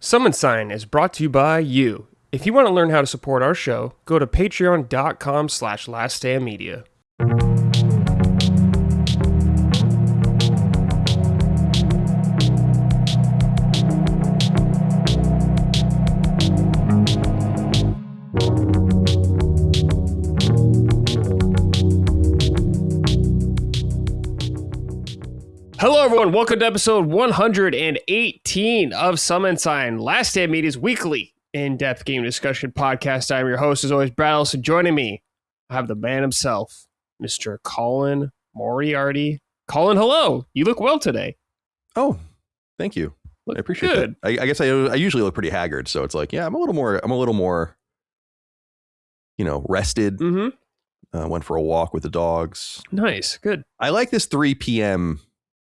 Summon Sign is brought to you by you. If you want to learn how to support our show, go to patreon.com/laststandmedia. Hello, everyone. Welcome to episode 118 of Summon Sign, Last Stand Media's weekly in-depth game discussion podcast. I'm your host, as always, Brad Ellison. Joining me, I have the man himself, Mr. Colin Moriarty. Colin, hello. You look well today. Oh, thank you. I appreciate good. that. I guess I usually look pretty haggard, so it's like, yeah, I'm a little more, rested. Mm-hmm. Went for a walk with the dogs. Nice. Good. I like this 3 p.m.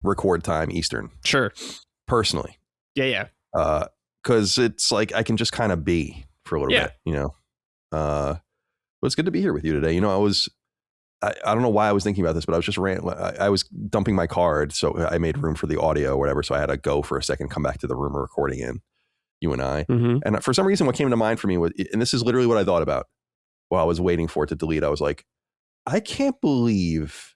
record time Eastern. Sure. Personally. Yeah. Because it's like I can just kind of be for a little bit, but it's good to be here with you today. I don't know why I was thinking about this, but I was just I was dumping my card, so I made room for the audio or whatever, so I had to go for a second, come back to the room we're recording in, you and I. Mm-hmm. And for some reason, what came to mind for me was, and this is literally what I thought about while I was waiting for it to delete, I was like, I can't believe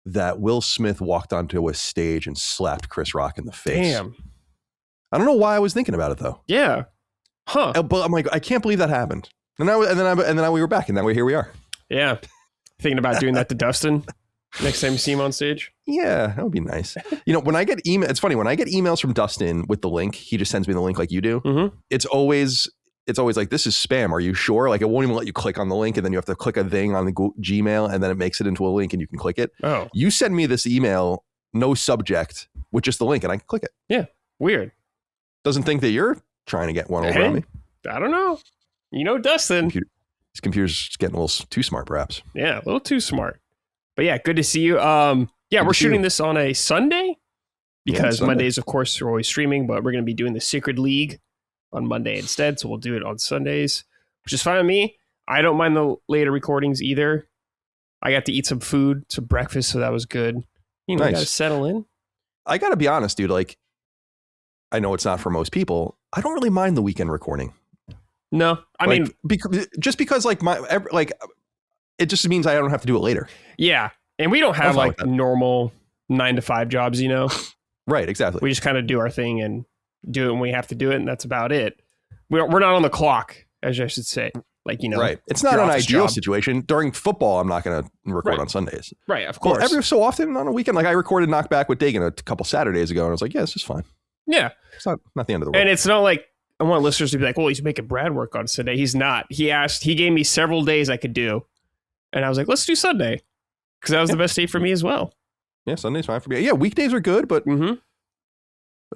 that Will Smith walked onto a stage and slapped Chris Rock in the face. Damn. I don't know why I was thinking about it though. Yeah. Huh. But I'm like, I can't believe that happened. And then we were back, and now here we are. Yeah. Thinking about doing that to Dustin next time you see him on stage. Yeah, that would be nice. When I get email, it's funny when I get emails from Dustin with the link. He just sends me the link like you do. Mm-hmm. It's always like, this is spam. Are you sure? Like, it won't even let you click on the link, and then you have to click a thing on the Gmail, and then it makes it into a link, and you can click it. Oh, you send me this email, no subject, with just the link, and I can click it. Yeah, weird. Doesn't think that you're trying to get one over on me. I don't know. Dustin. His computer's getting a little too smart, perhaps. Yeah, a little too smart. But yeah, good to see you. We're shooting this on a Sunday because Mondays, of course, are always streaming, but we're going to be doing the Secret League on Monday instead, so we'll do it on Sundays, which is fine with me. I don't mind the later recordings either. I got to eat some food, some breakfast, so that was good. Nice. Got to settle in. I got to be honest, dude. Like, I know it's not for most people. I don't really mind the weekend recording. No, I mean, because it just means I don't have to do it later. Yeah, and we don't have like normal 9-to-5 jobs, Right, exactly. We just kind of do our thing and do it when we have to do it, and that's about it. We're not on the clock, as I should say. Right. It's not an ideal situation. During football, I'm not going to record on Sundays. Right, of course. Well, every so often on a weekend, like I recorded Knockback with Dagan a couple Saturdays ago, and I was like, yeah, this is fine. Yeah. It's not the end of the world. And it's not like I want listeners to be like, well, he's making Brad work on Sunday. He's not. He gave me several days I could do, and I was like, let's do Sunday, because that was the best day for me as well. Yeah, Sunday's fine for me. Yeah, weekdays are good, but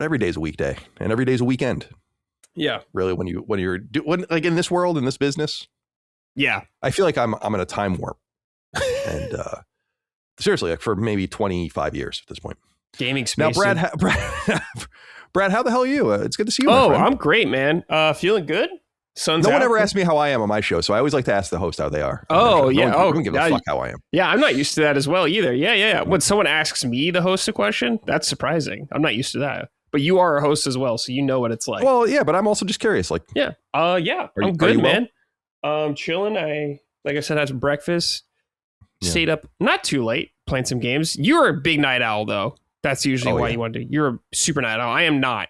every day's a weekday, and every day's a weekend. Yeah, really. When like in this world, in this business, yeah, I feel like I'm in a time warp, and seriously, like for maybe 25 years at this point. Gaming space. Now, Brad, how the hell are you? It's good to see you. Oh, I'm great, man. Feeling good. Sun's no one out. ever asked me how I am on my show, so I always like to ask the host how they are. Oh, yeah. I don't give a fuck how I am. Yeah, I'm not used to that as well either. Yeah. When someone asks me, the host, a question, that's surprising. I'm not used to that. But you are a host as well, so you know what it's like. Well, yeah, but I'm also just curious. Like, yeah. I'm good, man. Chilling. Like I said, had some breakfast. Stayed up not too late playing some games. You're a big night owl, though. That's usually why you want to. You're a super night owl. I am not.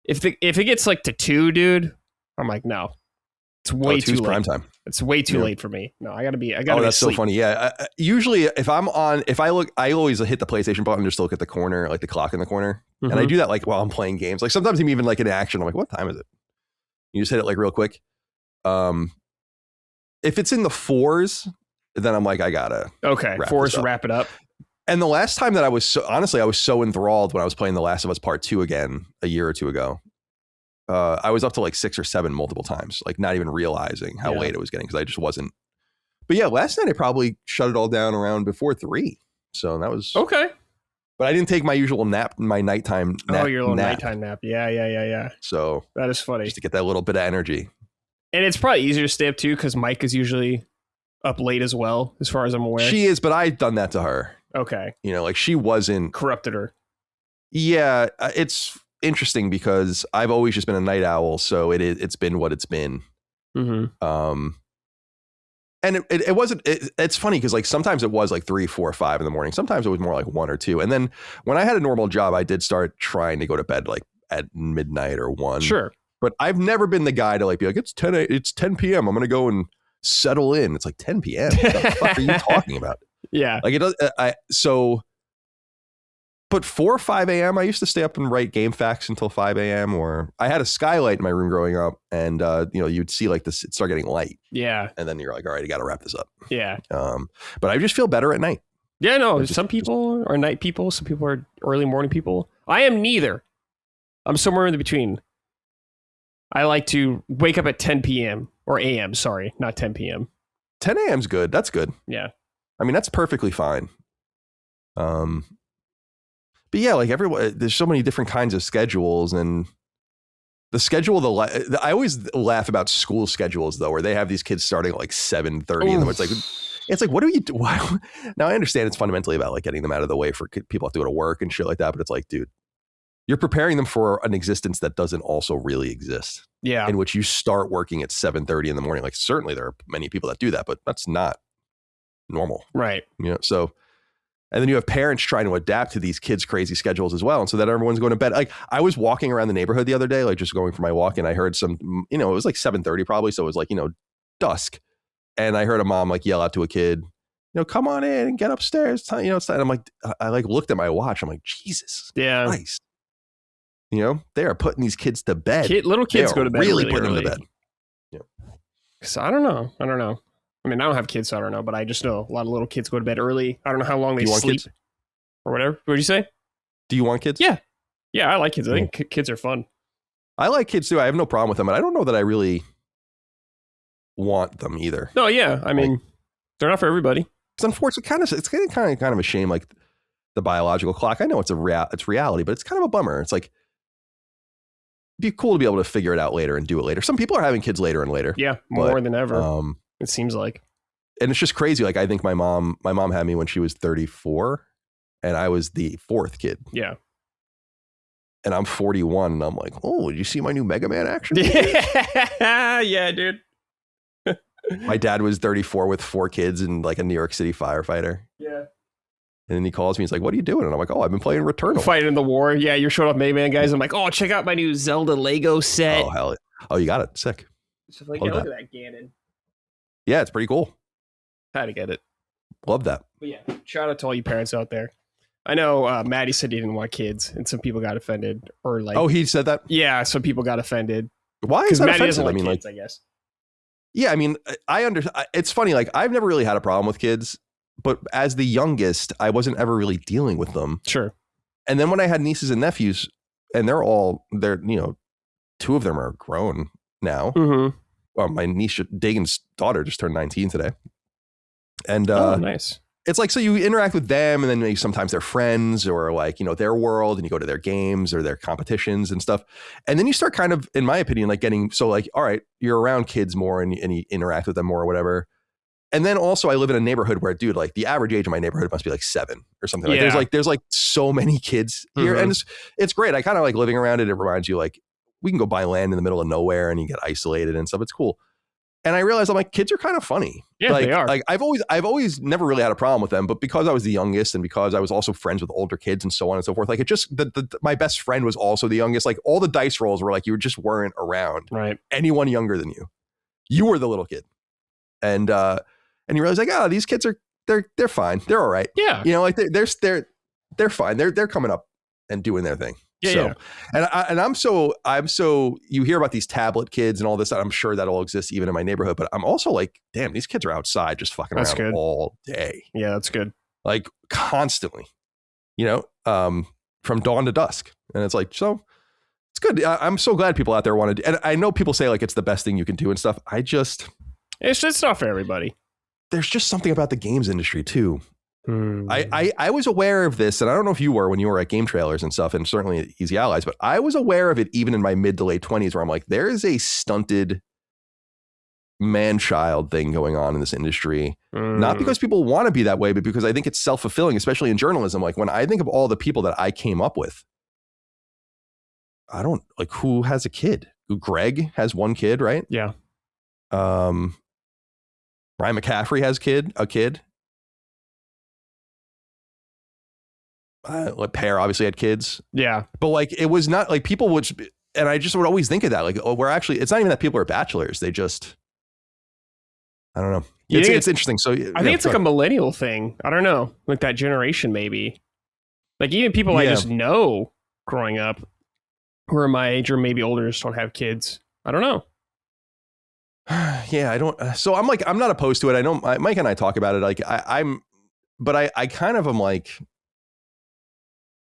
If it gets like to 2, dude, I'm like, no. It's way too late. Prime time. It's way too late for me. No, I gotta be. That's so funny. Yeah. Usually, if I'm on, I always hit the PlayStation button just to look at the corner, like the clock in the corner, and I do that like while I'm playing games. Like sometimes I'm even like in action. I'm like, what time is it? You just hit it like real quick. If it's in the 4s, then I'm like, I gotta. Okay, 4s, wrap it up. And the last time that I was so enthralled when I was playing The Last of Us Part 2 again a year or two ago. I was up to like 6 or 7 multiple times, like not even realizing how late it was getting because I just wasn't. But yeah, last night I probably shut it all down around before 3. So that was okay. But I didn't take my usual nap, my nighttime nap. Oh, your little nighttime nap. Yeah. So that is funny. Just to get that little bit of energy. And it's probably easier to stay up too because Mike is usually up late as well, as far as I'm aware. She is, but I've done that to her. Okay. Like she wasn't corrupted her. Yeah, it's interesting because I've always just been a night owl, so it's been what it's been. Mm-hmm. And it wasn't. It's funny because like sometimes it was like 3, 4, 5 in the morning. Sometimes it was more like 1 or 2. And then when I had a normal job, I did start trying to go to bed like at midnight or 1. Sure. But I've never been the guy to like be like, it's 10 p.m. I'm going to go and settle in. It's like 10 p.m. What the fuck are you talking about? Yeah. Like it does. But 4 or 5 a.m. I used to stay up and write game facts until 5 a.m. Or I had a skylight in my room growing up, and you'd see like this, it start getting light. Yeah. And then you're like, all right, you got to wrap this up. Yeah. But I just feel better at night. Yeah, no, some people are night people. Some people are early morning people. I am neither. I'm somewhere in between. I like to wake up at 10 p.m. or a.m. Sorry, not 10 p.m. 10 a.m. is good. That's good. Yeah. I mean, that's perfectly fine. But yeah, like everyone, there's so many different kinds of schedules, and the schedule, I always laugh about school schedules though, where they have these kids starting at like 7:30 in the morning. It's like, what do you do? Why? Now I understand it's fundamentally about like getting them out of the way for people have to go to work and shit like that. But it's like, dude, you're preparing them for an existence that doesn't also really exist. Yeah. In which you start working at 7:30 in the morning. Like certainly there are many people that do that, but that's not normal. Right. So, and then you have parents trying to adapt to these kids' crazy schedules as well. And so that everyone's going to bed. Like I was walking around the neighborhood the other day, like just going for my walk, and I heard some, it was like 7:30 probably. So it was like, dusk. And I heard a mom like yell out to a kid, come on in and get upstairs. It's time. I'm like, I like looked at my watch. I'm like, Jesus Christ. They are putting these kids to bed. Little kids go to bed really putting early. them to bed. Yeah. So I don't know. I mean, I don't have kids, so I don't know, but I just know a lot of little kids go to bed early. I don't know how long they sleep or whatever. What did you say? Do you want kids? Yeah. Yeah, I like kids. I think kids are fun. I like kids too. I have no problem with them, but I don't know that I really want them either. No, yeah. I mean, they're not for everybody. It's unfortunate. It's kind of a shame, like the biological clock. I know it's reality, but it's kind of a bummer. It's like, it'd be cool to be able to figure it out later and do it later. Some people are having kids later and later. Yeah, more than ever. It seems like. And it's just crazy. Like I think my mom had me when she was 34 and I was the 4th kid. Yeah. And I'm 41 and I'm like, oh, did you see my new Mega Man action? Yeah, dude. My dad was 34 with 4 kids and like a New York City firefighter. Yeah. And then he calls me. He's like, what are you doing? And I'm like, oh, I've been playing Returnal. Fighting in the war. Yeah, you're showing off Mega Man, guys. I'm like, oh, check out my new Zelda Lego set. Oh, hell. Oh, you got it. Sick. So like, look at that Ganon. Yeah, it's pretty cool. Had to get it. Love that. But yeah, shout out to all you parents out there. I know Maddie said he didn't want kids, and some people got offended. Or like, oh, he said that? Yeah, some people got offended. Why is that Maddie offensive? I mean, kids, I guess. Yeah, I mean, I understand. It's funny. Like, I've never really had a problem with kids, but as the youngest, I wasn't ever really dealing with them. Sure. And then when I had nieces and nephews, and they're 2 of them are grown now. Mm-hmm. Well, my niece, Dagan's daughter, just turned 19 today. And nice. It's like, so you interact with them, and then maybe sometimes they're friends or like, their world, and you go to their games or their competitions and stuff. And then you start kind of, in my opinion, like getting, so like, all right, you're around kids more and you interact with them more or whatever. And then also I live in a neighborhood where, dude, like the average age of my neighborhood must be like 7 or something. Like there's like so many kids here. Mm-hmm. And it's great. I kind of like living around it. It reminds you like we can go buy land in the middle of nowhere and you get isolated and stuff. It's cool. And I realized I'm like, kids are kind of funny. Yeah, like, they are. Like I've always never really had a problem with them, but because I was the youngest and because I was also friends with older kids and so on and so forth, like it just, my best friend was also the youngest. Like all the dice rolls were like, you just weren't around anyone younger than you. You were the little kid. And you realize like, oh, these kids they're fine. They're all right. Yeah. Like they're fine. They're coming up and doing their thing. Yeah, And I'm so you hear about these tablet kids and all this, and I'm sure that'll exist even in my neighborhood, but I'm also like, damn, these kids are outside just fucking around all day. Yeah, that's good. Like constantly, from dawn to dusk. And it's like, so it's good. I'm so glad people out there want to do, and I know people say like it's the best thing you can do and stuff. It's not for everybody. There's just something about the games industry too. I was aware of this, and I don't know if you were when you were at Game Trailers and stuff, and certainly at Easy Allies, but I was aware of it even in my mid to late 20s where I'm like, there is a stunted man-child thing going on in this industry. Not because people want to be that way, but because I think it's self-fulfilling, especially in journalism. Like when I think of all the people that I came up with, I don't like who has a kid. Greg has one kid, right? Yeah. Ryan McCaffrey has a kid. Like Pear obviously had kids. Yeah. But like, it was not like people would, and I just would always think of that. Like, oh, we're actually, it's not even that people are bachelors. They just, I don't know. It's interesting. So I think it's like a millennial thing. I don't know. Like that generation, maybe. Like even people I just know growing up who are my age or maybe older just don't have kids. I don't know. Yeah, I don't. So I'm like, I'm not opposed to it. I know Mike and I talk about it. Like but I kind of am like,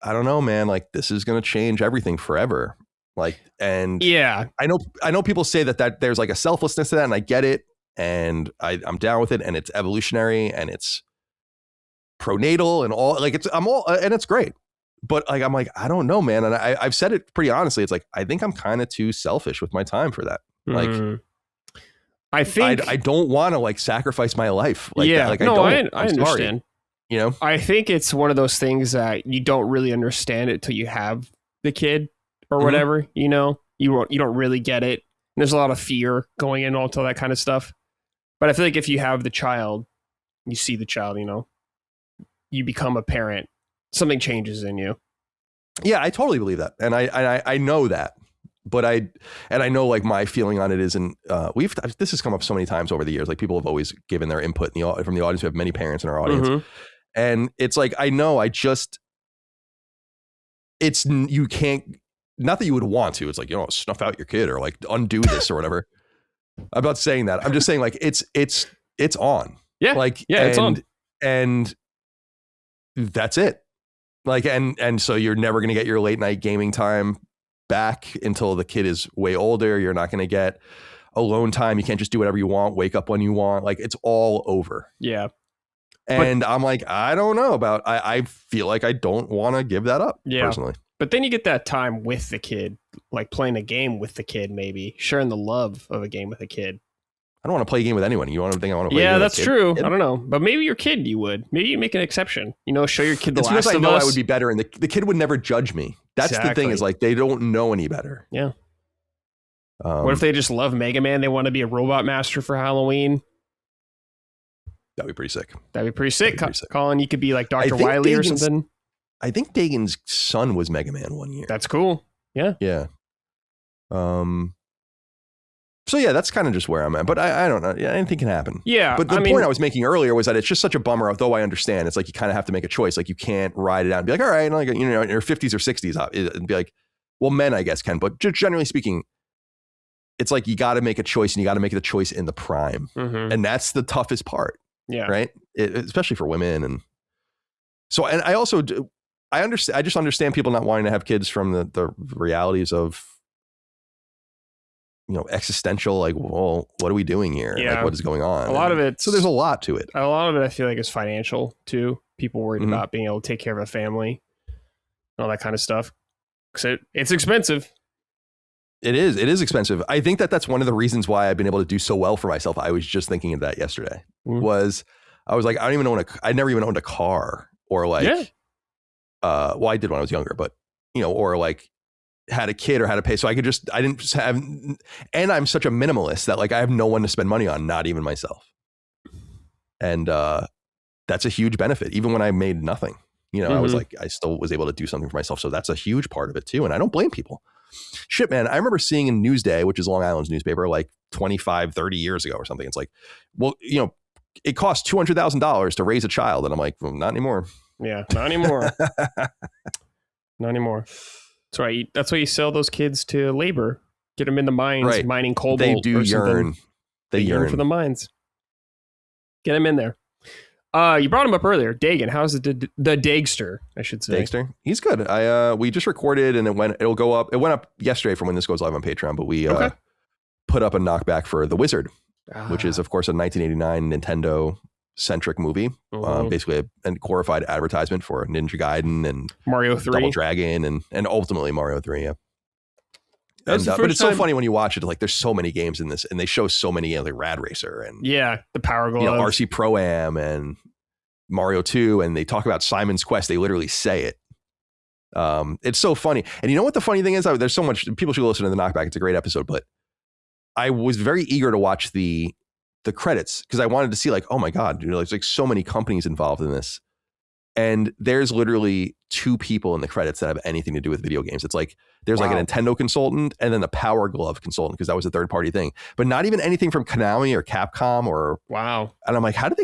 I don't know, man. Like this is going to change everything forever. Like, and yeah, I know people say that there's like a selflessness to that, and I get it, and I'm down with it, and it's evolutionary, and it's pronatal, and all like and it's great. But like, I'm like, I don't know, man. And I've said it pretty honestly. It's like, I think I'm kind of too selfish with my time for that. Like, I think I don't want to like sacrifice my life. Like, yeah, that. Like, no, I understand. Sorry. You know, I think it's one of those things that you don't really understand it till you have the kid or whatever. You know, you don't really get it. And there's a lot of fear going in, all that kind of stuff. But I feel like if you have the child, you see the child, you know, you become a parent, something changes in you. Yeah, I totally believe that, and I know that. But I know like my feeling on it isn't. This has come up so many times over the years. Like people have always given their input from the audience. We have many parents in our audience. And it's like, I know, you can't, not that you would want to, it's like, you know, snuff out your kid or like undo this or whatever. I'm not saying that. I'm just saying like, it's on. Yeah. Like, yeah, it's on. And that's it. Like, and so you're never going to get your late night gaming time back until the kid is way older. You're not going to get alone time. You can't just do whatever you want, wake up when you want. Like it's all over. Yeah. And I'm like, I don't know about, I feel like I don't want to give that up personally. But then you get that time with the kid, like playing a game with the kid, maybe sharing the love of a game with a kid. I don't want to play a game with anyone. You want to think I want to play a game with a kid? Yeah, that's true. I don't know. But maybe your kid, you would. Maybe you make an exception. You know, show your kid The Last of Us. I know I would be better, and the kid would never judge me. That's the thing is like, they don't know any better. Yeah. What if they just love Mega Man? They want to be a robot master for Halloween. That'd be pretty sick. Colin, you could be like Dr. Wily or something. I think Dagan's son was Mega Man one year. That's cool. Yeah. Yeah. So yeah, that's kind of just where I'm at. But I don't know. Yeah, anything can happen. Yeah. But the point I was making earlier was that it's just such a bummer, although I understand. It's like you kind of have to make a choice. Like you can't ride it out and be like, all right, like, you know, in your 50s or 60s, and be like, well, men, I guess, can. But just generally speaking, it's like you got to make a choice, and you got to make the choice in the prime. And that's the toughest part. Yeah. Right. Especially for women. And so, and I also I just understand people not wanting to have kids from the realities of, you know, existential, like, well, what are we doing here? Yeah. Like, what is going on? A lot of it. So there's a lot to it. A lot of it, I feel like, is financial too. People worried about being able to take care of a family and all that kind of stuff. Because it's expensive. It is expensive. I think that's one of the reasons why I've been able to do so well for myself. I was just thinking of that yesterday. I was like, I never even owned a car, or like, well, I did when I was younger, but you know, or like had a kid or had to pay. So I didn't just have, and I'm such a minimalist that like I have no one to spend money on, not even myself. And that's a huge benefit. Even when I made nothing, you know, I was like, I still was able to do something for myself. So that's a huge part of it too. And I don't blame people. Shit, man. I remember seeing in Newsday, which is Long Island's newspaper, like 25, 30 years ago or something. It's like, well, you know, it costs $200,000 to raise a child. And I'm like, well, not anymore. Yeah, not anymore. Not anymore. That's right. That's why you sell those kids to labor. Get them in the mines, mining cobalt. They do yearn. They yearn for the mines. Get them in there. You brought him up earlier. Dagan, how's the Dagster, I should say. Dagster? He's good. We just recorded, and it'll go up. It went up yesterday from when this goes live on Patreon, but we put up a knockback for The Wizard, which is, of course, a 1989 Nintendo centric movie. Basically a glorified advertisement for Ninja Gaiden and Mario 3, Double Dragon, and ultimately Mario 3. Yeah. And, but it's so funny when you watch it. Like, there's so many games in this, and they show so many, like Rad Racer and the Power Glove, RC Pro Am and Mario 2, and they talk about Simon's Quest. They literally say it. It's so funny. And you know what the funny thing is? There's so much, people should listen to the Knockback. It's a great episode, but I was very eager to watch the credits because I wanted to see like, oh my God, there's like so many companies involved in this. And there's literally 2 people in the credits that have anything to do with video games. It's like there's like a Nintendo consultant and then the Power Glove consultant because that was a third party thing, but not even anything from Konami or Capcom or wow. And I'm like, how did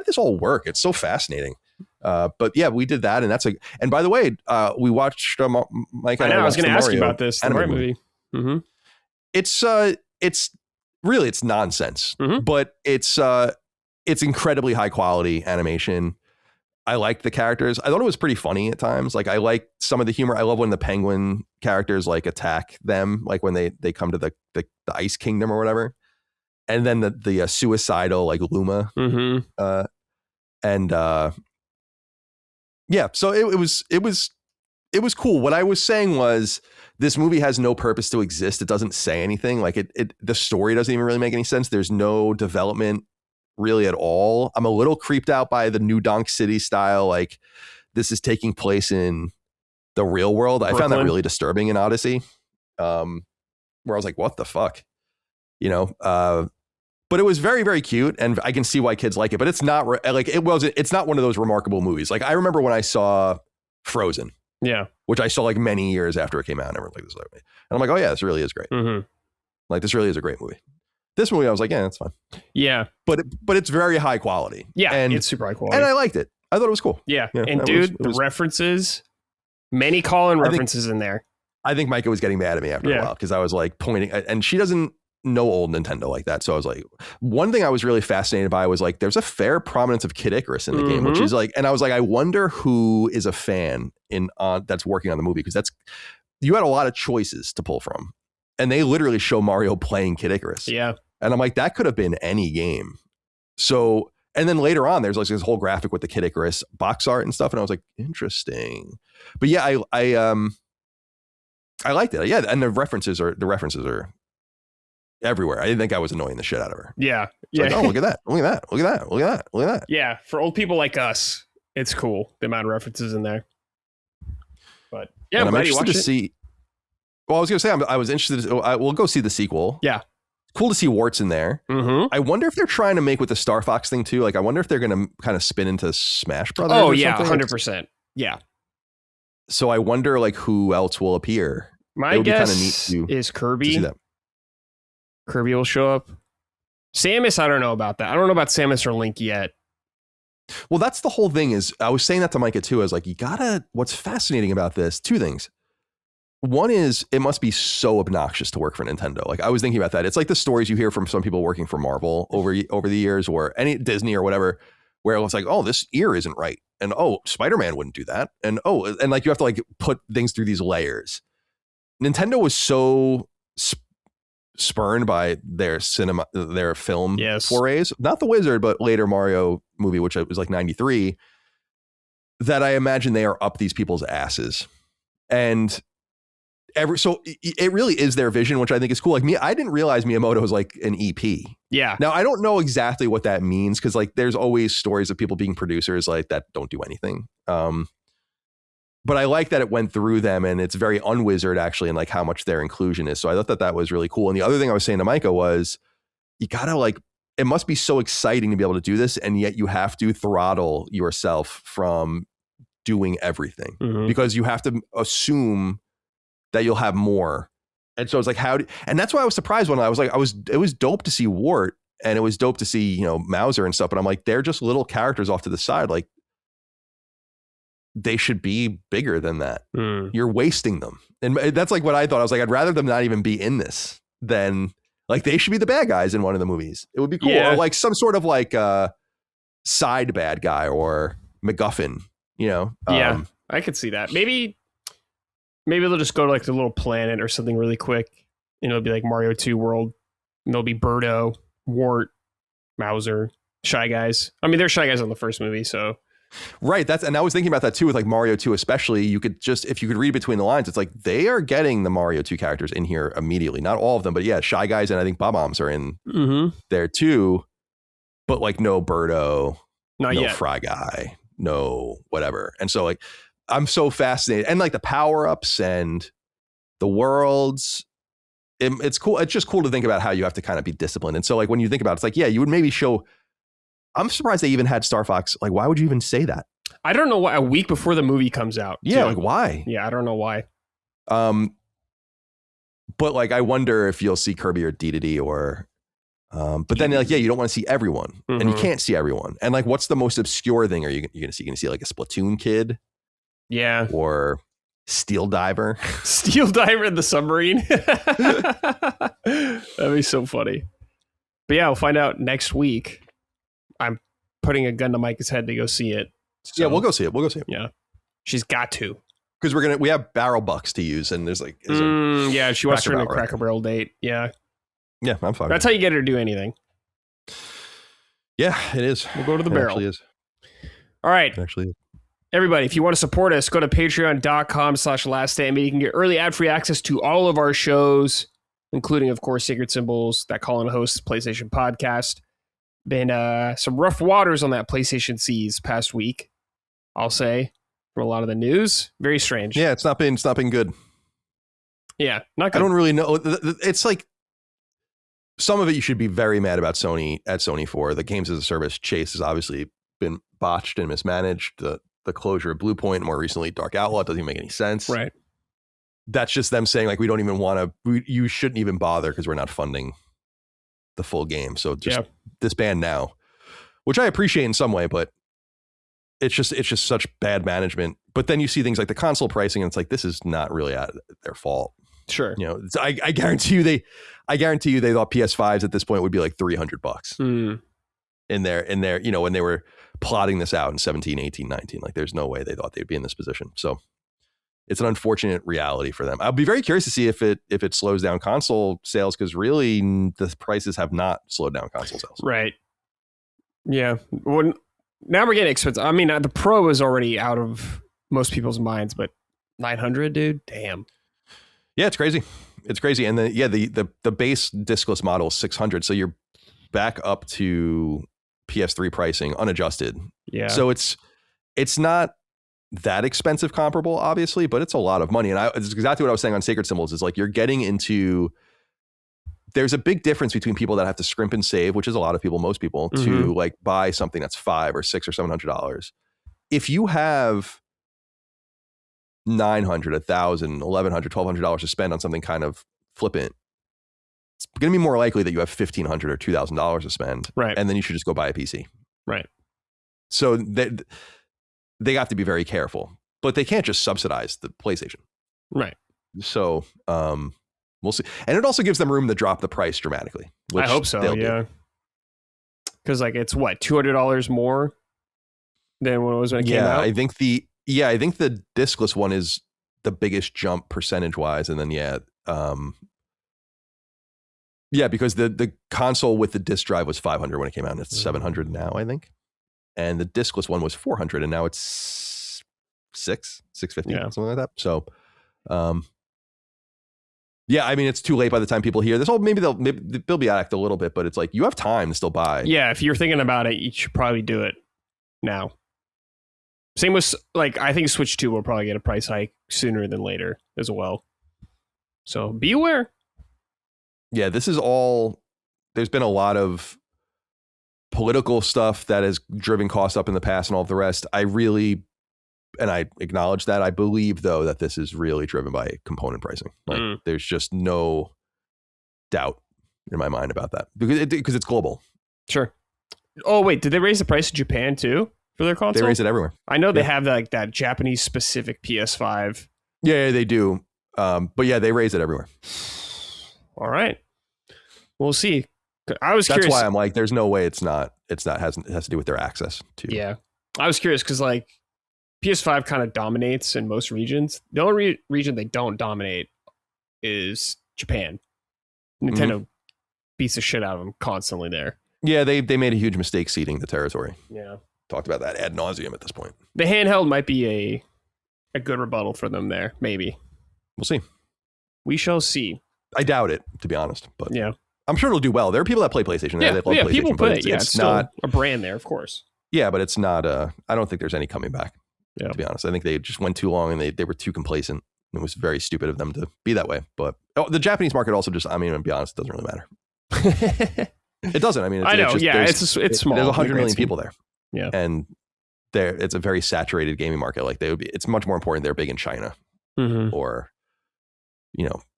this all work? It's so fascinating. But yeah, we did that, and and by the way, we watched Mike. I was going to ask you about this. The Mario movie. Mm-hmm. It's really nonsense, but it's incredibly high quality animation. I liked the characters. I thought it was pretty funny at times. Like I like some of the humor. I love when the penguin characters like attack them, like when they come to the Ice Kingdom or whatever. And then the suicidal like Luma. Mm-hmm. Yeah, so it was cool. What I was saying was this movie has no purpose to exist. It doesn't say anything. Like the story doesn't even really make any sense. There's no development really at all. I'm a little creeped out by the New Donk City style. Like this is taking place in the real world. Brooklyn. I found that really disturbing in Odyssey, where I was like, what the fuck? But it was very, very cute, and I can see why kids like it. But it's not like it's not one of those remarkable movies. Like I remember when I saw Frozen, which I saw like many years after it came out. And everyone's like, this is and I'm like, oh yeah, this really is great. Mm-hmm. Like this really is a great movie. This movie, I was like, yeah, that's fine. Yeah, but it's very high quality. Yeah, and it's super high quality, and I liked it. I thought it was cool. Yeah, and dude, the references, many Colin references in there. I think Micah was getting mad at me after a while because I was like pointing, and she doesn't know old Nintendo like that. So I was like, one thing I was really fascinated by was like, there's a fair prominence of Kid Icarus in the game, which is like, and I was like, I wonder who is a fan that's working on the movie because you had a lot of choices to pull from, and they literally show Mario playing Kid Icarus. Yeah, and I'm like, that could have been any game. So, and then later on, there's like this whole graphic with the Kid Icarus box art and stuff, and I was like, interesting. But yeah, I liked it. Yeah, and the references are everywhere. I didn't think I was annoying the shit out of her. Yeah. Yeah. Like, oh, look at that. Look at that. Look at that. Look at that. Look at that. Yeah. For old people like us, it's cool. The amount of references in there. But yeah, I'm interested to see. Well, I was going to say, I was interested. We'll go see the sequel. Yeah. Cool to see Warts in there. Mm-hmm. I wonder if they're trying to make with the Star Fox thing too. Like, I wonder if they're going to kind of spin into Smash Brothers. Oh, yeah. 100%. Yeah. So I wonder like who else will appear. My guess is Kirby. Kirby will show up. Samus, I don't know about that. I don't know about Samus or Link yet. Well, that's the whole thing is, I was saying that to Micah too. I was like, what's fascinating about this, 2 things. One is it must be so obnoxious to work for Nintendo. Like I was thinking about that. It's like the stories you hear from some people working for Marvel over the years or any Disney or whatever, where it's like, oh, this ear isn't right. And oh, Spider-Man wouldn't do that. And like you have to like put things through these layers. Nintendo was so spurned by their film forays, not The Wizard, but later Mario movie, which was like 93, that I imagine they are up these people's asses. And so it really is their vision, which I think is cool. Like I didn't realize Miyamoto was like an EP. Yeah. Now I don't know exactly what that means because like there's always stories of people being producers like that don't do anything. But I like that it went through them and it's very unwizard actually and like how much their inclusion is. So I thought that was really cool. And the other thing I was saying to Micah was you gotta like, it must be so exciting to be able to do this. And yet you have to throttle yourself from doing everything because you have to assume that you'll have more. And so it's like, and that's why I was surprised when it was dope to see Wart and it was dope to see, Mauser and stuff. But I'm like, they're just little characters off to the side. Like, they should be bigger than that. You're wasting them. And that's like what I thought. I was like, I'd rather them not even be in this than like they should be the bad guys in one of the movies. It would be cool. Yeah. Or like some sort of like side bad guy or MacGuffin, Yeah, I could see that. Maybe they'll just go to like the little planet or something really quick. It'll be like Mario 2 World. And there'll be Birdo, Wart, Mauser, Shy Guys. I mean, they're Shy Guys on the first movie, so... Right. And I was thinking about that too with like Mario 2 especially. You could just, if you could read between the lines, it's like they are getting the Mario 2 characters in here immediately. Not all of them, but yeah, Shy Guys and I think Bob-Ombs are in there too. But like no Birdo, no Fry Guy, no whatever. And so like I'm so fascinated. And like the power-ups and the worlds, it's cool. It's just cool to think about how you have to kind of be disciplined. And so like when you think about it, it's like, yeah, you would maybe show. I'm surprised they even had Star Fox. Like, why would you even say that? I don't know why. A week before the movie comes out. Yeah, too. like why? Yeah, I don't know why. But like I wonder if you'll see Kirby or Dedede or but then like, yeah, you don't want to see everyone. And you can't see everyone. And like what's the most obscure thing are you gonna see? You're gonna see like a Splatoon kid? Yeah. Or Steel Diver. Steel Diver in the submarine. That'd be so funny. But yeah, we'll find out next week. I'm putting a gun to Micah's head to go see it. So, yeah, we'll go see it. Yeah. She's got to. Because we have barrel bucks to use, and there's like yeah, she wants to run a Cracker Barrel date. Yeah. Yeah, I'm fine. That's how you get her to do anything. Yeah, it is. We'll go to the barrel. Actually is. All right. It actually is. Everybody, if you want to support us, go to patreon.com/laststandmedia. You can get early ad-free access to all of our shows, including, of course, Sacred Symbols, that Colin hosts, PlayStation podcast. Been some rough waters on that PlayStation seas past week, I'll say, from a lot of the news. Very strange. Yeah, it's not been good. Yeah, not good. I don't really know. It's like some of it you should be very mad about Sony for. The games as a service chase has obviously been botched and mismanaged. The closure of Blue Point, more recently Dark Outlaw, doesn't even make any sense. Right. That's just them saying like, we don't even want to, you shouldn't even bother because we're not funding the full game. So just disband now, which I appreciate in some way, but it's just such bad management. But then you see things like the console pricing and it's like, this is not really their fault. Sure. You know, I guarantee you they thought PS5s at this point would be like $300 in their, you know, when they were plotting this out in 17, 18, 19, like there's no way they thought they'd be in this position. So it's an unfortunate reality for them. I'll be very curious to see if it slows down console sales, because really the prices have not slowed down console sales. Right. Yeah. Well, now we're getting expensive. I mean, the Pro is already out of most people's minds, but 900, dude, damn. Yeah, it's crazy. It's crazy. And the base discless model is 600. So you're back up to PS3 pricing unadjusted. Yeah. So it's not that expensive comparable, obviously, but it's a lot of money. And it's exactly what I was saying on Sacred Symbols, is like you're getting into, there's a big difference between people that have to scrimp and save, which is a lot of people, most people, to like buy something that's $500 or $600 or $700. If you have $900, $1,000, $1,100, $1,200 to spend on something kind of flippant, it's going to be more likely that you have $1,500 or $2,000 to spend. Right. And then you should just go buy a PC. Right. So they have to be very careful, but they can't just subsidize the PlayStation. Right. So we'll see. And it also gives them room to drop the price dramatically. I hope so. Yeah. Because like it's what, $200 more than what it was when it came out? I think the discless one is the biggest jump percentage wise. And then, because the console with the disc drive was $500 when it came out, and it's $700 now, I think. And the discless one was $400, and now it's $650, something like that. So, I mean, it's too late by the time people hear this. Oh, maybe they'll be act a little bit, but it's like you have time to still buy. Yeah, if you're thinking about it, you should probably do it now. Same with like, I think Switch 2 will probably get a price hike sooner than later as well. So be aware. Yeah, this is all. There's been a lot of political stuff that has driven costs up in the past and all of the rest. I acknowledge that. I believe, though, that this is really driven by component pricing. Like, there's just no doubt in my mind about that, because it's global. Sure. Oh, wait, did they raise the price in Japan, too, for their console? They raise it everywhere. I know they have like that Japanese-specific PS5. Yeah, they do. But yeah, they raise it everywhere. All right. We'll see. That's curious. That's why I'm like, there's no way it has to do with their access to. Yeah. I was curious because like PS5 kind of dominates in most regions. The only region they don't dominate is Japan. Nintendo beats the shit out of them constantly there. Yeah, they made a huge mistake seeding the territory. Yeah. Talked about that ad nauseum at this point. The handheld might be a good rebuttal for them there. Maybe. We'll see. We shall see. I doubt it, to be honest. But yeah. I'm sure it'll do well. There are people that play PlayStation. Yeah, they love PlayStation, people play it. Yeah, it's not still a brand there, of course. Yeah, but it's not. I don't think there's any coming back. To be honest, I think they just went too long and they were too complacent. It was very stupid of them to be that way. But the Japanese market also just, I mean, to be honest, it doesn't really matter. It doesn't. I mean, I know. It's just, yeah, it's small. There's 100 million people there. Yeah, and it's a very saturated gaming market. Like it's much more important they're big in China or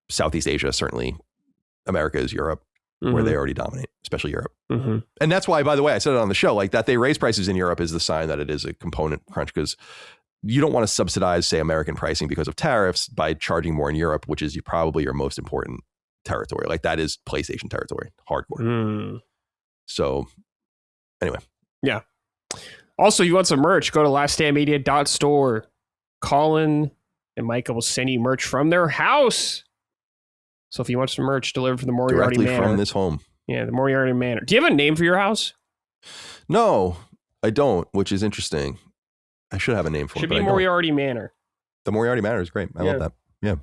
Southeast Asia. Certainly, America is Europe, where they already dominate, especially Europe. And that's why, by the way, I said it on the show, like that they raise prices in Europe is the sign that it is a component crunch, because you don't want to subsidize, say, American pricing because of tariffs by charging more in Europe, which is probably your most important territory. Like that is PlayStation territory, hardcore. So anyway. Yeah. Also, you want some merch, go to laststandmedia.store. Colin and Micah will send you merch from their house. So if you want some merch delivered from the Moriarty directly Manor. From this home. Yeah, the Moriarty Manor. Do you have a name for your house? No, I don't, which is interesting. I should have a name for it. Should be Moriarty Manor. The Moriarty Manor is great. I love that. Yeah.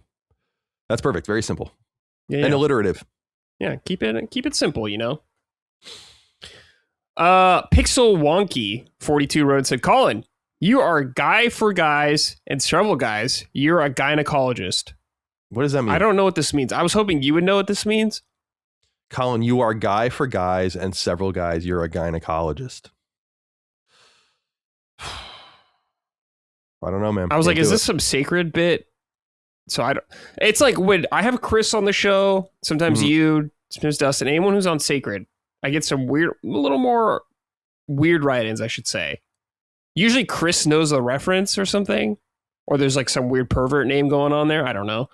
That's perfect. Very simple. Yeah, and alliterative. Yeah, keep it simple, Pixel Wonky 42 wrote and said, Colin, you are a guy for guys and several guys. You're a gynecologist. What does that mean? I don't know what this means. I was hoping you would know what this means. Colin, you are a guy for guys and several guys. You're a gynecologist. I don't know, man. I was like, is this some sacred bit? So I don't. It's like when I have Chris on the show, sometimes you, sometimes Dustin, anyone who's on Sacred, I get some a little more weird write-ins, I should say. Usually Chris knows the reference or something, or there's like some weird pervert name going on there. I don't know.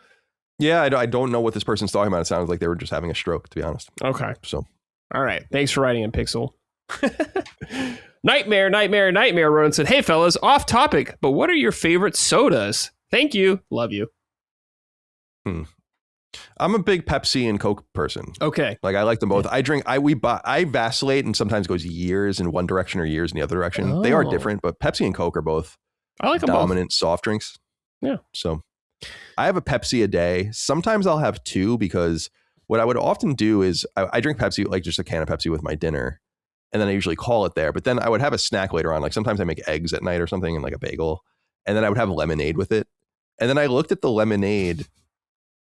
Yeah, I don't know what this person's talking about. It sounds like they were just having a stroke, to be honest. Okay. So, all right. Thanks for writing in, Pixel. Nightmare wrote and said, hey, fellas, off topic, but what are your favorite sodas? Thank you. Love you. I'm a big Pepsi and Coke person. Okay. Like I like them both. I vacillate and sometimes goes years in one direction or years in the other direction. Oh. They are different, but Pepsi and Coke are both I like them dominant both. Soft drinks. Yeah. So I have a Pepsi a day. Sometimes I'll have two, because what I would often do is I drink Pepsi, like just a can of Pepsi with my dinner. And then I usually call it there. But then I would have a snack later on. Like sometimes I make eggs at night or something and like a bagel. And then I would have lemonade with it. And then I looked at the lemonade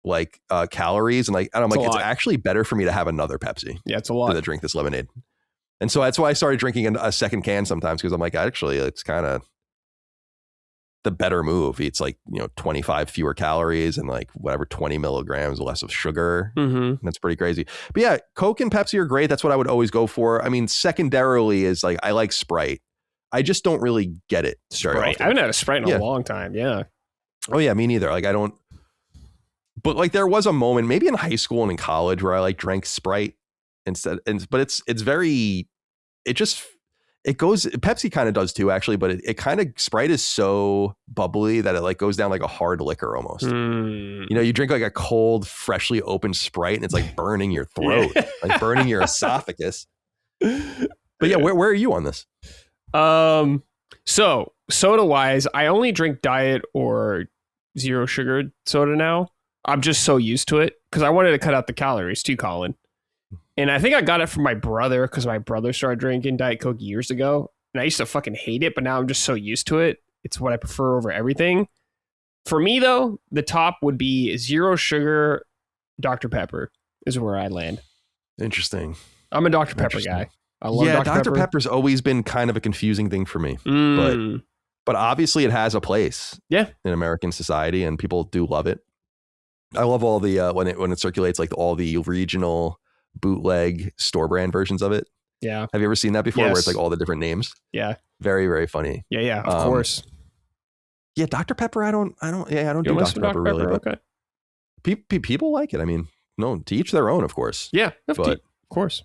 like calories and I'm like, it's actually better for me to have another Pepsi. Yeah, it's a lot to drink this lemonade. And so that's why I started drinking a second can sometimes, because I'm like, actually, it's kind of the better move. It's like, 25 fewer calories and like whatever, 20 milligrams less of sugar. That's pretty crazy. But yeah, Coke and Pepsi are great. That's what I would always go for. I mean, secondarily is like, I like Sprite. I just don't really get it. Sprite. I haven't had a Sprite in a long time. Yeah. Oh yeah, me neither. Like I don't. But like there was a moment, maybe in high school and in college, where I like drank Sprite instead. But it's very, it goes. Pepsi kind of does too, actually. But it kind of, Sprite is so bubbly that it like goes down like a hard liquor almost. You drink like a cold, freshly opened Sprite, and it's like burning your throat, like burning your esophagus. But yeah, where are you on this? So soda wise, I only drink diet or zero sugar soda now. I'm just so used to it because I wanted to cut out the calories too, Colin. And I think I got it from my brother because my brother started drinking Diet Coke years ago. And I used to fucking hate it, but now I'm just so used to it. It's what I prefer over everything. For me, though, the top would be zero sugar Dr. Pepper is where I land. Interesting. I'm a Dr. Pepper guy. I love Dr. Pepper's always been kind of a confusing thing for me. But obviously it has a place in American society and people do love it. I love all the when it circulates, like all the regional bootleg store brand versions of it. Yeah. Have you ever seen that before? Yes. Where it's like all the different names? Yeah. Very, very funny. Yeah, of course. Yeah, Dr. Pepper, I don't do Dr. Pepper really. Okay. People like it. I mean, no, to each their own, of course. Yeah, of course.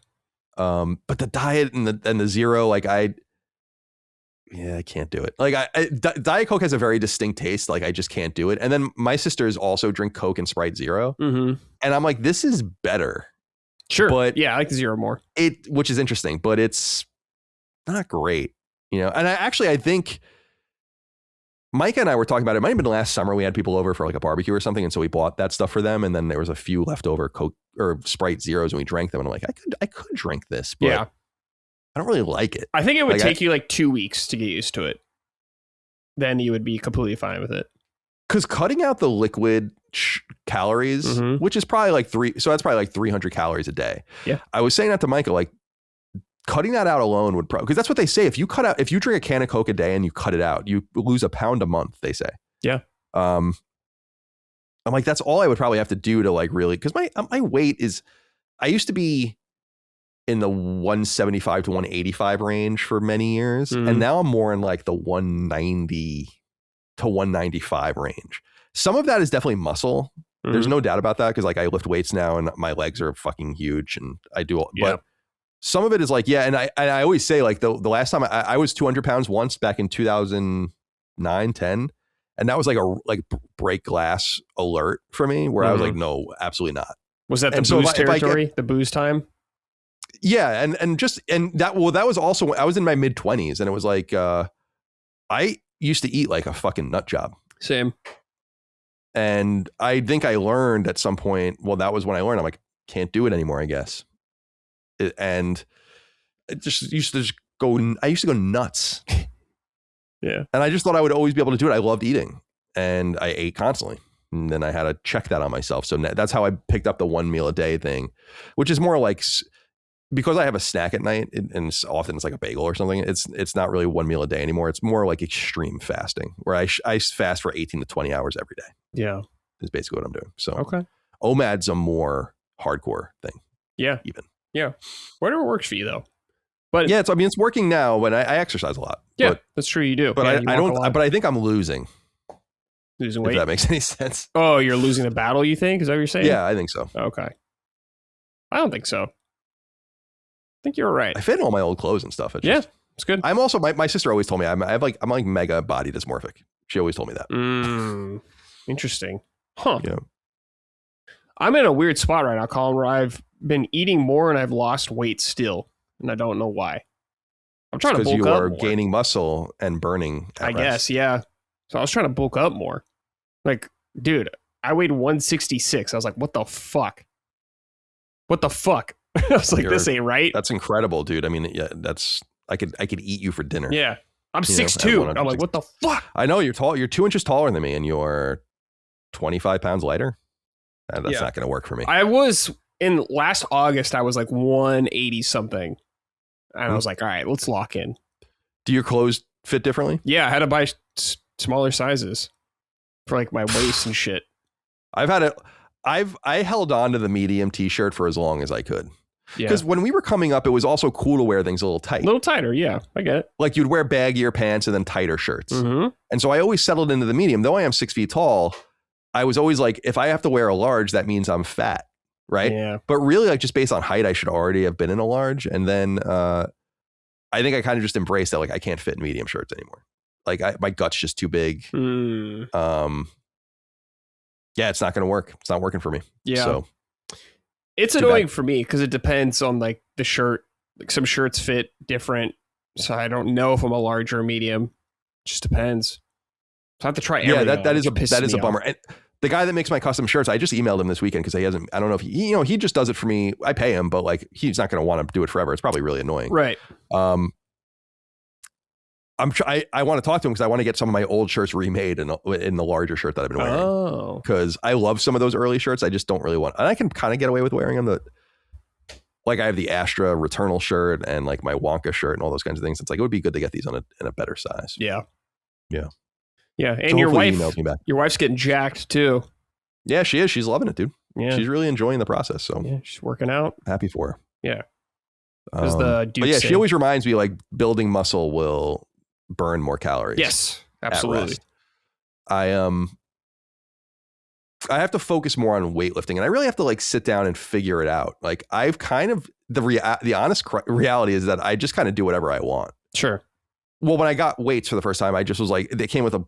But the diet and the zero, like I can't do it. Like Diet Coke has a very distinct taste. Like I just can't do it. And then my sisters also drink Coke and Sprite Zero. And I'm like, this is better. Sure. But yeah, I like the zero more. Which is interesting, but it's not great, And I think Micah and I were talking about it. It might have been last summer. We had people over for like a barbecue or something. And so we bought that stuff for them. And then there was a few leftover Coke or Sprite Zeros and we drank them. And I'm like, I could drink this, but I don't really like it. I think it would take you like 2 weeks to get used to it. then you would be completely fine with it. Because cutting out the liquid calories, which is probably like that's probably like 300 calories a day. Yeah. I was saying that to Michael, like cutting that out alone would probably, because that's what they say. If you drink a can of Coke a day and you cut it out, you lose a pound a month, they say. Yeah. I'm like, that's all I would probably have to do to like really, because my weight is, I used to be in the 175 to 185 range for many years. And now I'm more in like the 190 to 195 range. Some of that is definitely muscle. There's no doubt about that, because like I lift weights now and my legs are fucking huge and I do, but some of it is like, and I always say like the last time I was 200 pounds once back in 2009, 10. And that was like a break glass alert for me where I was like, no, absolutely not. Was that the booze territory? The booze time? Yeah. And that was also, I was in my mid 20s and it was like, I used to eat like a fucking nut job. Same. And I think I learned at some point, well, that was when I learned, I'm like, can't do it anymore, I guess. And it used to go nuts. Yeah. And I just thought I would always be able to do it. I loved eating and I ate constantly. And then I had to check that on myself. So that's how I picked up the 1 meal a day thing, which is more like, because I have a snack at night and often it's like a bagel or something. It's not really 1 meal a day anymore. It's more like extreme fasting where I fast for 18 to 20 hours every day. Yeah. Is basically what I'm doing. So okay. OMAD's a more hardcore thing. Yeah. Even. Yeah. Whatever works for you though. But yeah, it's working now when I exercise a lot. Yeah, that's true. You do. But yeah, I don't, but I think I'm losing. Losing weight? If that makes any sense. Oh, you're losing the battle, you think? Is that what you're saying? Yeah, I think so. Okay. I don't think so. I think you're right. I fit in all my old clothes and stuff. It's good. I'm also, my sister always told me I'm like mega body dysmorphic. She always told me that. Interesting. Huh. Yeah. I'm in a weird spot right now, Colin, where I've been eating more and I've lost weight still. And I don't know why. I'm trying to bulk up more. Because you are gaining muscle and burning at rest. Guess, yeah. So I was trying to bulk up more. Like, dude, I weighed 166. I was like, what the fuck? What the fuck? I was like, this ain't right. That's incredible, dude. I mean, yeah, I could eat you for dinner. Yeah. I'm 6'2". I'm like, what the fuck? I know you're tall. You're 2 inches taller than me and you're 25 pounds lighter. That's not going to work for me. I was in last August, I was like 180 something. And I was like, all right, let's lock in. Do your clothes fit differently? Yeah, I had to buy smaller sizes for like my waist and shit. I held on to the medium t-shirt for as long as I could. Yeah. Because when we were coming up, it was also cool to wear things a little tight. A little tighter, yeah. I get it. Like you'd wear baggier pants and then tighter shirts. And so I always settled into the medium. Though I am 6 feet tall, I was always like, if I have to wear a large, that means I'm fat. Right. Yeah. But really, like just based on height, I should already have been in a large. And then I think I kind of just embraced that. Like I can't fit in medium shirts anymore. Like my gut's just too big. Yeah, it's not going to work. It's not working for me. Yeah. So it's annoying for me because it depends on like the shirt. Like some shirts fit different. So I don't know if I'm a large or a medium. It just depends. So I have to try everything. Yeah, that is a bummer. And the guy that makes my custom shirts, I just emailed him this weekend because he hasn't, I don't know if he just does it for me. I pay him, but like, he's not going to want to do it forever. It's probably really annoying. Right. I want to talk to him because I want to get some of my old shirts remade in the larger shirt that I've been wearing. Oh. Because I love some of those early shirts. I just don't really want, and I can kind of get away with wearing them. Like I have the Astra Returnal shirt and like my Wonka shirt and all those kinds of things. It's like, it would be good to get these in a better size. Yeah. Yeah. Yeah. And so your wife's getting jacked too. Yeah, she is. She's loving it, dude. Yeah. She's really enjoying the process. So yeah, she's working out. Happy for her. Yeah. But yeah, she always reminds me like building muscle will burn more calories. Yes, absolutely. I have to focus more on weightlifting and I really have to like sit down and figure it out. Like I've kind of the honest reality is that I just kind of do whatever I want. Sure. Well, when I got weights for the first time, I just was like, they came with a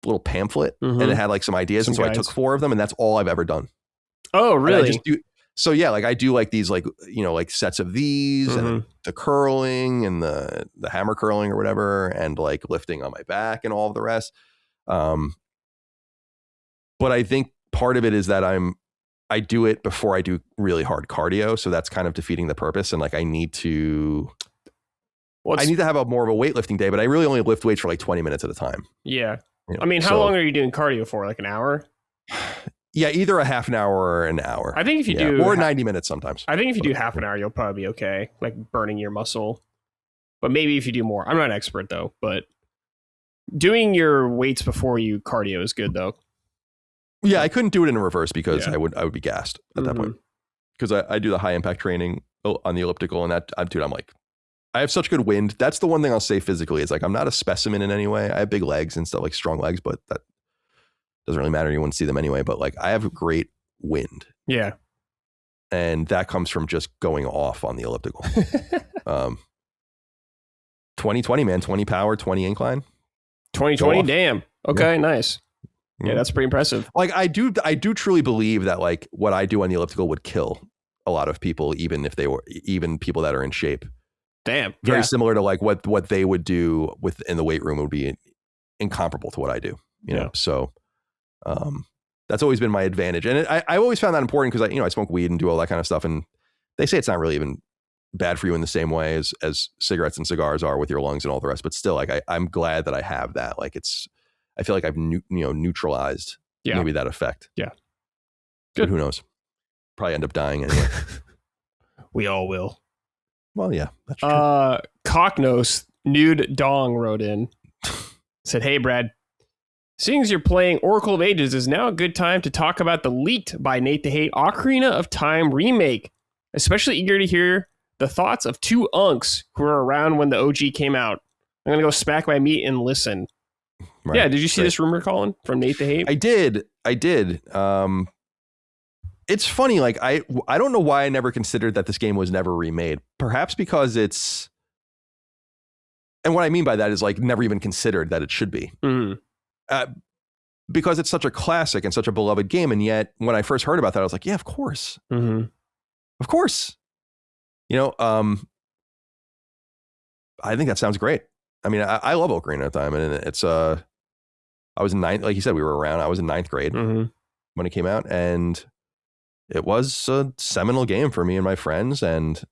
little pamphlet and it had like some ideas. And so I took 4 of them and that's all I've ever done. Oh, really? So yeah, like I do like these, like, like sets of these and the curling and the hammer curling or whatever, and like lifting on my back and all of the rest. But I think part of it is that I do it before I do really hard cardio. So that's kind of defeating the purpose. And like, I need to I need to have more of a weightlifting day, but I really only lift weights for like 20 minutes at a time. Yeah. You know, I mean, how long are you doing cardio for? Like an hour? Yeah, either a half an hour or an hour. I think if you do... Or 90 minutes sometimes. I think if you do half an hour, you'll probably be okay. Like burning your muscle. But maybe if you do more. I'm not an expert, though. But doing your weights before you cardio is good, though. Yeah, I couldn't do it in reverse because I would be gassed at that point. Because I do the high impact training on the elliptical, and I'm like, I have such good wind. That's the one thing I'll say physically. It's like, I'm not a specimen in any way. I have big legs and stuff, like strong legs, but that doesn't really matter. You wouldn't see them anyway. But like, I have great wind. Yeah. And that comes from just going off on the elliptical. 2020, man, 20 power, 20 incline. 2020, damn. Okay, nice. Yeah, that's pretty impressive. Like I do truly believe that like what I do on the elliptical would kill a lot of people, even people that are in shape. Damn. Very similar to like what they would do in the weight room would be incomparable to what I do. You know, so that's always been my advantage, and I always found that important because I smoke weed and do all that kind of stuff, and they say it's not really even bad for you in the same way as cigarettes and cigars are with your lungs and all the rest. But still, like I'm glad that I have that. Like I feel like I've neutralized maybe that effect. Yeah. Good. But who knows? Probably end up dying anyway. We all will. Well, yeah, that's true. Cocknose Nude Dong wrote in, said, "Hey, Brad, seeing as you're playing Oracle of Ages, is now a good time to talk about the leaked by Nate the Hate Ocarina of Time remake. Especially eager to hear the thoughts of two unks who were around when the OG came out. I'm going to go smack my meat and listen." Right. Yeah, did you see this rumor, Colin, from Nate the Hate? I did. It's funny, like I don't know why I never considered that this game was never remade. Perhaps because and what I mean by that is like never even considered that it should be. Because it's such a classic and such a beloved game, and yet when I first heard about that, I was like, yeah, of course. Of course. I think that sounds great. I mean, I love Ocarina of Time, and it's I was in ninth, like you said, we were around. I was in ninth grade when it came out, and it was a seminal game for me and my friends, and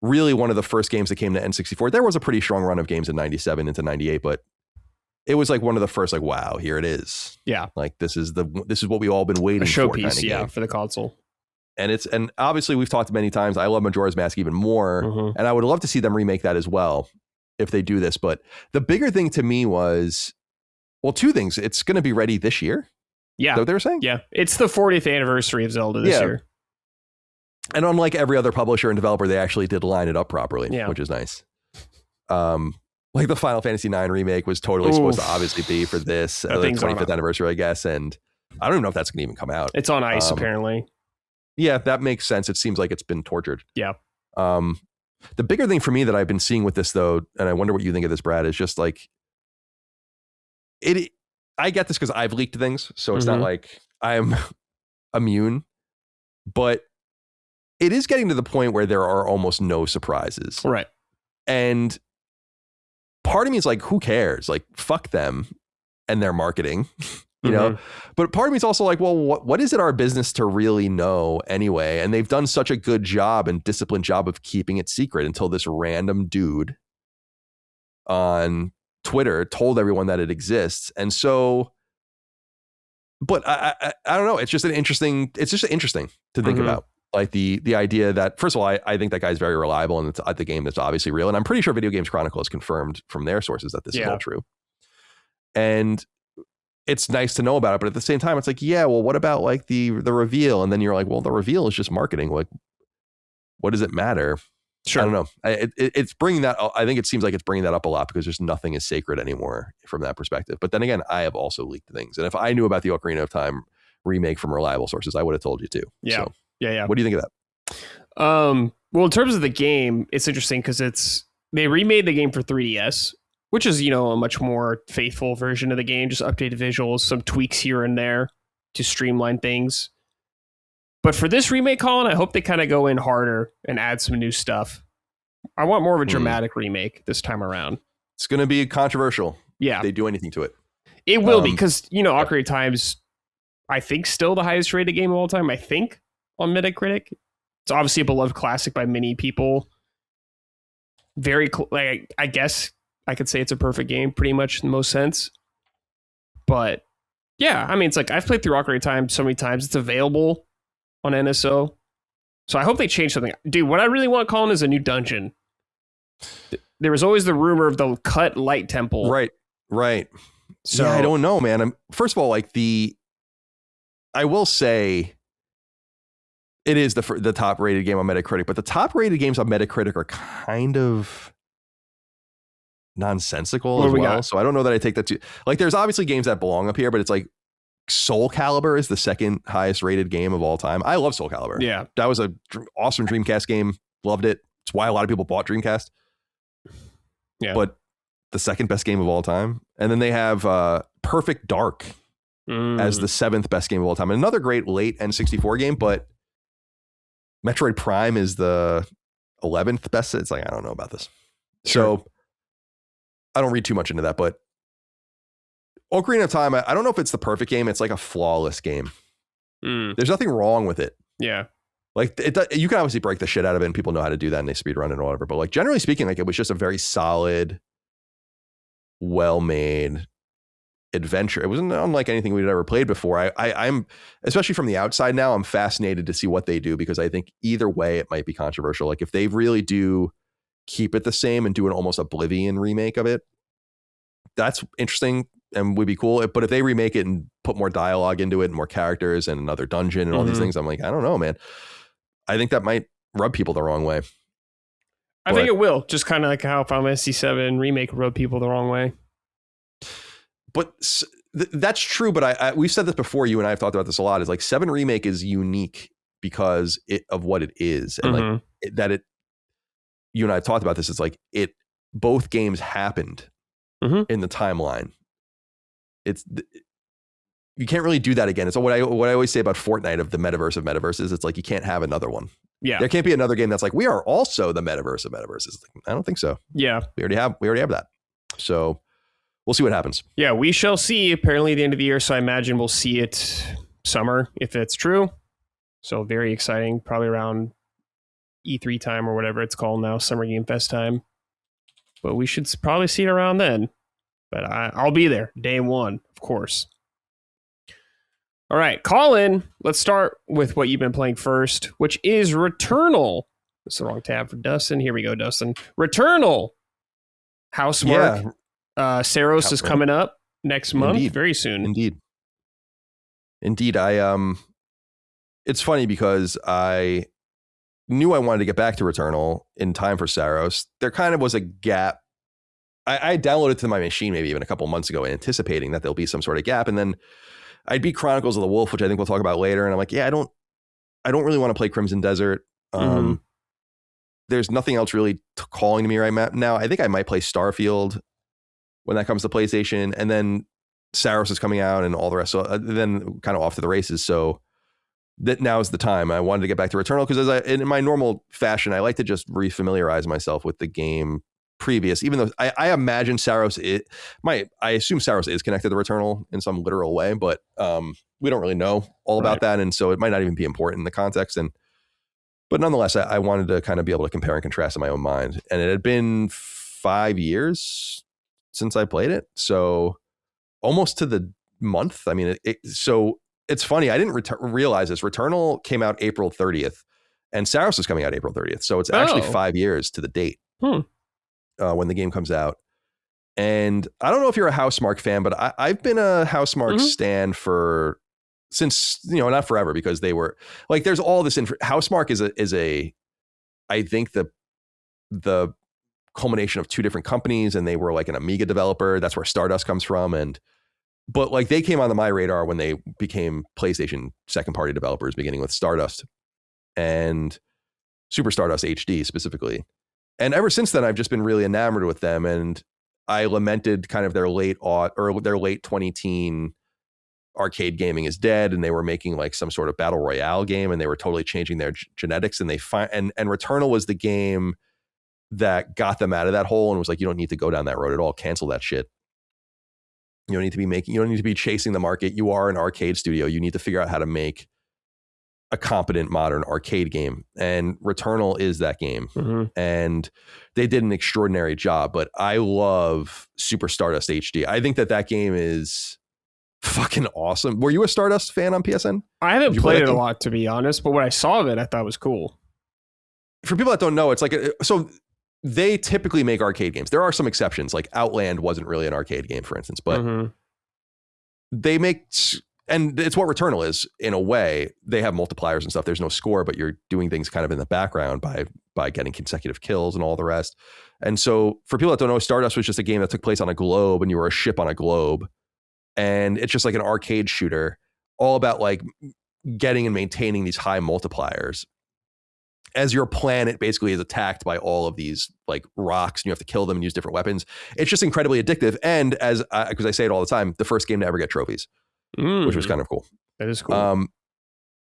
really one of the first games that came to N64. There was a pretty strong run of games in 97 into 98, but it was like one of the first, like, wow, here it is. Yeah. Like this is what we've all been waiting for. A showpiece, kind of for the console. And obviously we've talked many times. I love Majora's Mask even more, and I would love to see them remake that as well if they do this. But the bigger thing to me was, well, two things. It's going to be ready this year. Yeah. Is that what they were saying? Yeah. It's the 40th anniversary of Zelda this year. And unlike every other publisher and developer, they actually did line it up properly, which is nice. Like the Final Fantasy IX remake was totally supposed to obviously be for this, the 25th anniversary, I guess. And I don't even know if that's going to even come out. It's on ice, apparently. Yeah, that makes sense. It seems like it's been tortured. Yeah. The bigger thing for me that I've been seeing with this, though, and I wonder what you think of this, Brad, is just like I get this because I've leaked things, so it's not like I'm immune, but it is getting to the point where there are almost no surprises. Right. And part of me is like, who cares? Like, fuck them and their marketing, you know? But part of me is also like, well, what is it our business to really know anyway? And they've done such a good job and disciplined job of keeping it secret until this random dude on Twitter told everyone that it exists. And so, but I don't know. It's just interesting to think about. Like the idea that, first of all, I think that guy's very reliable and it's the game that's obviously real. And I'm pretty sure Video Games Chronicle has confirmed from their sources that this is all true. And it's nice to know about it. But at the same time, it's like, yeah, well, what about like the reveal? And then you're like, well, the reveal is just marketing. Like, what does it matter? Sure. I don't know. It's bringing that. I think it seems like it's bringing that up a lot because just nothing is sacred anymore from that perspective. But then again, I have also leaked things. And if I knew about the Ocarina of Time remake from reliable sources, I would have told you too. Yeah. So, yeah. What do you think of that? Well, in terms of the game, it's interesting because they remade the game for 3DS, which is, a much more faithful version of the game, just updated visuals, some tweaks here and there to streamline things. But for this remake, Colin, I hope they kind of go in harder and add some new stuff. I want more of a dramatic remake this time around. It's going to be controversial. Yeah. If they do anything to it. It will be because, Ocarina of Time's, I think, still the highest rated game of all time, I think, on Metacritic. It's obviously a beloved classic by many people. like I guess I could say it's a perfect game pretty much in the most sense. But yeah, I mean, it's like I've played through Ocarina of Time so many times. It's available on NSO. So I hope they change something. Dude, what I really want, Colin, is a new dungeon. There was always the rumor of the cut light temple. Right. So yeah, I don't know, man. First of all, like I will say it is the top rated game on Metacritic, but the top rated games on Metacritic are kind of nonsensical as well. So I don't know that I take that too. Like, there's obviously games that belong up here, but it's like Soul Calibur is the second highest rated game of all time. I love Soul Calibur. Yeah, that was a awesome Dreamcast game. Loved it. It's why a lot of people bought Dreamcast. Yeah, but the second best game of all time. And then they have Perfect Dark as the 7th best game of all time. Another great late N64 game, but Metroid Prime is the 11th best. It's like, I don't know about this. Sure. So I don't read too much into that, but Ocarina of Time, I don't know if it's the perfect game. It's like a flawless game. There's nothing wrong with it. Yeah. Like, you can obviously break the shit out of it and people know how to do that and they speedrun it or whatever. But like, generally speaking, like, it was just a very solid, well-made adventure. It wasn't unlike anything we'd ever played before. I'm, especially from the outside now, I'm fascinated to see what they do, because I think either way it might be controversial. Like, if they really do keep it the same and do an almost Oblivion remake of it, that's interesting and would be cool. But if they remake it and put more dialogue into it and more characters and another dungeon and all these things, I'm like, I don't know, man. I think that might rub people the wrong way. I think it will. Just kind of like how Final Fantasy VII Remake rubbed people the wrong way. But that's true. But we've said this before. You and I have talked about this a lot. Is like 7 Remake is unique because of what it is. And like you and I have talked about this. It's like both games happened in the timeline. You can't really do that again. It's what I always say about Fortnite of the metaverse of metaverses. It's like, you can't have another one. Yeah. There can't be another game that's like, we are also the metaverse of metaverses. I don't think so. Yeah. We already have that. So we'll see what happens. Yeah, we shall see. Apparently at the end of the year. So I imagine we'll see it summer if it's true. So very exciting. Probably around E3 time or whatever it's called now. Summer Game Fest time. But we should probably see it around then. But I'll be there day one, of course. All right, Colin, let's start with what you've been playing first, which is Returnal. That's the wrong tab for Dustin. Here we go, Dustin. Returnal. Housemarque. Yeah. Saros is coming up next month. Indeed. Very soon. Indeed. It's funny because I knew I wanted to get back to Returnal in time for Saros. There kind of was a gap. I downloaded it to my machine maybe even a couple months ago, anticipating that there'll be some sort of gap. And then I beat Chronicles of the Wolf, which I think we'll talk about later. And I'm like, yeah, I don't really want to play Crimson Desert. There's nothing else really calling to me right now. I think I might play Starfield when that comes to PlayStation. And then Saros is coming out and all the rest. So then kind of off to the races. So that now is the time. I wanted to get back to Returnal because in my normal fashion, I like to just refamiliarize myself with the game previous, even though I imagine Saros I assume Saros is connected to Returnal in some literal way, but we don't really know all about that, and so it might not even be important in the context. But nonetheless, I wanted to kind of be able to compare and contrast in my own mind, and it had been 5 years since I played it, so almost to the month. I mean, so it's funny. I didn't realize this. Returnal came out April 30th, and Saros is coming out April 30th, so it's actually 5 years to the date. When the game comes out. And I don't know if you're a Housemarque fan, but I've been a Housemarque stan since, not forever, because they were like, there's all this Housemarque is I think the culmination of two different companies, and they were like an Amiga developer. That's where Stardust comes from. But like, they came onto my radar when they became PlayStation second party developers, beginning with Stardust and Super Stardust HD specifically. And ever since then, I've just been really enamored with them. And I lamented kind of their late 2010 arcade gaming is dead. And they were making like some sort of battle royale game, and they were totally changing their genetics. And and Returnal was the game that got them out of that hole and was like, you don't need to go down that road at all. Cancel that shit. You don't need to be chasing the market. You are an arcade studio. You need to figure out how to make a competent modern arcade game, and Returnal is that game. And they did an extraordinary job. But I love Super Stardust HD. I think that game is fucking awesome. Were you a Stardust fan on PSN? I haven't played it a lot, to be honest, but when I saw it, I thought it was cool. For people that don't know, it's like so they typically make arcade games. There are some exceptions, like Outland wasn't really an arcade game, for instance, but they make. And it's what Returnal is in a way. They have multipliers and stuff. There's no score, but you're doing things kind of in the background by getting consecutive kills and all the rest. And so for people that don't know, Stardust was just a game that took place on a globe, and you were a ship on a globe. And it's just like an arcade shooter, all about like getting and maintaining these high multipliers as your planet basically is attacked by all of these like rocks, and you have to kill them and use different weapons. It's just incredibly addictive. And as because I say it all the time, the first game to ever get trophies. Which was kind of cool. That is cool.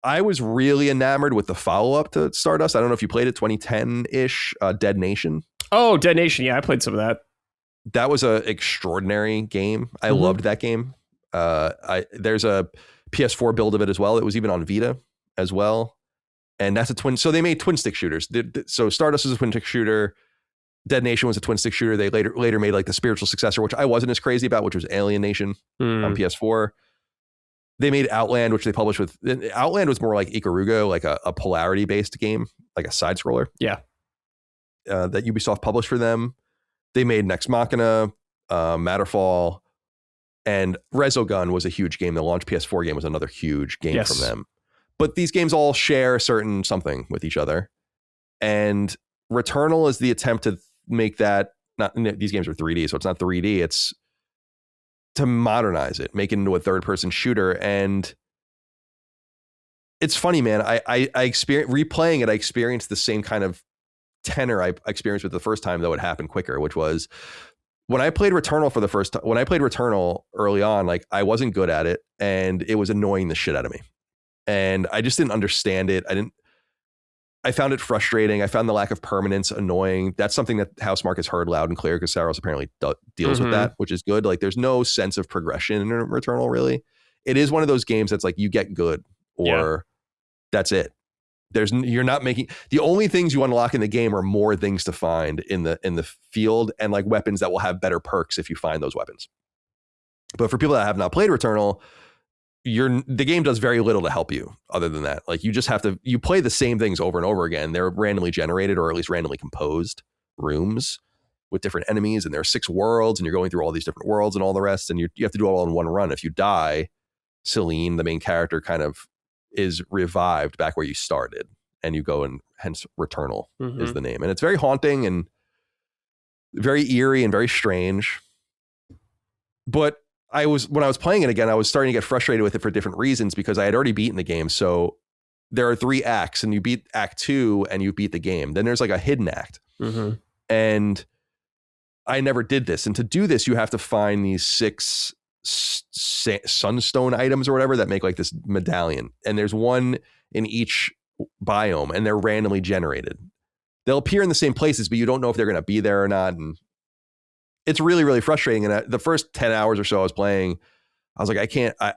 I was really enamored with the follow-up to Stardust. I don't know if you played it, 2010-ish, Dead Nation. Oh, Dead Nation. Yeah, I played some of that. That was an extraordinary game. I loved that game. There's a PS4 build of it as well. It was even on Vita as well. And that's a twin. So they made twin stick shooters. So Stardust is a twin stick shooter. Dead Nation was a twin stick shooter. They later made like the spiritual successor, which I wasn't as crazy about, which was Alien Nation on PS4. They made Outland, which they published with. Outland was more like Ikaruga, like a polarity-based game, like a side scroller. Yeah. That Ubisoft published for them. They made Nex Machina, Matterfall, and Resogun was a huge game. The launch PS4 game was another huge game from them. But these games all share a certain something with each other. And Returnal is the attempt to make that, these games are 3D, so it's not 3D. It's to modernize it, make it into a third-person shooter. And it's funny, man. I experienced replaying it. I experienced the same kind of tenor I experienced with the first time, though it happened quicker, which was when I played Returnal for the first time. When I played Returnal early on, like I wasn't good at it, and it was annoying the shit out of me. And I just didn't understand it. I found it frustrating. I found the lack of permanence annoying. That's something that Housemarque has heard loud and clear, because Saros apparently deals with that, which is good. Like there's no sense of progression in Returnal, really. It is one of those games that's like you get good or that's it. You're not making, the only things you unlock in the game are more things to find in the field, and like weapons that will have better perks if you find those weapons. But for people that have not played Returnal, the game does very little to help you other than that. Like you just have to, you play the same things over and over again. They're randomly generated, or at least randomly composed rooms with different enemies. And there are 6 worlds, and you're going through all these different worlds and all the rest. And you have to do it all in one run. If you die, Celine, the main character, kind of is revived back where you started, and you go, and hence Returnal is the name. And it's very haunting and very eerie and very strange. But when I was playing it again, I was starting to get frustrated with it for different reasons, because I had already beaten the game. So there are 3 acts, and you beat Act 2 and you beat the game. Then there's like a hidden act. And I never did this. And to do this, you have to find these 6 sunstone items or whatever that make like this medallion. And there's one in each biome, and they're randomly generated. They'll appear in the same places, but you don't know if they're going to be there or not. And it's really, really frustrating. And the first 10 hours or so I was playing, I was like,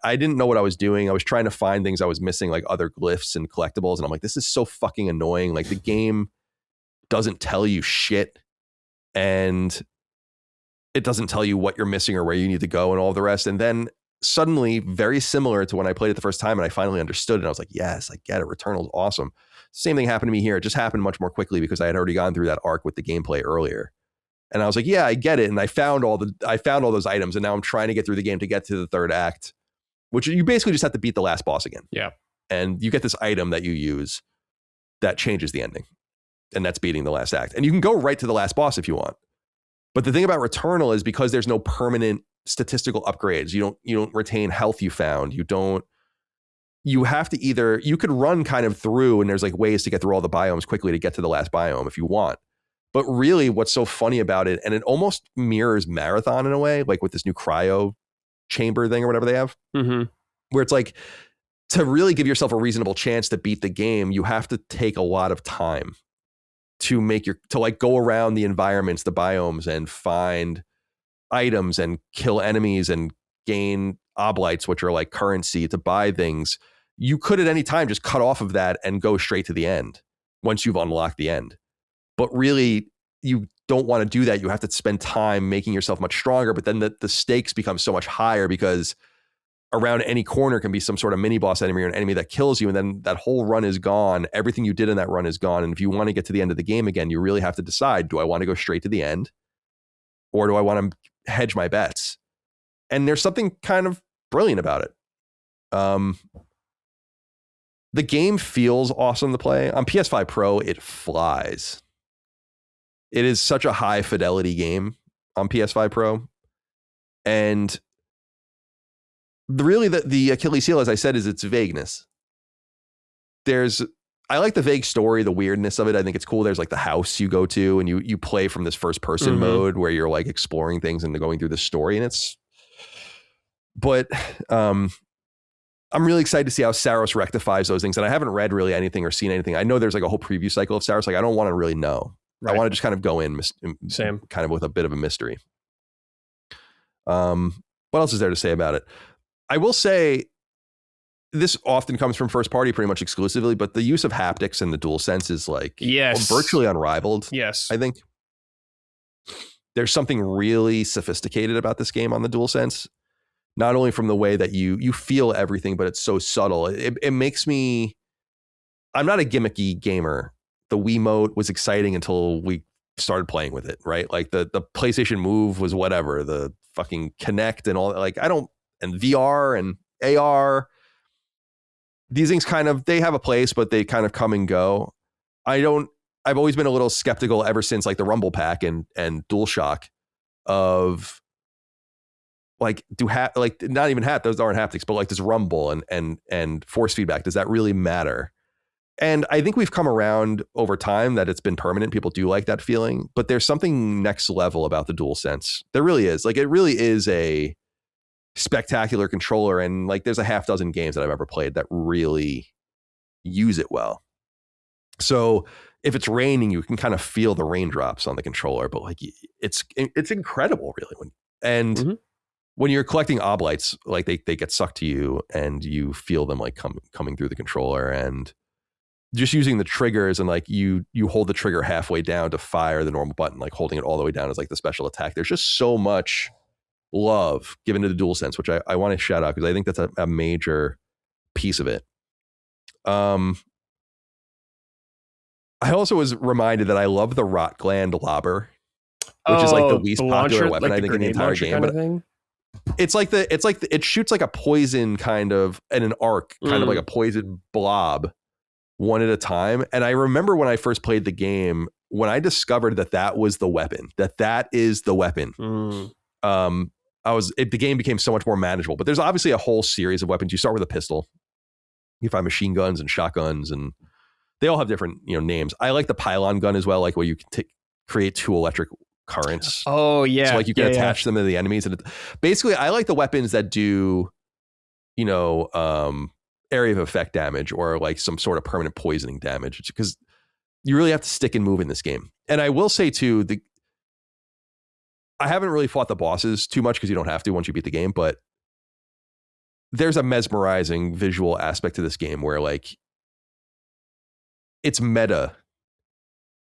I didn't know what I was doing. I was trying to find things I was missing, like other glyphs and collectibles. And I'm like, this is so fucking annoying. Like the game doesn't tell you shit, and it doesn't tell you what you're missing or where you need to go and all the rest. And then suddenly, very similar to when I played it the first time, and I finally understood it, and I was like, yes, I get it. Returnal's awesome. Same thing happened to me here. It just happened much more quickly because I had already gone through that arc with the gameplay earlier. And I was like, yeah, I get it. And I found all those items, and now I'm trying to get through the game to get to the 3rd act, which you basically just have to beat the last boss again. Yeah. And you get this item that you use that changes the ending, and that's beating the last act. And you can go right to the last boss if you want. But the thing about Returnal is, because there's no permanent statistical upgrades, you don't retain health you found. You have to you could run kind of through, and there's like ways to get through all the biomes quickly to get to the last biome if you want. But really, what's so funny about it, and it almost mirrors Marathon in a way, like with this new cryo chamber thing or whatever they have, where it's like, to really give yourself a reasonable chance to beat the game, you have to take a lot of time to like go around the environments, the biomes, and find items and kill enemies and gain oblites, which are like currency to buy things. you could at any time just cut off of that and go straight to the end once you've unlocked the end. But really, you don't want to do that. You have to spend time making yourself much stronger, but then the stakes become so much higher because around any corner can be some sort of mini boss enemy or an enemy that kills you, and then that whole run is gone. Everything you did in that run is gone. And if you want to get to the end of the game again, you really have to decide, do I want to go straight to the end or do I want to hedge my bets? And there's something kind of brilliant about it. The game feels awesome to play. On PS5 Pro, it flies. It is such a high fidelity game on PS5 Pro. And really the Achilles heel, as I said, is its vagueness. I like the vague story, the weirdness of it. I think it's cool. There's like the house you go to and you play from this first person mode where you're like exploring things and going through the story. And I'm really excited to see how Saros rectifies those things. And I haven't read really anything or seen anything. I know there's like a whole preview cycle of Saros. Like I don't want to really know. Right. I want to just kind of go in Same. Kind of with a bit of a mystery. What else is there to say about it? I will say this often comes from first party pretty much exclusively, but the use of haptics and the DualSense is like virtually unrivaled. Yes. I think there's something really sophisticated about this game on the DualSense. Not only from the way that you feel everything, but it's so subtle. It makes me, I'm not a gimmicky gamer. The Wiimote was exciting until we started playing with it, right? Like the PlayStation Move was whatever, the fucking Kinect and all that. Like and VR and AR, these things they have a place, but they kind of come and go. I've always been a little skeptical ever since like the Rumble Pack and DualShock of like, not even those aren't haptics, but like this rumble and force feedback. Does that really matter? And I think we've come around over time that it's been permanent. People do like that feeling, but there's something next level about the DualSense. There really is. Like, it really is a spectacular controller. And like, there's a half dozen games that I've ever played that really use it well. So if it's raining, you can kind of feel the raindrops on the controller, but like it's incredible really. When you're collecting oblites, like they get sucked to you and you feel them like coming through the controller, and just using the triggers and like you hold the trigger halfway down to fire the normal button, like holding it all the way down is like the special attack. There's just so much love given to the DualSense, which I want to shout out because I think that's a major piece of it. I also was reminded that I love the Rot Gland Lobber, which is like the least popular weapon, like I think, in the entire game. But it shoots like a poison kind of in an arc, kind of like a poison blob one at a time. And I remember when I first played the game, when I discovered that was the weapon, that is the weapon. The game became so much more manageable, but there's obviously a whole series of weapons. You start with a pistol, you find machine guns and shotguns, and they all have different, names. I like the pylon gun as well, like where you can create two electric currents. Oh yeah. So like you can attach them to the enemies. And basically I like the weapons that do, area of effect damage or like some sort of permanent poisoning damage, because you really have to stick and move in this game. And I will say too, I haven't really fought the bosses too much because you don't have to once you beat the game, but there's a mesmerizing visual aspect to this game where like it's meta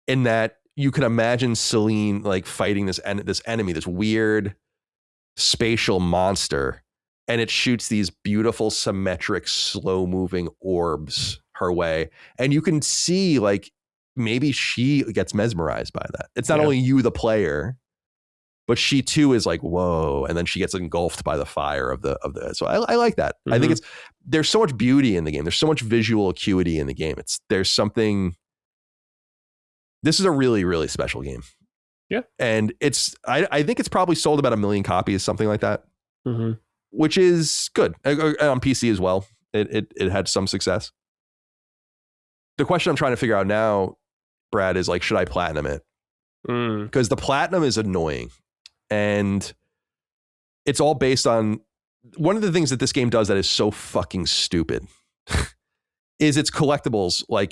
in that you can imagine Celine like fighting this enemy, this weird spatial monster, and it shoots these beautiful, symmetric, slow-moving orbs her way. And you can see like maybe she gets mesmerized by that. It's not only you, the player, but she too is like, whoa. And then she gets engulfed by the fire of the. So I like that. I think there's so much beauty in the game. There's so much visual acuity in the game. This is a really, really special game. Yeah. And I think it's probably sold about 1 million copies, something like that, which is good. On PC as well. It had some success. The question I'm trying to figure out now, Brad, is like, should I platinum it? Because the platinum is annoying. And it's all based on one of the things that this game does that is so fucking stupid is its collectibles. Like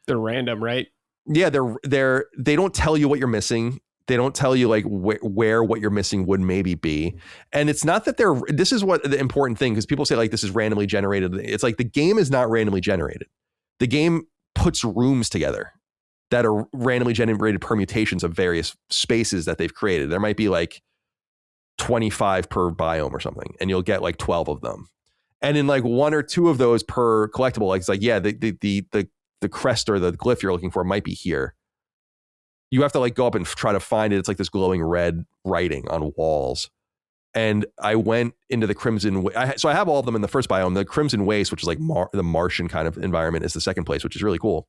they're random, right? Yeah, they don't tell you what you're missing. They don't tell you like where what you're missing would maybe be. And it's not that this is what the important thing, because people say like this is randomly generated. It's like the game is not randomly generated. The game puts rooms together that are randomly generated permutations of various spaces that they've created. There might be like 25 per biome or something, and you'll get like 12 of them. And in like 1 or 2 of those per collectible, like it's like, yeah, the crest or the glyph you're looking for might be here. You have to like go up and try to find it. It's like this glowing red writing on walls. And I went into the Crimson. So I have all of them in the first biome. The Crimson Waste, which is like the Martian kind of environment, is the second place, which is really cool.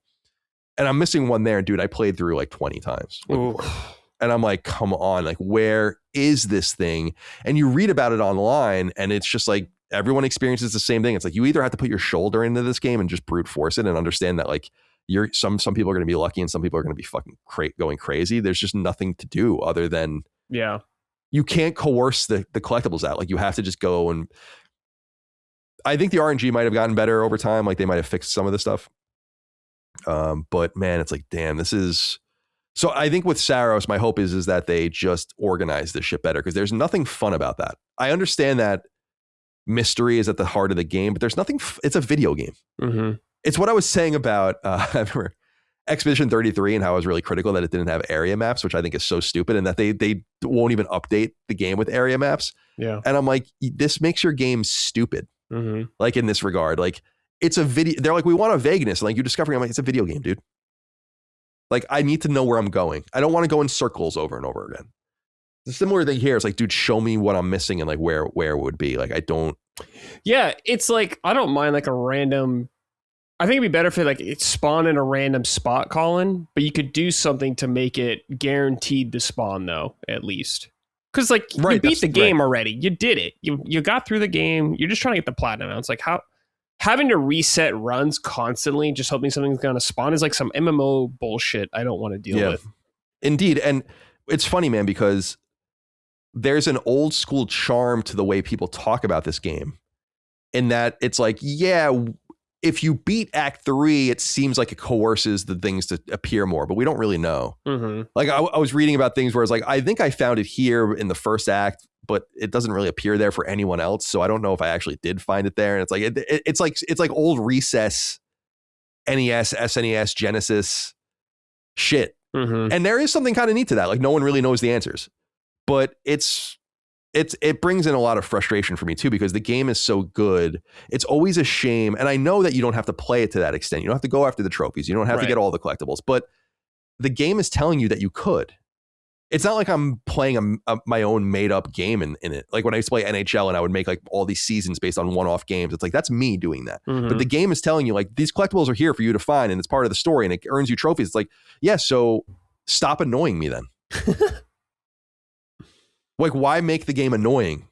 And I'm missing one there. Dude, I played through like 20 times. And I'm like, come on, like, where is this thing? And you read about it online, and it's just like everyone experiences the same thing. It's like you either have to put your shoulder into this game and just brute force it and understand that like some people are going to be lucky and some people are going to be fucking going crazy. There's just nothing to do other than you can't coerce the collectibles out. Like you have to just go, and I think the RNG might have gotten better over time. Like they might have fixed some of the stuff. But man, it's like, damn, this is. So I think with Saros, my hope is that they just organize this shit better, because there's nothing fun about that. I understand that mystery is at the heart of the game, but there's nothing. It's a video game. Mm-hmm. It's what I was saying about I remember Expedition 33 and how I was really critical that it didn't have area maps, which I think is so stupid, and that they won't even update the game with area maps. Yeah. And I'm like, this makes your game stupid. Mm-hmm. Like in this regard, like it's a video. They're like, we want a vagueness. Like you discovering, I'm like, it's a video game, dude. Like I need to know where I'm going. I don't want to go in circles over and over again. The similar thing here is like, dude, show me what I'm missing and like where it would be. Like I don't. Yeah, it's like I don't mind like a random. I think it'd be better if it spawned in a random spot, Colin, but you could do something to make it guaranteed to spawn though, at least. Because like you beat the game already. You did it. You got through the game. You're just trying to get the platinum out. It's like having to reset runs constantly, just hoping something's going to spawn, is like some MMO bullshit I don't want to deal with. Indeed. And it's funny, man, because there's an old school charm to the way people talk about this game, in that it's like, yeah, if you beat Act 3, it seems like it coerces the things to appear more, but we don't really know. Mm-hmm. Like I was reading about things where it's like, I think I found it here in the first act, but it doesn't really appear there for anyone else. So I don't know if I actually did find it there. And it's like, it's like old Recess, NES, SNES, Genesis shit. Mm-hmm. And there is something kind of neat to that. Like no one really knows the answers, but it brings in a lot of frustration for me too, because the game is so good. It's always a shame. And I know that you don't have to play it to that extent. You don't have to go after the trophies. You don't have to get all the collectibles, but the game is telling you that you could. It's not like I'm playing my own made up game in it. Like when I used to play NHL and I would make like all these seasons based on one-off games. It's like, that's me doing that. Mm-hmm. But the game is telling you like these collectibles are here for you to find, and it's part of the story, and it earns you trophies. It's like, yeah, so stop annoying me then. Like, why make the game annoying?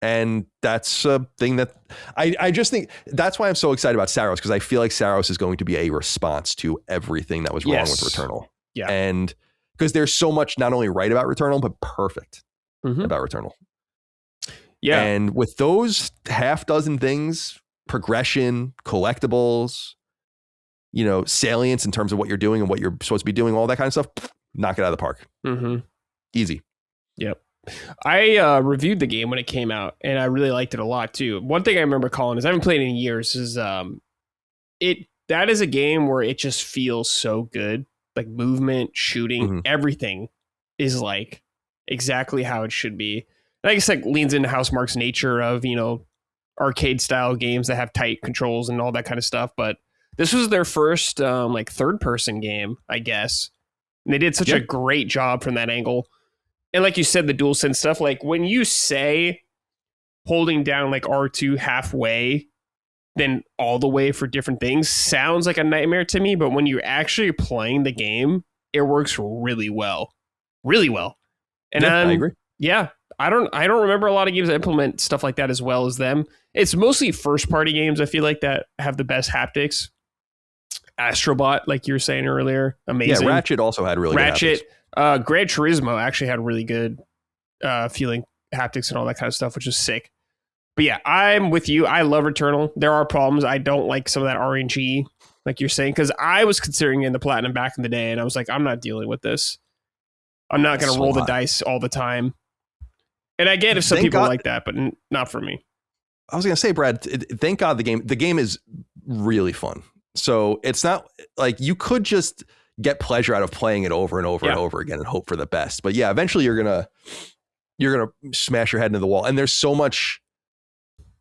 And that's a thing that I just think that's why I'm so excited about Saros, because I feel like Saros is going to be a response to everything that was wrong with Returnal. Yeah. And because there's so much not only right about Returnal, but perfect about Returnal. Yeah. And with those half dozen things, progression, collectibles, salience in terms of what you're doing and what you're supposed to be doing, all that kind of stuff, knock it out of the park. Mm-hmm. Easy. Yep. I reviewed the game when it came out, and I really liked it a lot too. One thing I remember, Colin, is I haven't played it in years, is that is a game where it just feels so good. Like movement, shooting, everything is like exactly how it should be. And I guess like leans into Housemarque's nature of, arcade style games that have tight controls and all that kind of stuff. But this was their first like third person game, I guess. And they did such a great job from that angle. And like you said, the DualSense stuff, like when you say holding down like R2 halfway, then all the way for different things sounds like a nightmare to me. But when you're actually playing the game, it works really well. Really well. And I agree. Yeah. I don't remember a lot of games that implement stuff like that as well as them. It's mostly first party games, I feel like, that have the best haptics. Astrobot, like you were saying earlier, amazing. Yeah, Ratchet also had really good haptics. Gran Turismo actually had really good feeling haptics and all that kind of stuff, which is sick. But yeah, I'm with you. I love Returnal. There are problems. I don't like some of that RNG, like you're saying, because I was considering getting the platinum back in the day, and I was like, I'm not dealing with this. I'm not going to So roll the high. dice all the time. And I get if some Thank people God- like that, but not for me. I was going to say, Brad, thank God the game is really fun. So it's not like you could just get pleasure out of playing it over and over and over again and hope for the best. But yeah, eventually you're going to smash your head into the wall. And there's so much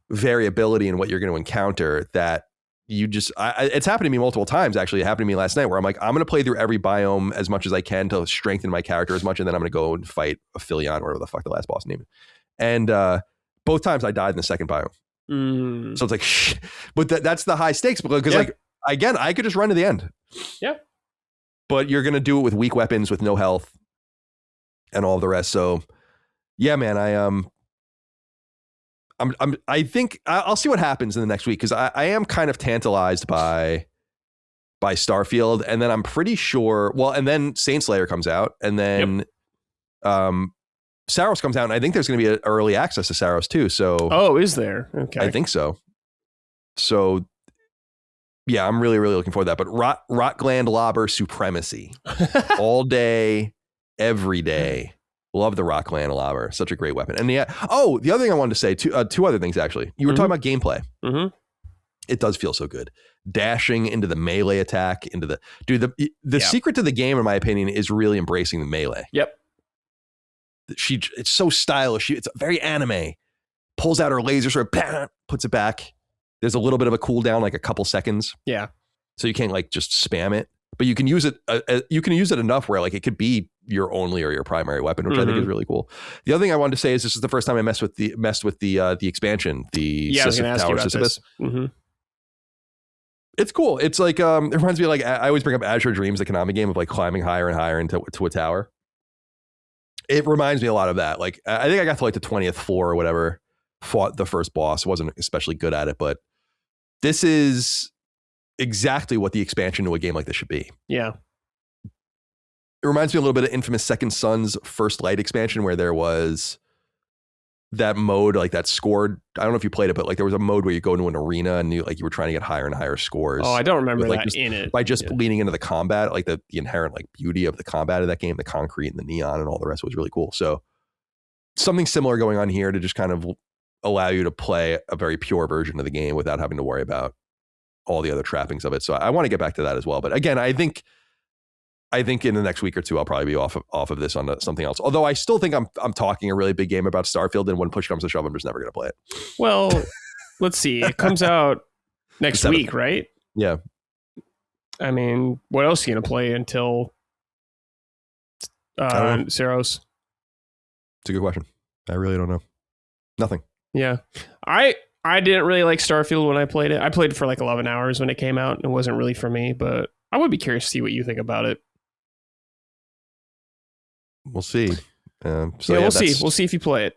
variability in what you're going to encounter that you just, it's happened to me multiple times. Actually, it happened to me last night where I'm like, I'm going to play through every biome as much as I can to strengthen my character as much. And then I'm going to go and fight a Philion, whatever the fuck the last boss name is. And both times I died in the second biome. So it's like, shh. But that's the high stakes because like, again, I could just run to the end. Yeah. But you're going to do it with weak weapons, with no health and all the rest. So yeah, man, I think I'll see what happens in the next week. Cause I am kind of tantalized by Starfield. And then I'm pretty sure, and then Saint Slayer comes out and then, Saros comes out, and I think there's going to be an early access to Saros too. So, is there? Okay, I think so. So, yeah, I'm really, really looking forward to that. But rot gland lobber supremacy, all day, every day. Love the rot gland lobber, such a great weapon. And the other thing I wanted to say, two other things actually. You were talking about gameplay. It does feel so good. Dashing into the melee attack, into the secret to the game, in my opinion, is really embracing the melee. Yep. It's so stylish. It's very anime. Pulls out her laser sword, puts it back. There's a little bit of a cooldown, like a couple seconds. Yeah. So you can't like just spam it, but you can use it. You can use it enough where like it could be your only or your primary weapon, which I think is really cool. The other thing I wanted to say is this is the first time I messed with the expansion, the I was going to ask you about Sisyphus. this. It's cool. It's like it reminds me of, like, I always bring up Azure Dreams, the Konami game of like climbing higher and higher into a tower. It reminds me a lot of that. Like, I think I got to like the 20th floor or whatever, fought the first boss. Wasn't especially good at it, but this is exactly what the expansion to a game like this should be. Yeah. It reminds me a little bit of Infamous Second Son's First Light expansion, where there was that mode, like that scored. I don't know if you played it, but like there was a mode where you go into an arena and you were trying to get higher and higher scores. Oh, I don't remember like that in it. By just leaning into the combat, like the inherent like beauty of the combat of that game, the concrete and the neon and all the rest was really cool. So something similar going on here to just kind of allow you to play a very pure version of the game without having to worry about all the other trappings of it. So I want to get back to that as well. But again, I think in the next week or two, I'll probably be off of this on something else. Although I still think I'm talking a really big game about Starfield, and when push comes to shove, I'm just never going to play it. Well, let's see. It comes out next week, right? Yeah. I mean, what else are you going to play until Saros? It's a good question. I really don't know. Nothing. Yeah. I didn't really like Starfield when I played it. I played it for like 11 hours when it came out. It wasn't really for me, but I would be curious to see what you think about it. We'll see. We'll see. We'll see if you play it.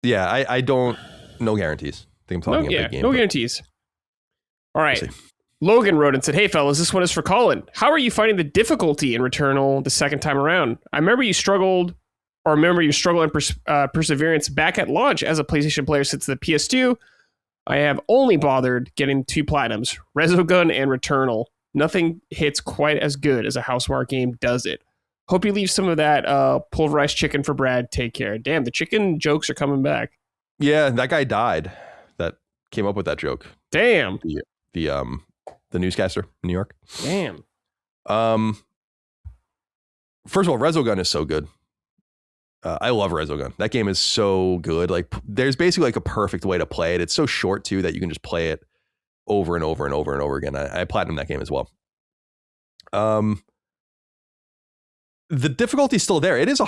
Yeah, I don't. No guarantees. I think I'm talking a big game. No guarantees. All right. Logan wrote and said, "Hey fellas, this one is for Colin. How are you finding the difficulty in Returnal the second time around? I remember you struggled and perseverance back at launch as a PlayStation player since the PS2. I have only bothered getting 2 platinums, Resogun and Returnal. Nothing hits quite as good as a Housemarque game does it. Hope you leave some of that pulverized chicken for Brad. Take care." Damn, the chicken jokes are coming back. Yeah, that guy died. That came up with that joke. Damn. The newscaster in New York. Damn. First of all, Resogun is so good. I love Resogun. That game is so good. Like, there's basically like a perfect way to play it. It's so short too that you can just play it over and over and over and over again. I platinumed that game as well. The difficulty is still there. It is a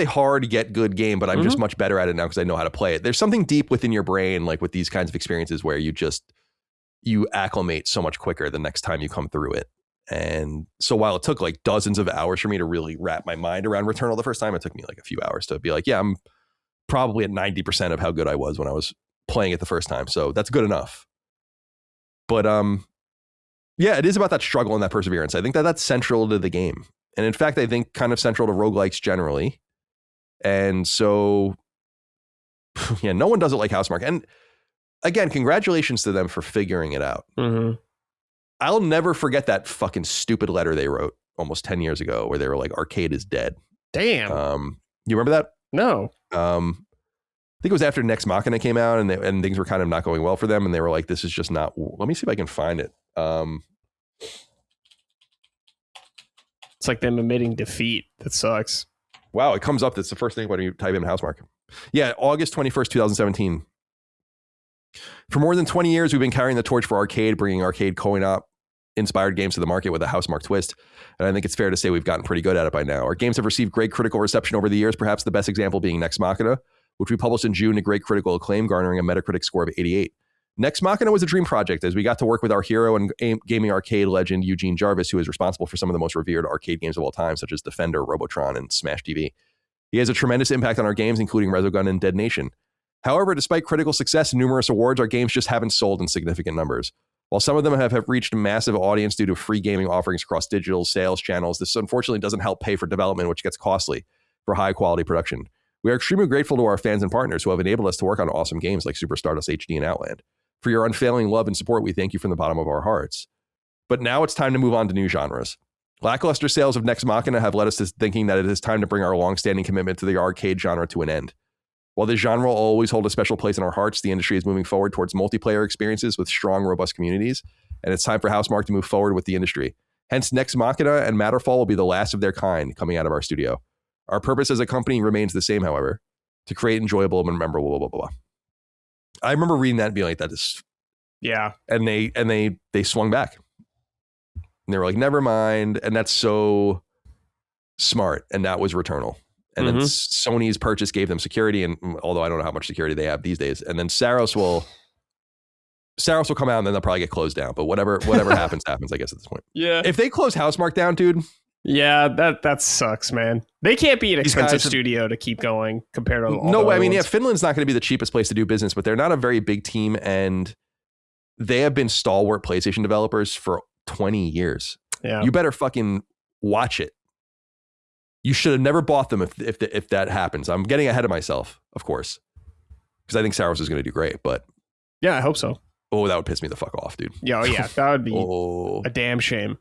hard yet good game, but I'm just much better at it now because I know how to play it. There's something deep within your brain, like with these kinds of experiences, where you acclimate so much quicker the next time you come through it. And so while it took like dozens of hours for me to really wrap my mind around Returnal the first time, it took me like a few hours to be like, yeah, I'm probably at 90% of how good I was when I was playing it the first time. So that's good enough. But yeah, it is about that struggle and that perseverance. I think that's central to the game. And in fact, I think kind of central to roguelikes generally. And so, yeah, no one does it like Housemarque. And again, congratulations to them for figuring it out. Mm-hmm. I'll never forget that fucking stupid letter they wrote almost 10 years ago where they were like, arcade is dead. Damn. You remember that? No. I think it was after Nex Machina came out and things were kind of not going well for them. And they were like, this is just not, let me see if I can find it. It's like them admitting defeat. That sucks. Wow. It comes up. That's the first thing when you type in Housemarque. Yeah. August 21st, 2017. For more than 20 years, we've been carrying the torch for arcade, bringing arcade coin-op inspired games to the market with a Housemarque twist. And I think it's fair to say we've gotten pretty good at it by now. Our games have received great critical reception over the years, perhaps the best example being Nex Machina, which we published in June to great critical acclaim, garnering a Metacritic score of 88. Nex Machina was a dream project as we got to work with our hero and gaming arcade legend, Eugene Jarvis, who is responsible for some of the most revered arcade games of all time, such as Defender, Robotron, and Smash TV. He has a tremendous impact on our games, including Resogun and Dead Nation. However, despite critical success and numerous awards, our games just haven't sold in significant numbers. While some of them have reached a massive audience due to free gaming offerings across digital sales channels, this unfortunately doesn't help pay for development, which gets costly for high quality production. We are extremely grateful to our fans and partners who have enabled us to work on awesome games like Super Stardust HD and Outland. For your unfailing love and support, we thank you from the bottom of our hearts. But now it's time to move on to new genres. Lackluster sales of Nex Machina have led us to thinking that it is time to bring our long-standing commitment to the arcade genre to an end. While this genre will always hold a special place in our hearts, the industry is moving forward towards multiplayer experiences with strong, robust communities, and it's time for Housemarque to move forward with the industry. Hence, Nex Machina and Matterfall will be the last of their kind coming out of our studio. Our purpose as a company remains the same, however, to create enjoyable and memorable, blah, blah, blah, blah. I remember reading that and being like, that is... Yeah. And they swung back. And they were like, never mind. And that's so smart. And that was Returnal. And then Sony's purchase gave them security. And although I don't know how much security they have these days. And then Saros will come out and then they'll probably get closed down. But whatever happens, I guess, at this point. Yeah. If they close Housemarque down, dude. Yeah, that sucks, man. They can't be an expensive studio to keep going compared to all no way. I mean, ones. yeah, Finland's not going to be the cheapest place to do business, but they're not a very big team. And they have been stalwart PlayStation developers for 20 years. Yeah. You better fucking watch it. You should have never bought them if that happens. I'm getting ahead of myself, of course, because I think Saros is going to do great. But yeah, I hope so. Oh, that would piss me the fuck off, dude. Yeah, that would be a damn shame.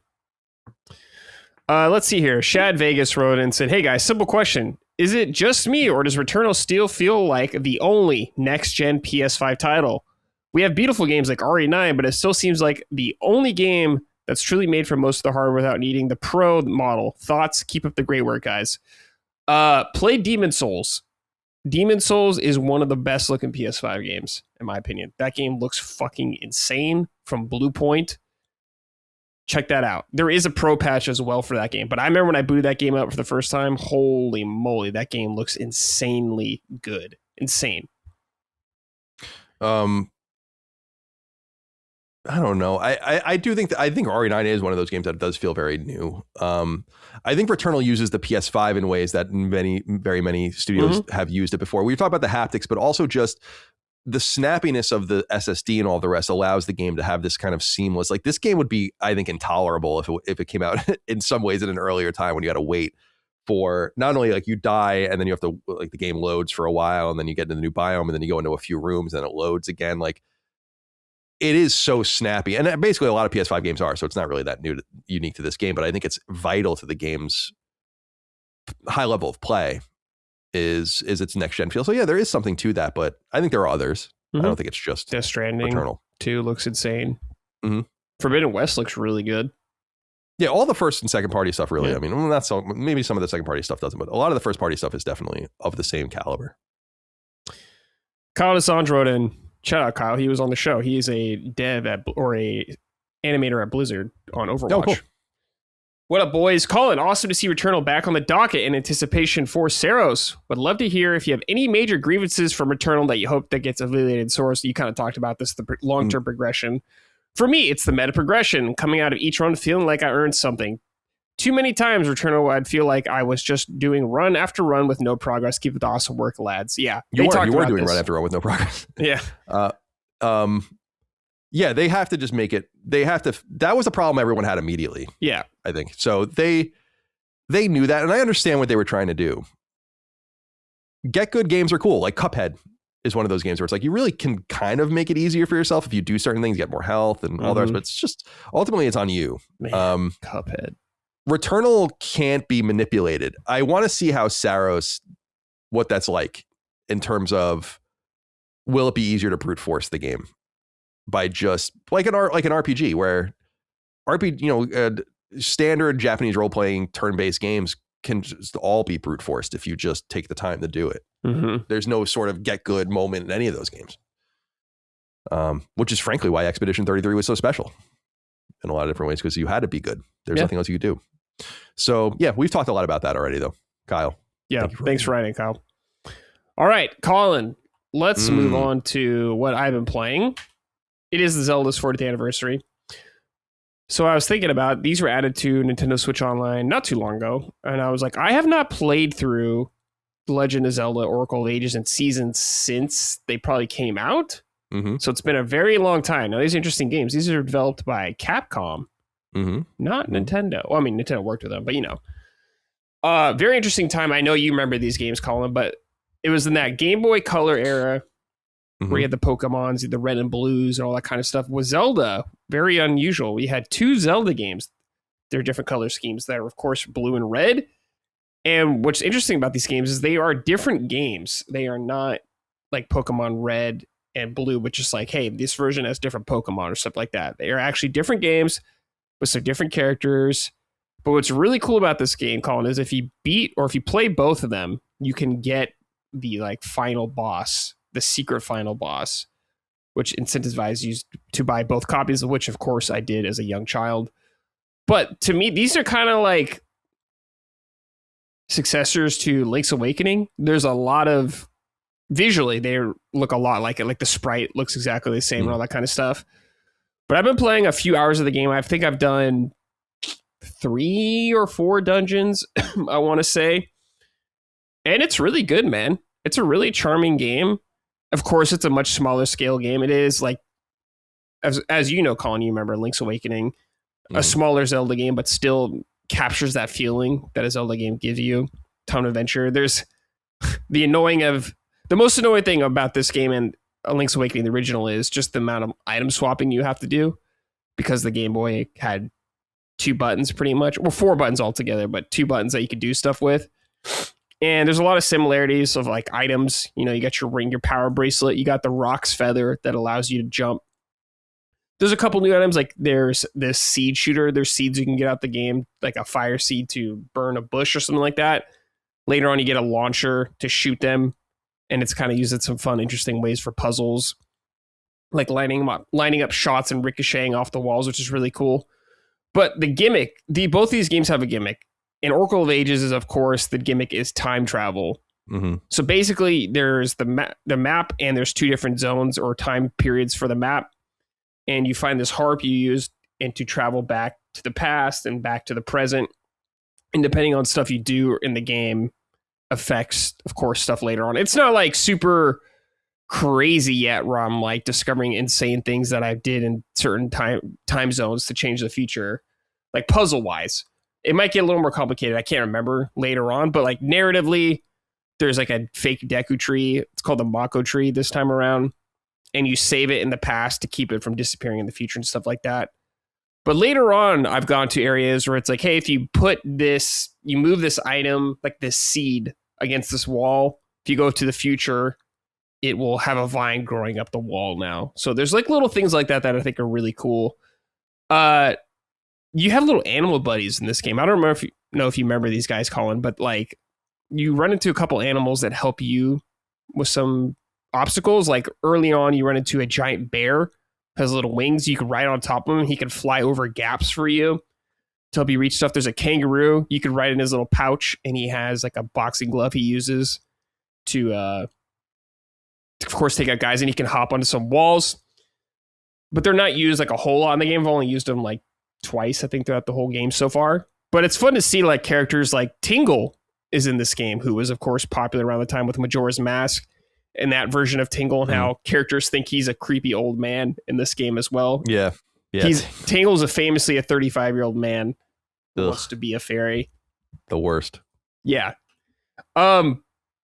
Let's see here. Shad Vegas wrote in and said, "Hey guys, simple question: is it just me, or does Returnal still feel like the only next-gen PS5 title? We have beautiful games like RE9, but it still seems like the only game that's truly made for most of the hardware without needing the Pro model. Thoughts? Keep up the great work, guys. Play Demon Souls. Demon Souls is one of the best looking PS5 games, in my opinion. That game looks fucking insane from Blue Point. Check that out. There is a Pro patch as well for that game, but I remember when I booted that game up for the first time, holy moly, that game looks insanely good. Insane. I don't know. I do think I think RE9 is one of those games that does feel very new. I think Returnal uses the PS5 in ways that very many studios have used it before. We talked about the haptics, but also just the snappiness of the SSD and all the rest allows the game to have this kind of seamless. Like this game would be, I think, intolerable if it came out in some ways at an earlier time when you had to wait for not only like you die and then you have to like the game loads for a while and then you get into the new biome and then you go into a few rooms and it loads again. Like it is so snappy, and basically a lot of PS5 games are, so it's not really that unique to this game, but I think it's vital to the game's high level of play is its next gen feel. So yeah, there is something to that, but I think there are others. I don't think it's just Death Stranding Returnal. 2 looks insane. Forbidden West looks really good. Yeah, all the first and second party stuff really. Yeah. I mean, not so, maybe some of the second party stuff doesn't, but a lot of the first party stuff is definitely of the same caliber. Kyle DeSange wrote in, shout out Kyle, he was on the show. He is a dev or a animator at Blizzard on Overwatch. Oh, cool. What up, boys? Colin, awesome to see Returnal back on the docket in anticipation for Saros. Would love to hear if you have any major grievances from Returnal that you hope that gets alleviated. Source, you kind of talked about this, the long-term progression. For me, it's the meta progression, coming out of each run feeling like I earned something. Too many times, Returnal, I'd feel like I was just doing run after run with no progress. Keep up the awesome work, lads. Yeah, you were doing run after run with no progress. Yeah. Yeah, they have to just make it. They have to. That was a problem everyone had immediately. Yeah, I think so. They knew that, and I understand what they were trying to do. Get good games are cool. Like Cuphead is one of those games where it's like you really can kind of make it easier for yourself if you do certain things, get more health and all the rest. But it's just ultimately it's on you. Man, Cuphead. Returnal can't be manipulated. I want to see how Saros, what that's like in terms of, will it be easier to brute force the game by just like an RPG where standard Japanese role playing turn based games can just all be brute forced if you just take the time to do it. Mm-hmm. There's no sort of get good moment in any of those games, which is frankly why Expedition 33 was so special in a lot of different ways, because you had to be good. There's nothing else you could do. So yeah, we've talked a lot about that already though. Kyle. Yeah. Thanks for writing, Kyle. All right, Colin, let's move on to what I've been playing. It is the Zelda's 40th anniversary. So I was thinking about, these were added to Nintendo Switch Online not too long ago. And I was like, I have not played through The Legend of Zelda Oracle of Ages and Seasons since they probably came out. Mm-hmm. So it's been a very long time. Now, these are interesting games. These are developed by Capcom, not Nintendo. Well, I mean, Nintendo worked with them, but very interesting time. I know you remember these games, Colin, but it was in that Game Boy Color era where you had the Pokemons, the red and blues, and all that kind of stuff. With Zelda, very unusual. We had 2 Zelda games. They're different color schemes that are, of course, blue and red. And what's interesting about these games is they are different games. They are not like Pokemon Red and Blue, which is like, hey, this version has different Pokemon or stuff like that. They are actually different games with some different characters. But what's really cool about this game, Colin, is if you play both of them, you can get the like final boss, the secret final boss, which incentivizes you to buy both copies, of which, of course, I did as a young child. But to me, these are kind of like successors to Link's Awakening. There's a lot of, visually, they look a lot like it. Like the sprite looks exactly the same and all that kind of stuff. But I've been playing a few hours of the game. I think I've done 3 or 4 dungeons, I want to say. And it's really good, man. It's a really charming game. Of course, it's a much smaller scale game. It is like, as you know, Colin, you remember Link's Awakening, a smaller Zelda game, but still captures that feeling that a Zelda game gives you. Town Adventure. There's the most annoying thing about this game and Link's Awakening, the original, is just the amount of item swapping you have to do, because the Game Boy had 2 buttons pretty much, well, 4 buttons altogether, but 2 buttons that you could do stuff with. And there's a lot of similarities of like items. You got your ring, your power bracelet. You got the Rock's Feather that allows you to jump. There's a couple new items, like there's this seed shooter. There's seeds you can get out the game, like a fire seed to burn a bush or something like that. Later on, you get a launcher to shoot them. And it's kind of used in some fun, interesting ways for puzzles, like lining up shots and ricocheting off the walls, which is really cool. But the gimmick, both these games have a gimmick. And Oracle of Ages is, of course, the gimmick is time travel. Mm-hmm. So basically, there's the map, and there's 2 different zones or time periods for the map. And you find this harp you use and to travel back to the past and back to the present. And depending on stuff you do in the game, affects, of course, stuff later on. It's not like super crazy yet where I'm like discovering insane things that I did in certain time zones to change the future, like puzzle wise. It might get a little more complicated. I can't remember later on, but like narratively, there's like a fake Deku tree. It's called the Mako tree this time around. And you save it in the past to keep it from disappearing in the future and stuff like that. But later on, I've gone to areas where it's like, hey, if you move this item, like this seed, against this wall, if you go to the future, it will have a vine growing up the wall now. So there's like little things like that I think are really cool. You have little animal buddies in this game. I don't remember if you remember these guys, Colin, but like you run into a couple animals that help you with some obstacles. Like early on, you run into a giant bear, has little wings. You can ride on top of him. He can fly over gaps for you to help you reach stuff. There's a kangaroo. You can ride in his little pouch, and he has like a boxing glove he uses to of course, take out guys, and he can hop onto some walls. But they're not used like a whole lot in the game. I've only used them like twice, I think, throughout the whole game so far. But it's fun to see like characters like Tingle is in this game, who was, of course, popular around the time with Majora's Mask and that version of Tingle, and how characters think he's a creepy old man in this game as well. Yeah. Tingle's famously a 35-year-old man who wants to be a fairy. The worst. Yeah.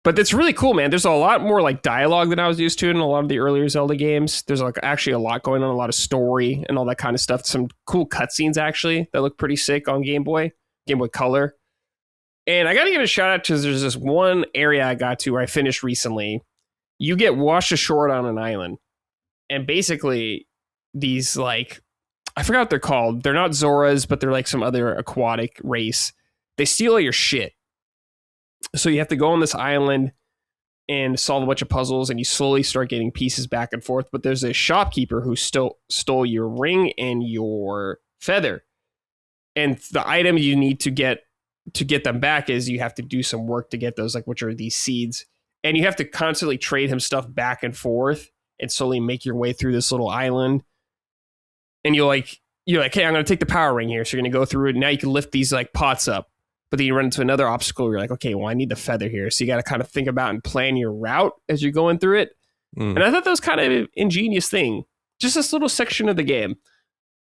But it's really cool, man. There's a lot more like dialogue than I was used to in a lot of the earlier Zelda games. There's like actually a lot going on, a lot of story and all that kind of stuff. Some cool cutscenes actually that look pretty sick on Game Boy. Game Boy Color. And I got to give a shout out because there's this one area I got to where I finished recently. You get washed ashore on an island. And basically, these, like, I forgot what they're called. They're not Zoras, but they're like some other aquatic race. They steal all your shit. So you have to go on this island and solve a bunch of puzzles, and you slowly start getting pieces back and forth. But there's a shopkeeper who stole your ring and your feather. And the item you need to get them back is you have to do some work to get those, like, which are these seeds. And you have to constantly trade him stuff back and forth and slowly make your way through this little island. And you're like, hey, I'm going to take the power ring here. So you're going to go through it. Now you can lift these, like, pots up. But then you run into another obstacle. You're like, okay, well, I need the feather here. So you got to kind of think about and plan your route as you're going through it. And I thought that was kind of an ingenious thing. Just this little section of the game.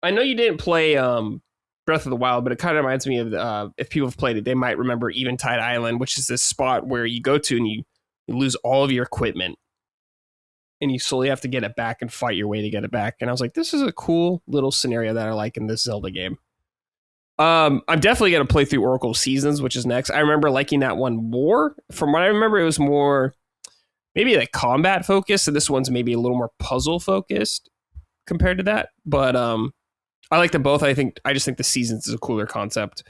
I know you didn't play Breath of the Wild, but it kind of reminds me of, if people have played it, they might remember Eventide Island, which is this spot where you go to and you lose all of your equipment. And you slowly have to get it back and fight your way to get it back. And I was like, this is a cool little scenario that I like in this Zelda game. I'm definitely going to play through Oracle Seasons, which is next. I remember liking that one more. From what I remember, it was more maybe like combat focused. And this one's maybe a little more puzzle focused compared to that. But I like them both. I just think the Seasons is a cooler concept.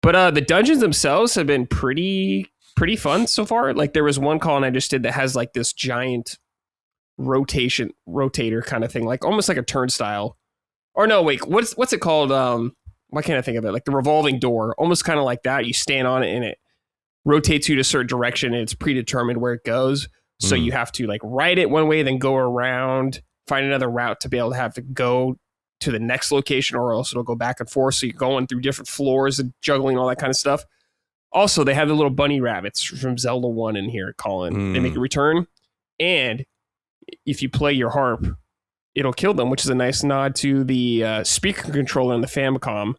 But the dungeons themselves have been pretty fun so far. Like there was one Colin I just did that has like this giant rotator kind of thing, like almost like a turnstile. Or no, wait, what's it called? Why can't I think of it? Like the revolving door, almost kind of like that. You stand on it and it rotates you to a certain direction and it's predetermined where it goes. So you have to like ride it one way, then go around, find another route to be able to have to go to the next location, or else it'll go back and forth. So you're going through different floors and juggling all that kind of stuff. Also, they have the little bunny rabbits from Zelda 1 in here, Colin. They make a return. And if you play your harp, it'll kill them, which is a nice nod to the speaker controller on the Famicom.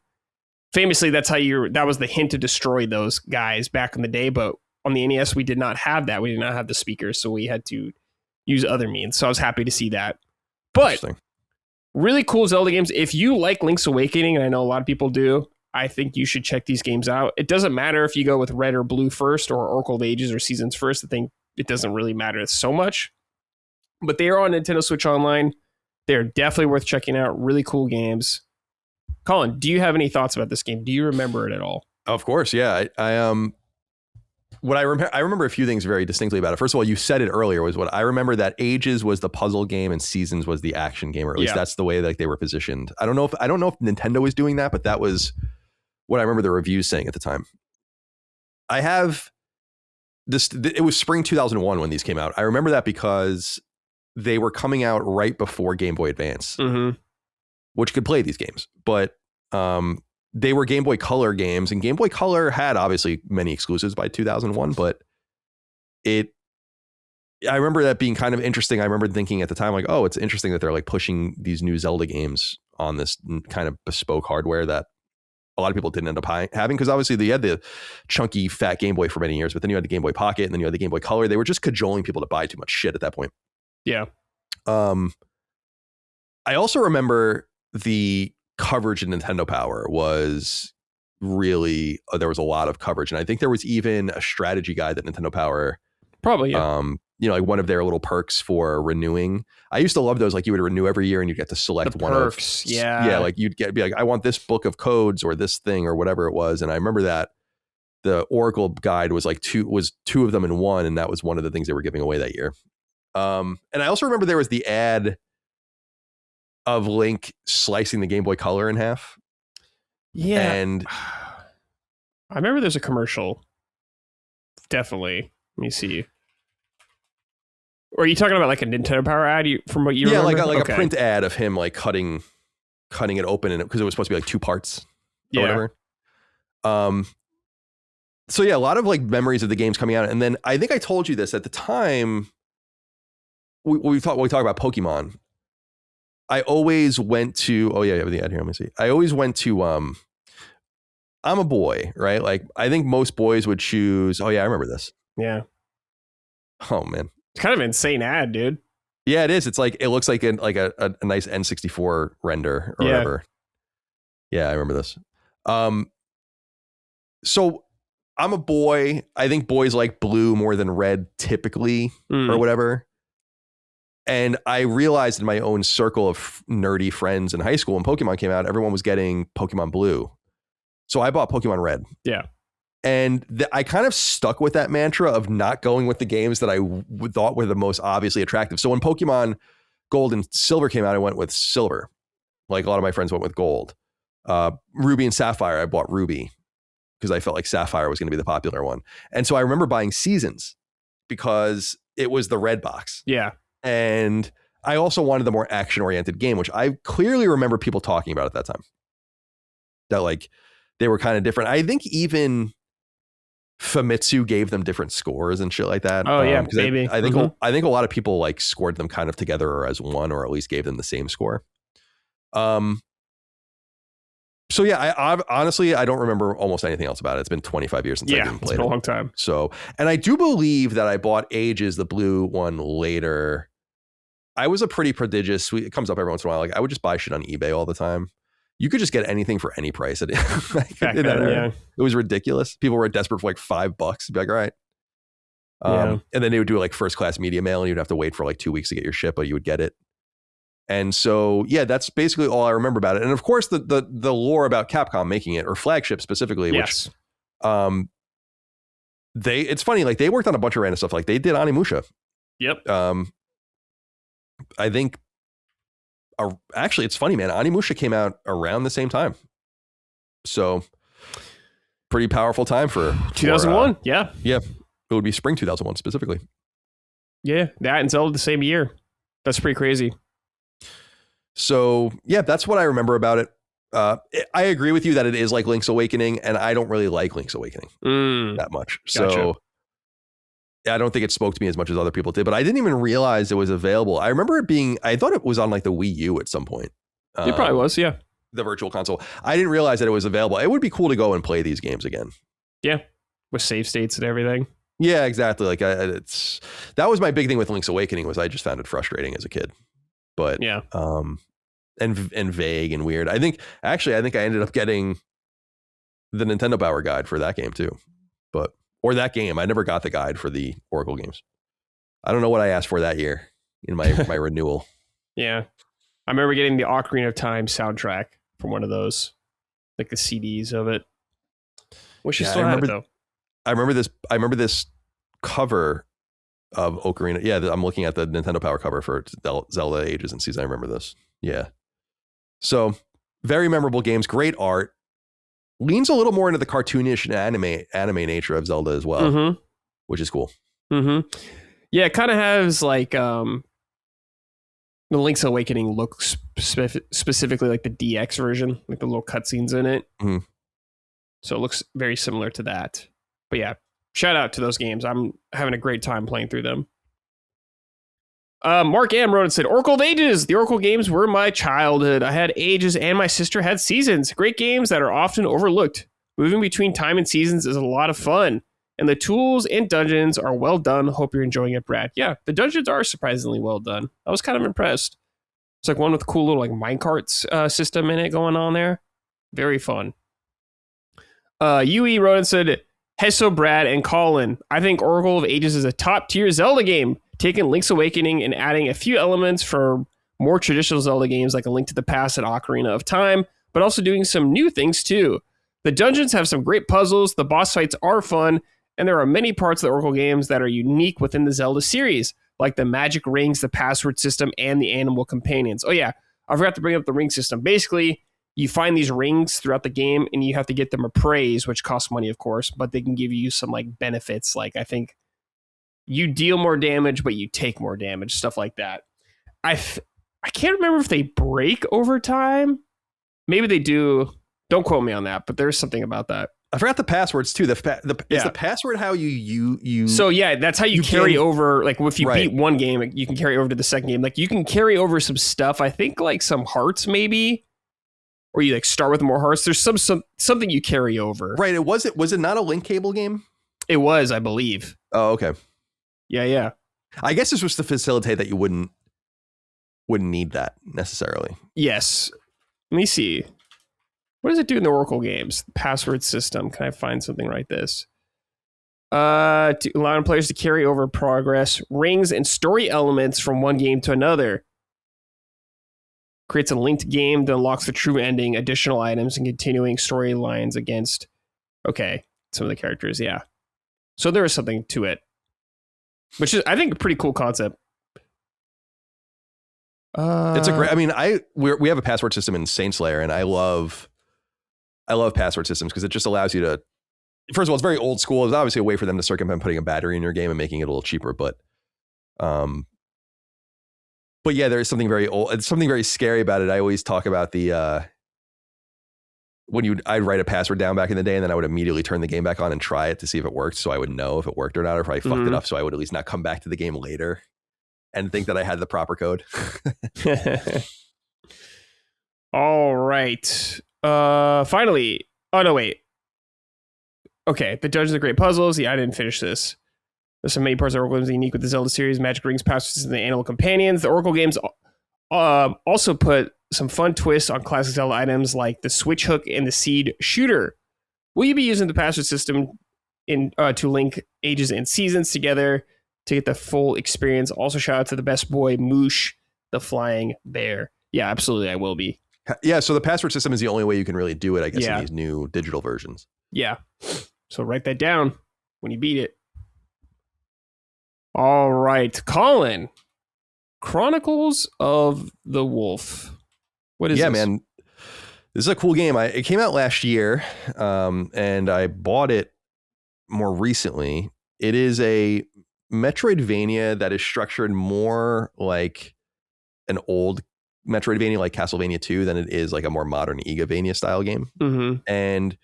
Famously, that was the hint to destroy those guys back in the day. But on the NES, we did not have that. We did not have the speakers, so we had to use other means. So I was happy to see that. But really cool Zelda games. If you like Link's Awakening, and I know a lot of people do, I think you should check these games out. It doesn't matter if you go with Red or Blue first, or Oracle of Ages or Seasons first. I think it doesn't really matter so much. But they are on Nintendo Switch Online. They're definitely worth checking out. Really cool games. Colin, do you have any thoughts about this game? Do you remember it at all? Of course, yeah. I remember a few things very distinctly about it. First of all, you said it earlier, was what I remember, that Ages was the puzzle game and Seasons was the action game, or at least that's the way like they were positioned. I don't know if Nintendo was doing that, but that was what I remember the reviews saying at the time. I have this. It was spring 2001 when these came out. I remember that because they were coming out right before Game Boy Advance, which could play these games, but they were Game Boy Color games, and Game Boy Color had obviously many exclusives by 2001, but I remember that being kind of interesting. I remember thinking at the time, like, oh, it's interesting that they're like pushing these new Zelda games on this kind of bespoke hardware that a lot of people didn't end up having, because obviously they had the chunky fat Game Boy for many years, but then you had the Game Boy Pocket, and then you had the Game Boy Color. They were just cajoling people to buy too much shit at that point. Yeah. I also remember the coverage in Nintendo Power was really, there was a lot of coverage. And I think there was even a strategy guide that Nintendo Power, probably, like one of their little perks for renewing. I used to love those. Like you would renew every year and you get to select the one perks. Yeah. Like you'd be like, I want this book of codes or this thing or whatever it was. And I remember that the Oracle guide was like two of them in one. And that was one of the things they were giving away that year. And I also remember there was the ad of Link slicing the Game Boy Color in half. Yeah. And I remember there's a commercial. Definitely. Let me see. Or are you talking about like a Nintendo Power ad from what you remember? Yeah, like a print ad of him like cutting it open, and because it was supposed to be like two parts or whatever. So yeah, a lot of like memories of the games coming out. And then I think I told you this at the time we talk about Pokemon. I always went to, oh yeah, I have the ad here. Let me see. I always went to, I'm a boy, right? Like I think most boys would choose, oh yeah, I remember this. Yeah. Oh man. It's kind of an insane ad, dude. Yeah, it is. It's like, it looks like a nice N64 render or whatever. Yeah, I remember this. So I'm a boy. I think boys like blue more than red typically or whatever. And I realized in my own circle of nerdy friends in high school when Pokemon came out, everyone was getting Pokemon Blue. So I bought Pokemon Red. Yeah. And I kind of stuck with that mantra of not going with the games that I thought were the most obviously attractive. So when Pokemon Gold and Silver came out, I went with Silver. Like a lot of my friends went with Gold. Ruby and Sapphire, I bought Ruby because I felt like Sapphire was going to be the popular one. And so I remember buying Seasons because it was the red box. Yeah. And I also wanted the more action-oriented game, which I clearly remember people talking about at that time. That like they were kind of different. I think even Famitsu gave them different scores and shit like that. Oh yeah, maybe. I think a lot of people like scored them kind of together or as one, or at least gave them the same score. So yeah, I honestly don't remember almost anything else about it. It's been 25 years since I even played it. It's been a long time. So, and I do believe that I bought Ages, the blue one, later. I was a pretty prodigious. It comes up every once in a while. Like I would just buy shit on eBay all the time. You could just get anything for any price. It was ridiculous. People were desperate for like $5. Be like, all right. And then they would do like first class media mail, and you'd have to wait for like 2 weeks to get your ship, but you would get it. And so, yeah, that's basically all I remember about it. And of course, the lore about Capcom making it, or Flagship specifically, which it's funny, like they worked on a bunch of random stuff. Like they did Onimusha. Yep. I think actually it's funny, man. Onimusha came out around the same time. So pretty powerful time for 2001. Yeah. It would be spring 2001 specifically. Yeah. That and Zelda the same year. That's pretty crazy. So yeah, that's what I remember about it. I agree with you that it is like Link's Awakening, and I don't really like Link's Awakening that much. Gotcha. So I don't think it spoke to me as much as other people did, but I didn't even realize it was available. I remember I thought it was on like the Wii U at some point. It probably was, yeah. The virtual console. I didn't realize that it was available. It would be cool to go and play these games again. Yeah. With save states and everything. Yeah, exactly. Like that was my big thing with Link's Awakening, was I just found it frustrating as a kid. But yeah. And vague and weird. I think I ended up getting the Nintendo Power Guide for that game too. Or that game. I never got the guide for the Oracle games. I don't know what I asked for that year in my renewal. Yeah. I remember getting the Ocarina of Time soundtrack from one of those, like the CDs of it. Wish you still had it though. I remember this cover of Ocarina. Yeah, I'm looking at the Nintendo Power cover for Zelda Ages and Seasons. I remember this. Yeah. So very memorable games, great art. Leans a little more into the cartoonish and anime nature of Zelda as well, which is cool. Yeah, it kind of has like the Link's Awakening look specifically like the DX version, like the little cutscenes in it. So it looks very similar to that. But yeah, shout out to those games. I'm having a great time playing through them. Mark M. wrote and said, Oracle of Ages. The Oracle games were my childhood. I had Ages and my sister had Seasons. Great games that are often overlooked. Moving between time and seasons is a lot of fun. And the tools and dungeons are well done. Hope you're enjoying it, Brad. Yeah, the dungeons are surprisingly well done. I was kind of impressed. It's like one with a cool little like minecarts system in it going on there. Very fun. UE wrote and said, Hesso, Brad, and Colin. I think Oracle of Ages is a top tier Zelda game. Taking Link's Awakening and adding a few elements for more traditional Zelda games like A Link to the Past and Ocarina of Time, but also doing some new things too. The dungeons have some great puzzles, the boss fights are fun, and there are many parts of the Oracle games that are unique within the Zelda series, like the magic rings, the password system, and the animal companions. Oh yeah, I forgot to bring up the ring system. Basically, you find these rings throughout the game, and you have to get them appraised, which costs money, of course, but they can give you some like benefits, like I think you deal more damage, but you take more damage, stuff like that. I can't remember if they break over time. Maybe they do. Don't quote me on that, but there's something about that. I forgot the passwords too. Is the password how you? So yeah, that's how you carry over. Like if you beat one game, you can carry over to the second game. Like you can carry over some stuff. I think like some hearts maybe, or you like start with more hearts. There's something you carry over. Right. Was it not a link cable game? It was, I believe. Oh, okay. Yeah. I guess this was to facilitate that you wouldn't need that necessarily. Yes. Let me see. What does it do in the Oracle games? Password system. Can I find something like this? To allowing players to carry over progress, rings, and story elements from one game to another. Creates a linked game that unlocks the true ending, additional items, and continuing storylines against, some of the characters, yeah. So there is something to it, which is, I think, a pretty cool concept. It's a great, I mean, we have a password system in Saintslayer, and I love password systems because it just allows you to, first of all, it's very old school. It's obviously a way for them to circumvent putting a battery in your game and making it a little cheaper, but yeah, there's something very old. It's something very scary about it. I always talk about the I'd write a password down back in the day, and then I would immediately turn the game back on and try it to see if it worked, so I would know if it worked or not, or if I fucked it up, so I would at least not come back to the game later and think that I had the proper code. All right. Finally. Oh no, wait. Okay, the Dungeons of Great Puzzles. Yeah, I didn't finish this. There's some main parts of Oracle games unique with the Zelda series, Magic Rings, Passwords, and the Animal Companions. The Oracle games also put some fun twists on classic Zelda items like the switch hook and the seed shooter. Will you be using the password system to link ages and seasons together to get the full experience? Also, shout out to the best boy, Moosh, the flying bear. Yeah, absolutely, I will be. Yeah, so the password system is the only way you can really do it, I guess, in these new digital versions. Yeah, so write that down when you beat it. All right, Colin. Chronicles of the Wolf. What is this? Yeah, man. This is a cool game. It came out last year, and I bought it more recently. It is a Metroidvania that is structured more like an old Metroidvania, like Castlevania 2, than it is like a more modern Igavania style game. Mm-hmm. And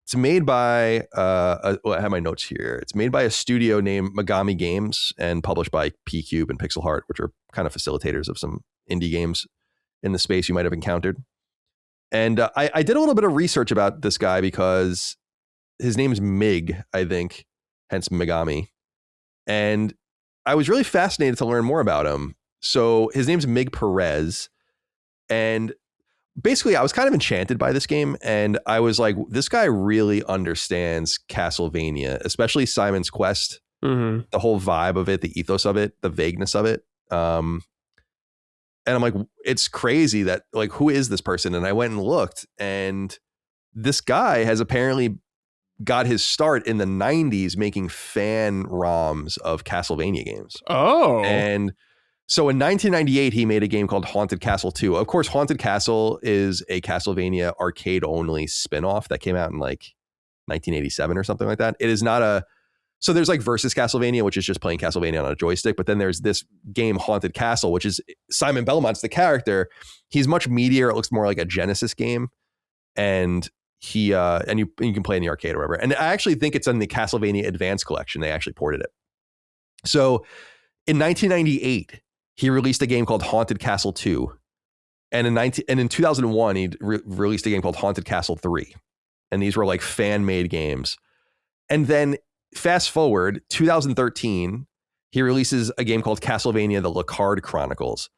it's made by, I have my notes here. It's made by a studio named Megami Games and published by P-Cube and Pixel Heart, which are kind of facilitators of some indie games in the space you might have encountered. And I did a little bit of research about this guy because his name's Mig, I think, hence Megami. And I was really fascinated to learn more about him. So his name's Mig Perez. And basically, I was kind of enchanted by this game, and I was like, this guy really understands Castlevania, especially Simon's Quest, the whole vibe of it, the ethos of it, the vagueness of it. And I'm like, it's crazy that, like, who is this person? And I went and looked, and this guy has apparently got his start in the 90s making fan ROMs of Castlevania games. Oh. And so in 1998, he made a game called Haunted Castle 2. Of course, Haunted Castle is a Castlevania arcade-only spin-off that came out in like 1987 or something like that. It is not so there's like Versus Castlevania, which is just playing Castlevania on a joystick. But then there's this game, Haunted Castle, which is Simon Belmont's the character. He's much meatier. It looks more like a Genesis game. And you can play in the arcade or whatever. And I actually think it's in the Castlevania Advance collection. They actually ported it. So in 1998, he released a game called Haunted Castle 2. And in 2001, he released a game called Haunted Castle 3. And these were like fan-made games. And then fast forward, 2013, he releases a game called Castlevania, the Lecard Chronicles.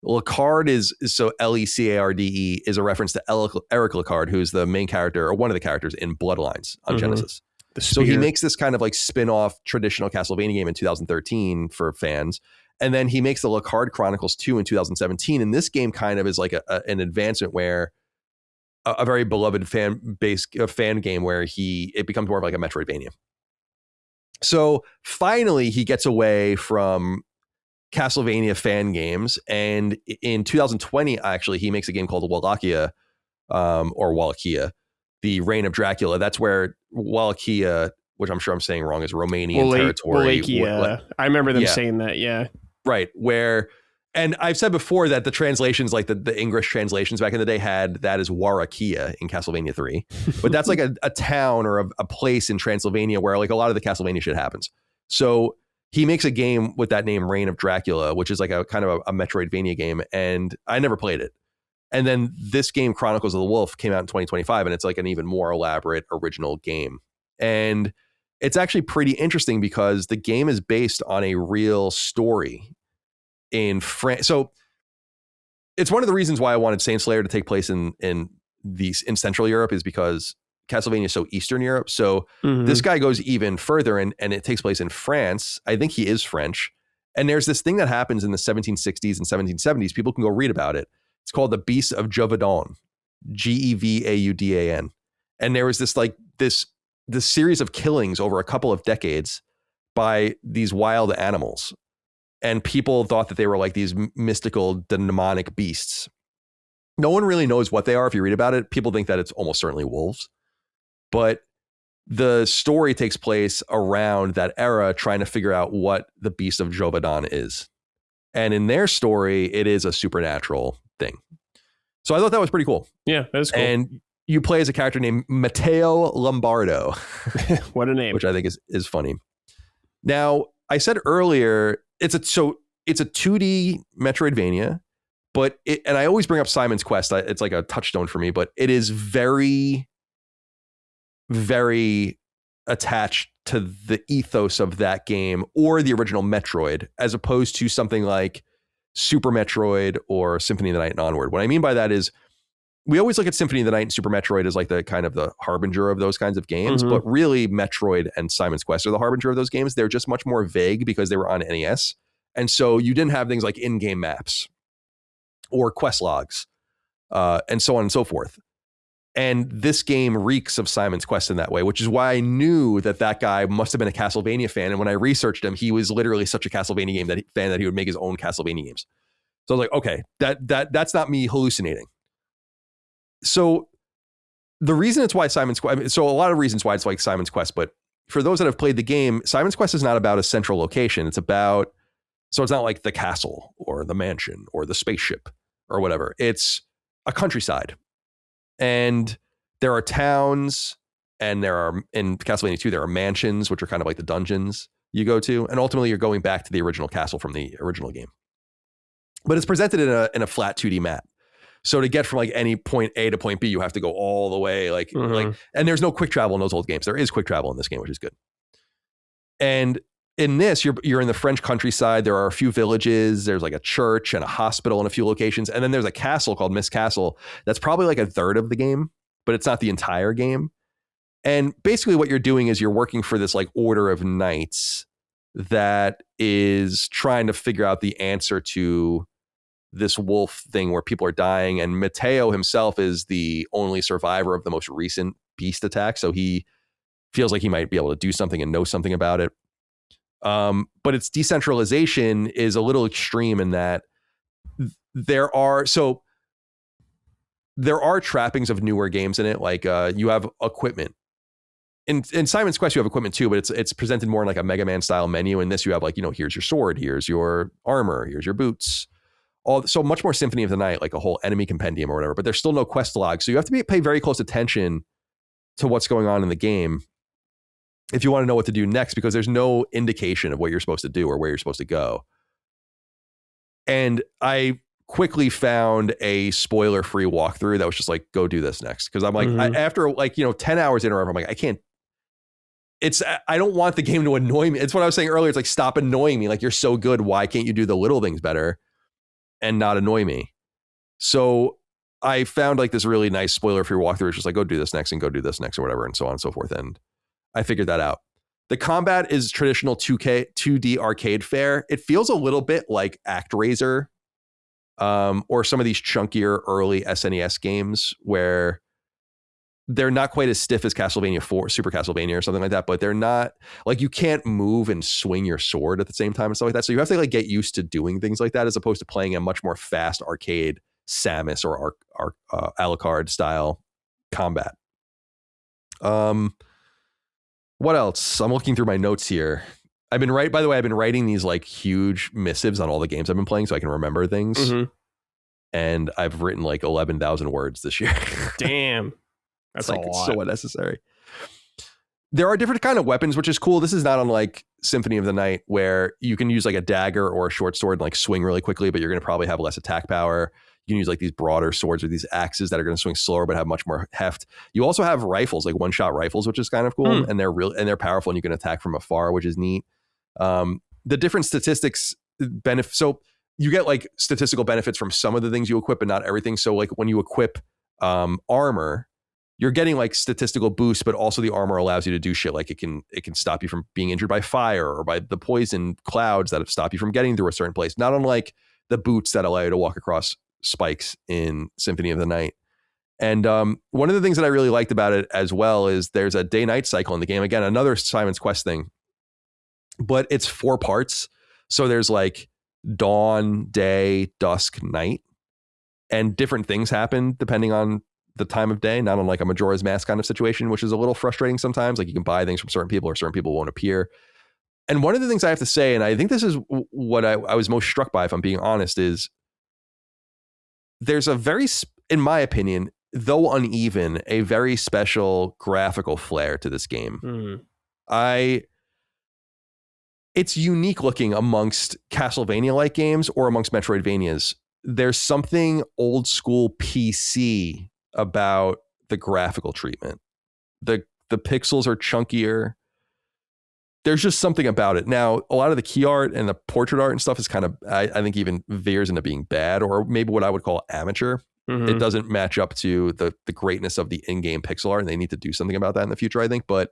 Lecard is so Lecarde is a reference to Eric Lecard, who's the main character or one of the characters in Bloodlines on Genesis. So he makes this kind of like spin-off traditional Castlevania game in 2013 for fans. And then he makes the Lecard Chronicles 2 in 2017. And this game kind of is like an advancement where a very beloved fan game where it becomes more of like a Metroidvania. So finally, he gets away from Castlevania fan games. And in 2020, actually, he makes a game called Wallachia, the Reign of Dracula. That's where Wallachia, which I'm sure I'm saying wrong, is Romanian territory. Wallachia. I remember them saying that, yeah. Right, and I've said before that the translations, like the English translations back in the day, had that as Warakia in Castlevania 3. But that's like a town or a place in Transylvania where like a lot of the Castlevania shit happens. So he makes a game with that name, Reign of Dracula, which is like a kind of a Metroidvania game. And I never played it. And then this game, Chronicles of the Wolf, came out in 2025, and it's like an even more elaborate original game. And it's actually pretty interesting because the game is based on a real story in France. So it's one of the reasons why I wanted Saintslayer to take place in these in Central Europe is because Castlevania is so Eastern Europe. So Mhm. this guy goes even further, and it takes place in France. I think he is French. And there's this thing that happens in the 1760s and 1770s. People can go read about it. It's called the Beast of Gévaudan, Gevaudan. And there was this series of killings over a couple of decades by these wild animals. And people thought that they were like these mystical demonic beasts. No one really knows what they are. If you read about it, people think that it's almost certainly wolves. But the story takes place around that era, trying to figure out what the Beast of Gévaudan is. And in their story, it is a supernatural thing. So I thought that was pretty cool. Yeah, that is cool. And you play as a character named Matteo Lombardo. What a name. Which I think is funny. Now, I said earlier, it's a 2D Metroidvania, but and I always bring up Simon's Quest. It's like a touchstone for me, but it is very, very attached to the ethos of that game or the original Metroid, as opposed to something like Super Metroid or Symphony of the Night and onward. What I mean by that is we always look at Symphony of the Night and Super Metroid as like the kind of the harbinger of those kinds of games, but really Metroid and Simon's Quest are the harbinger of those games. They're just much more vague because they were on NES. And so you didn't have things like in-game maps or quest logs and so on and so forth. And this game reeks of Simon's Quest in that way, which is why I knew that guy must have been a Castlevania fan. And when I researched him, he was literally such a Castlevania fan that he would make his own Castlevania games. So I was like, okay, that's not me hallucinating. So the reason it's why Simon's Quest, so a lot of reasons why it's like Simon's Quest, but for those that have played the game, Simon's Quest is not about a central location. It's not like the castle or the mansion or the spaceship or whatever. It's a countryside. And there are towns, and there are, in Castlevania 2, there are mansions, which are kind of like the dungeons you go to. And ultimately you're going back to the original castle from the original game. But it's presented in a flat 2D map. So to get from like any point A to point B, you have to go all the way and there's no quick travel in those old games. There is quick travel in this game, which is good. And in this, you're in the French countryside. There are a few villages. There's like a church and a hospital in a few locations. And then there's a castle called Miss Castle. That's probably like a third of the game, but it's not the entire game. And basically what you're doing is you're working for this like order of knights that is trying to figure out the answer to this wolf thing where people are dying. And Matteo himself is the only survivor of the most recent beast attack. So he feels like he might be able to do something and know something about it. But its decentralization is a little extreme in that there are trappings of newer games in it. Like you have equipment. In Simon's Quest, you have equipment too, but it's presented more in like a Mega Man style menu. In this, you have like, here's your sword, here's your armor, here's your boots. So much more Symphony of the Night, like a whole enemy compendium or whatever, but there's still no quest log. So you have to pay very close attention to what's going on in the game if you want to know what to do next, because there's no indication of what you're supposed to do or where you're supposed to go. And I quickly found a spoiler-free walkthrough that was just like, go do this next. Because I'm like, after like, 10 hours in or whatever, I'm like, I can't. I don't want the game to annoy me. It's what I was saying earlier. It's like, stop annoying me. Like, you're so good. Why can't you do the little things better and not annoy me? So I found like this really nice spoiler-free walkthrough. It's just like, go do this next and go do this next or whatever, and so on and so forth. And I figured that out. The combat is traditional 2D arcade fare. It feels a little bit like ActRaiser or some of these chunkier early SNES games where they're not quite as stiff as Castlevania 4, Super Castlevania or something like that, but they're not like, you can't move and swing your sword at the same time and stuff like that. So you have to like get used to doing things like that as opposed to playing a much more fast arcade Samus or Alucard style combat. What else? I'm looking through my notes here. I've been writing these like huge missives on all the games I've been playing so I can remember things. And I've written like 11,000 words this year. Damn. That's like, it's so unnecessary. There are different kind of weapons, which is cool. This is not unlike Symphony of the Night, where you can use like a dagger or a short sword and like swing really quickly, but you're going to probably have less attack power. You can use like these broader swords or these axes that are going to swing slower but have much more heft. You also have rifles, like one-shot rifles, which is kind of cool, and they're powerful, and you can attack from afar, which is neat. The different statistics benefit. So you get like statistical benefits from some of the things you equip, but not everything. So like when you equip armor, you're getting like statistical boosts, but also the armor allows you to do shit like it can stop you from being injured by fire or by the poison clouds that stop you from getting through a certain place. Not unlike the boots that allow you to walk across spikes in Symphony of the Night. And one of the things that I really liked about it as well is there's a day-night cycle in the game. Again, another Simon's Quest thing, but it's 4 parts. So there's like dawn, day, dusk, night, and different things happen depending on the time of day, not unlike a Majora's Mask kind of situation, which is a little frustrating sometimes. Like you can buy things from certain people or certain people won't appear. And one of the things I have to say, and I think this is what I was most struck by, if I'm being honest, is there's a very, in my opinion, though uneven, a very special graphical flair to this game. It's unique looking amongst Castlevania-like games or amongst Metroidvanias. There's something old school PC about the graphical treatment. The pixels are chunkier. There's just something about it. Now, a lot of the key art and the portrait art and stuff is kind of, I think, even veers into being bad, or maybe what I would call amateur. It doesn't match up to the greatness of the in-game pixel art, and they need to do something about that in the future, I think. But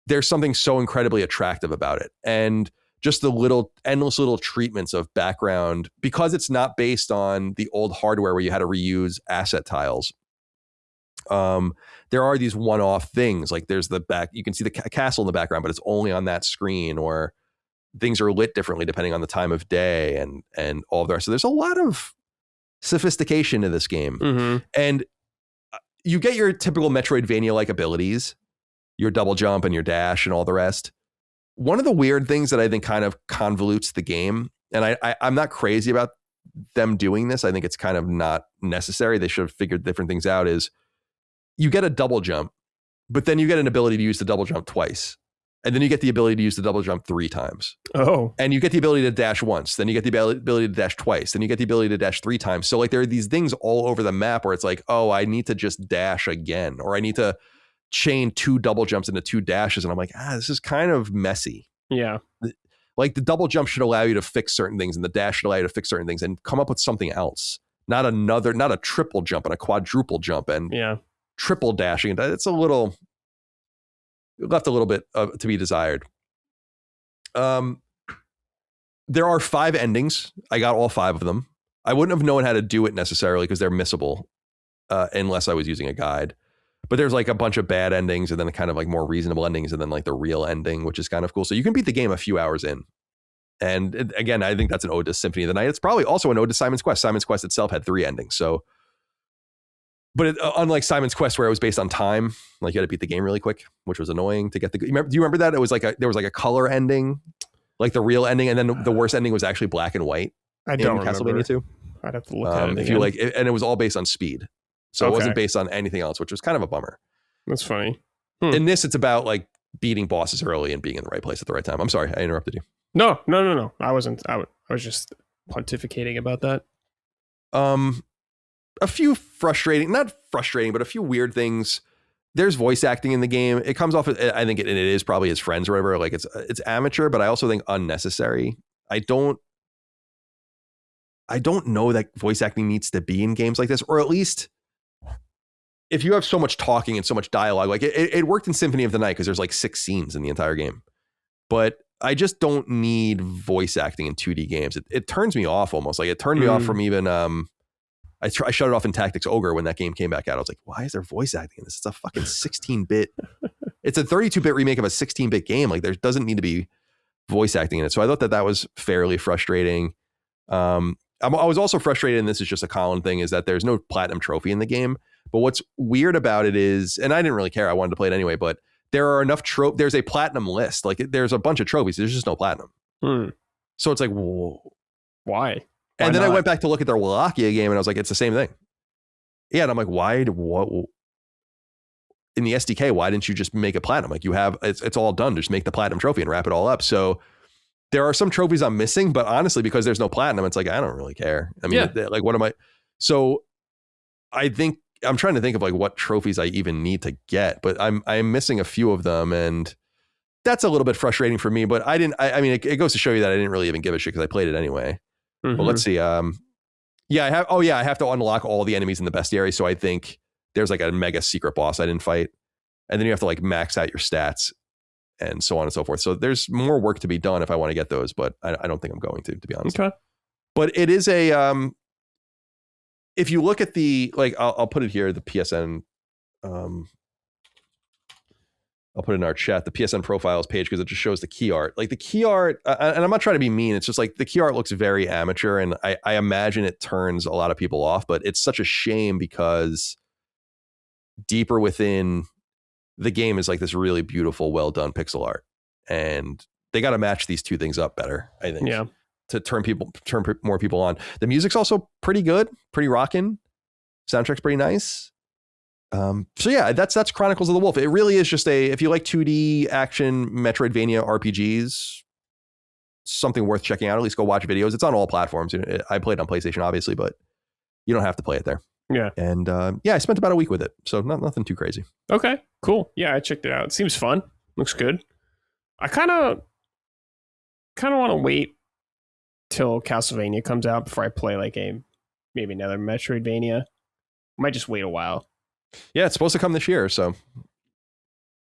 there's something so incredibly attractive about it. And just the endless little treatments of background, because it's not based on the old hardware where you had to reuse asset tiles. There are these one-off things, like there's you can see the castle in the background, but it's only on that screen, or things are lit differently depending on the time of day and all of the rest. So there's a lot of sophistication in this game. And you get your typical Metroidvania-like abilities, your double jump and your dash and all the rest. One of the weird things that I think kind of convolutes the game, and I'm not crazy about them doing this, I think it's kind of not necessary, they should have figured different things out, is you get a double jump, but then you get an ability to use the double jump twice. And then you get the ability to use the double jump 3 times. Oh. And you get the ability to dash once. Then you get the ability to dash twice. Then you get the ability to dash 3 times. So like there are these things all over the map where it's like, oh, I need to just dash again, or I need to chain 2 double jumps into 2 dashes. And I'm like, this is kind of messy. Yeah. Like the double jump should allow you to fix certain things, and the dash should allow you to fix certain things and come up with something else. Not a triple jump and a quadruple jump and triple dashing. It's left a little bit to be desired. There are 5 endings. I got all 5 of them. I wouldn't have known how to do it necessarily because they're missable unless I was using a guide. But there's like a bunch of bad endings and then kind of like more reasonable endings and then like the real ending, which is kind of cool. So you can beat the game a few hours in. And again, I think that's an ode to Symphony of the Night. It's probably also an ode to Simon's Quest. Simon's Quest itself had 3 endings. So, but unlike Simon's Quest, where it was based on time, like you had to beat the game really quick, which was annoying to get do you remember that? It was like there was like a color ending, like the real ending, and then the worst ending was actually black and white. I don't remember. Castlevania 2. I'd have to look at it. If you like, and it was all based on speed. So it wasn't based on anything else, which was kind of a bummer. That's funny. In this, it's about like beating bosses early and being in the right place at the right time. I'm sorry, I interrupted you. No. I wasn't. I was just pontificating about that. A few not frustrating, but a few weird things. There's voice acting in the game. It comes off, I think, and it is probably his friends or whatever. Like it's amateur, but I also think unnecessary. I don't know that voice acting needs to be in games like this, or at least if you have so much talking and so much dialogue, like it worked in Symphony of the Night because there's like 6 scenes in the entire game. But I just don't need voice acting in 2D games. It turns me off almost. Like it turned me off from even, I shut it off in Tactics Ogre when that game came back out. I was like, why is there voice acting in this? It's a fucking 16-bit. It's a 32-bit remake of a 16-bit game. Like there doesn't need to be voice acting in it. So I thought that was fairly frustrating. I was also frustrated, and this is just a Colin thing, is that there's no platinum trophy in the game. But what's weird about it is, and I didn't really care, I wanted to play it anyway, but there are enough there's a platinum list. Like there's a bunch of trophies. There's just no platinum. So it's like, whoa. Why? And then I went back to look at their Wallachia game, and I was like, it's the same thing. Yeah, and I'm like, what? In the SDK, why didn't you just make it platinum? Like you have, it's all done. Just make the platinum trophy and wrap it all up. So there are some trophies I'm missing, but honestly, because there's no platinum, it's like, I don't really care. I mean, like what am I? So I think I'm trying to think of like what trophies I even need to get, but I'm missing a few of them, and that's a little bit frustrating for me. But I mean, it goes to show you that I didn't really even give a shit because I played it anyway. But let's see. I have to unlock all the enemies in the bestiary. So I think there's like a mega secret boss I didn't fight. And then you have to like max out your stats and so on and so forth. So there's more work to be done if I want to get those, but I don't think I'm going to be honest. Okay. But it is a, if you look at the, like, I'll put it here, the PSN, I'll put it in our chat, the PSN profiles page, because it just shows the key art. Like the key art, and I'm not trying to be mean, it's just like the key art looks very amateur, and I imagine it turns a lot of people off, but it's such a shame because deeper within the game is like this really beautiful, well done pixel art. And they got to match these two things up better, I think. Yeah. To turn more people on. The music's also pretty good, pretty rockin'. Soundtrack's pretty nice. So yeah, that's Chronicles of the Wolf. It really is just if you like 2D action Metroidvania RPGs, something worth checking out. At least go watch videos. It's on all platforms. I played on PlayStation, obviously, but you don't have to play it there. Yeah. And I spent about a week with it, so nothing too crazy. Okay, cool. Yeah, I checked it out. It seems fun. Looks good. I kind of want to wait till Castlevania comes out before I play like maybe another Metroidvania. I might just wait a while. Yeah, it's supposed to come this year, so.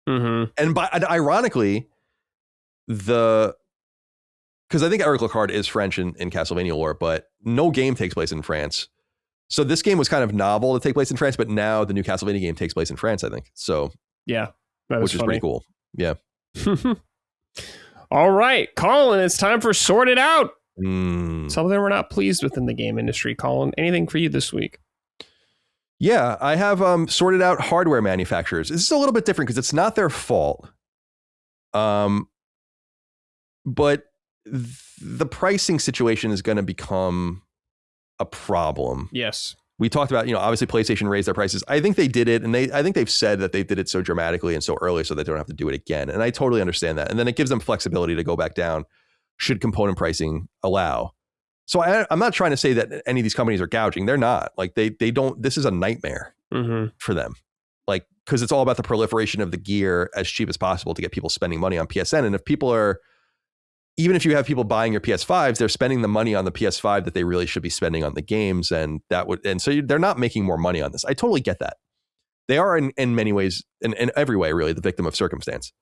Mm-hmm. And ironically, because I think Eric Lacard is French in Castlevania lore, but no game takes place in France. So this game was kind of novel to take place in France, but now the new Castlevania game takes place in France, I think. So yeah, which is pretty cool. Yeah. All right, Colin, it's time for Sort It Out. Something we're not pleased with in the game industry. Colin, anything for you this week? Yeah, I have sorted out hardware manufacturers. This is a little bit different because it's not their fault. But the pricing situation is going to become a problem. Yes. We talked about, obviously PlayStation raised their prices. I think they did it, and I think they've said that they did it so dramatically and so early so they don't have to do it again. And I totally understand that. And then it gives them flexibility to go back down should component pricing allow. So I'm not trying to say that any of these companies are gouging. They're not. Like they don't. This is a nightmare for them. Like, because it's all about the proliferation of the gear as cheap as possible to get people spending money on PSN. And if people are, even if you have people buying your PS5s, they're spending the money on the PS5 that they really should be spending on the games, and so they're not making more money on this. I totally get that. They are in many ways, in every way, really, the victim of circumstance.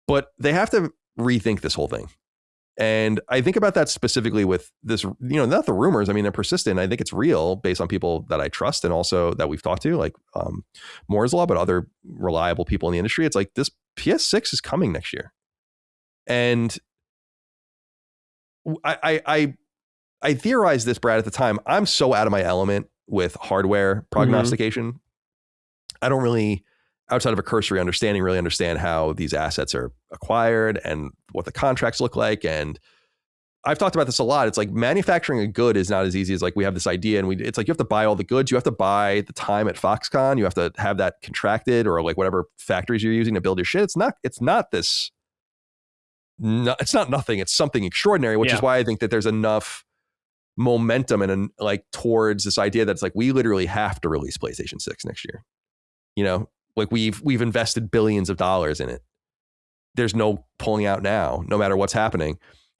But they have to rethink this whole thing. And I think about that specifically with this, not the rumors. I mean, they're persistent. I think it's real based on people that I trust and also that we've talked to, like Moore's Law, but other reliable people in the industry. It's like this PS6 is coming next year. And I theorized this, Brad, at the time. I'm so out of my element with hardware prognostication. I don't really, outside of a cursory understanding, really understand how these assets are acquired and what the contracts look like. And I've talked about this a lot. It's like manufacturing a good is not as easy as like we have this idea and it's like you have to buy all the goods. You have to buy the time at Foxconn. You have to have that contracted or like whatever factories you're using to build your shit. It's not nothing. It's something extraordinary, which is why I think that there's enough momentum and like towards this idea that it's like we literally have to release PlayStation 6 next year. Like we've invested billions of dollars in it. There's no pulling out now, no matter what's happening.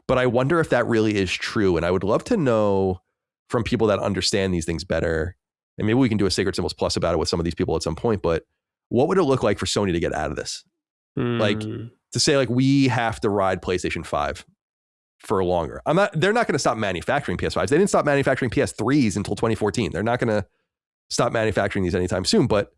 But I wonder if that really is true. And I would love to know from people that understand these things better. And maybe we can do a Sacred Symbols Plus about it with some of these people at some point. But what would it look like for Sony to get out of this? Like to say like we have to ride PlayStation 5 for longer. They're not going to stop manufacturing PS5s. They didn't stop manufacturing PS3s until 2014. They're not going to stop manufacturing these anytime soon. But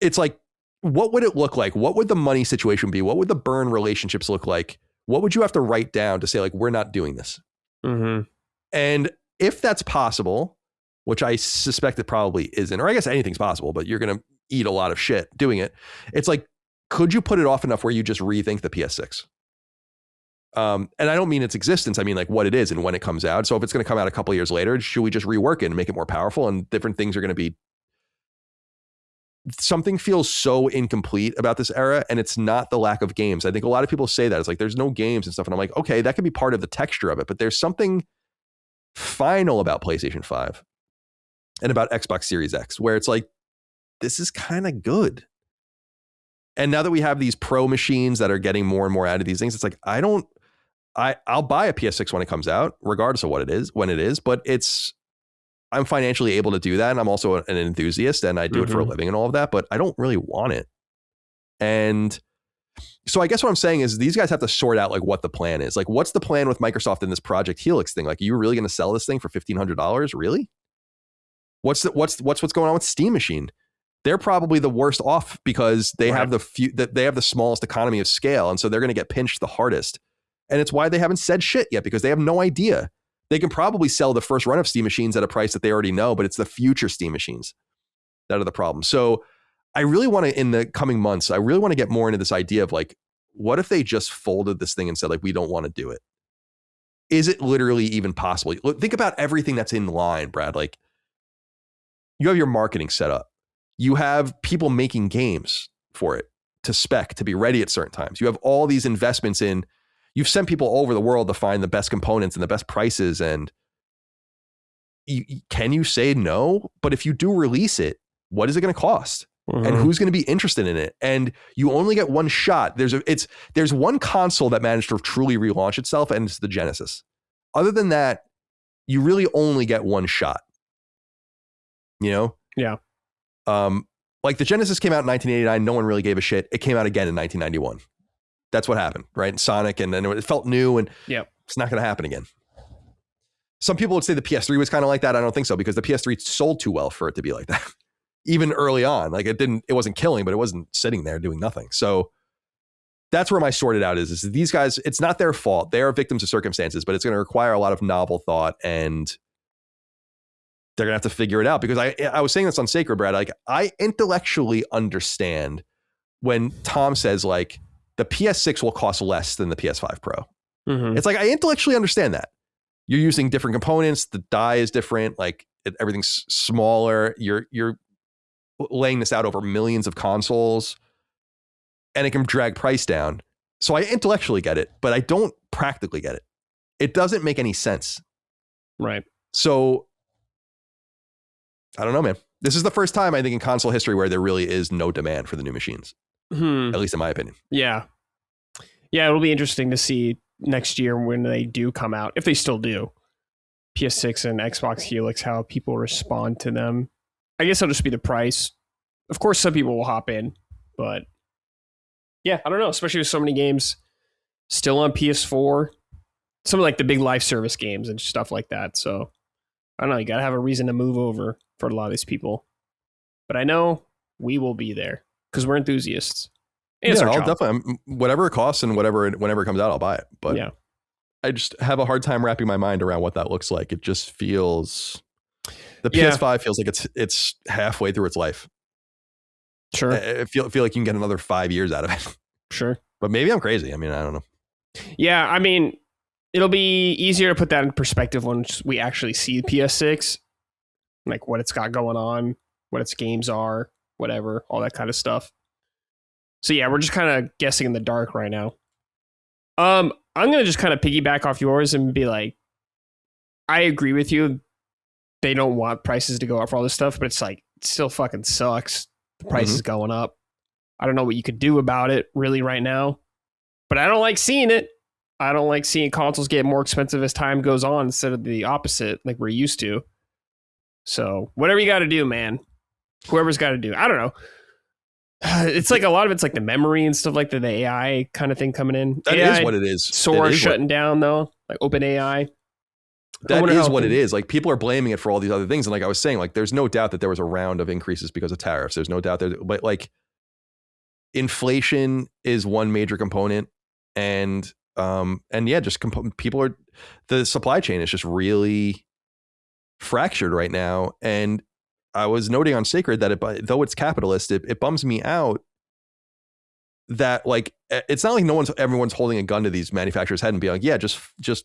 it's like, what would it look like? What would the money situation be? What would the burn relationships look like? What would you have to write down to say, like, we're not doing this? And if that's possible, which I suspect it probably isn't, or I guess anything's possible, but you're going to eat a lot of shit doing it. It's like, could you put it off enough where you just rethink the PS6? And I don't mean its existence. I mean like what it is and when it comes out. So if it's going to come out a couple of years later, should we just rework it and make it more powerful? And different things are going to be. Something feels so incomplete about this era, and it's not the lack of games. I think a lot of people say that it's like there's no games and stuff, and I'm like, okay, that could be part of the texture of it, but there's something final about PlayStation 5 and about Xbox Series X where it's like, this is kind of good. And now that we have these pro machines that are getting more and more out of these things, it's like I'll buy a PS6 when it comes out, regardless of what it is, when it is, but I'm financially able to do that. And I'm also an enthusiast and I do it for a living and all of that, but I don't really want it. And so I guess what I'm saying is these guys have to sort out like what the plan is. Like, what's the plan with Microsoft in this Project Helix thing? Like, are you really going to sell this thing for $1,500? Really? What's going on with Steam Machine? They're probably the worst off because they have they have the smallest economy of scale. And so they're going to get pinched the hardest. And it's why they haven't said shit yet, because they have no idea. They can probably sell the first run of Steam Machines at a price that they already know, but it's the future Steam Machines that are the problem. So I really want to, in the coming months, I really want to get more into this idea of like, what if they just folded this thing and said, like, we don't want to do it? Is it literally even possible? Look, think about everything that's in line, Brad. Like, you have your marketing set up. You have people making games for it to spec, to be ready at certain times. You have all these investments in, you've sent people all over the world to find the best components and the best prices. And can you say no? But if you do release it, what is it going to cost? And who's going to be interested in it? And you only get one shot. There's one console that managed to truly relaunch itself, and it's the Genesis. Other than that, you really only get one shot. You know? Yeah. Like the Genesis came out in 1989. No one really gave a shit. It came out again in 1991. That's what happened, right? And Sonic, and then it felt new, and it's not going to happen again. Some people would say the PS3 was kind of like that. I don't think so, because the PS3 sold too well for it to be like that. Even early on, like it wasn't killing, but it wasn't sitting there doing nothing. So that's where my sorted out is these guys, it's not their fault. They are victims of circumstances, but it's going to require a lot of novel thought, and they're going to have to figure it out. Because I was saying this on Sacred, Brad, like I intellectually understand when Tom says like the PS6 will cost less than the PS5 Pro. It's like, I intellectually understand that. You're using different components. The die is different. Like everything's smaller. You're laying this out over millions of consoles, and it can drag price down. So I intellectually get it, but I don't practically get it. It doesn't make any sense. Right. So I don't know, man. This is the first time I think in console history where there really is no demand for the new machines. At least in my opinion. Yeah. Yeah. It'll be interesting to see next year when they do come out, if they still do, PS6 and Xbox Helix, how people respond to them. I guess it'll just be the price. Of course, some people will hop in, but yeah, I don't know. Especially with so many games still on PS4, some of like the big live service games and stuff like that. So I don't know. You got to have a reason to move over for a lot of these people. But I know we will be there because we're enthusiasts. Yeah, I'll definitely, whatever it costs and whenever it comes out, I'll buy it. But yeah, I just have a hard time wrapping my mind around what that looks like. It just feels... The PS5 feels like it's halfway through its life. Sure. I feel like you can get another 5 years out of it. Sure. But maybe I'm crazy. I mean, I don't know. Yeah, I mean, it'll be easier to put that in perspective once we actually see the PS6, like what it's got going on, what its games are, whatever, all that kind of stuff. So yeah, we're just kind of guessing in the dark right now. I'm going to just kind of piggyback off yours and be like, I agree with you. They don't want prices to go up for all this stuff, but it's like, it still fucking sucks. The price is going up. I don't know what you could do about it really right now, but I don't like seeing it. I don't like seeing consoles get more expensive as time goes on instead of the opposite like we're used to. So whatever you got to do, man, whoever's got to do, I don't know. It's like a lot of it's like the memory and stuff like that, the AI kind of thing coming in. That AI is what it is. Sora shutting down though, like OpenAI. That is what it is. Like people are blaming it for all these other things. And like I was saying, like there's no doubt that there was a round of increases because of tariffs. There's no doubt there, but like inflation is one major component. And yeah, just the supply chain is just really fractured right now. And I was noting on Sacred that though it's capitalist, it bums me out that like it's not like everyone's holding a gun to these manufacturers' head and be like, yeah, just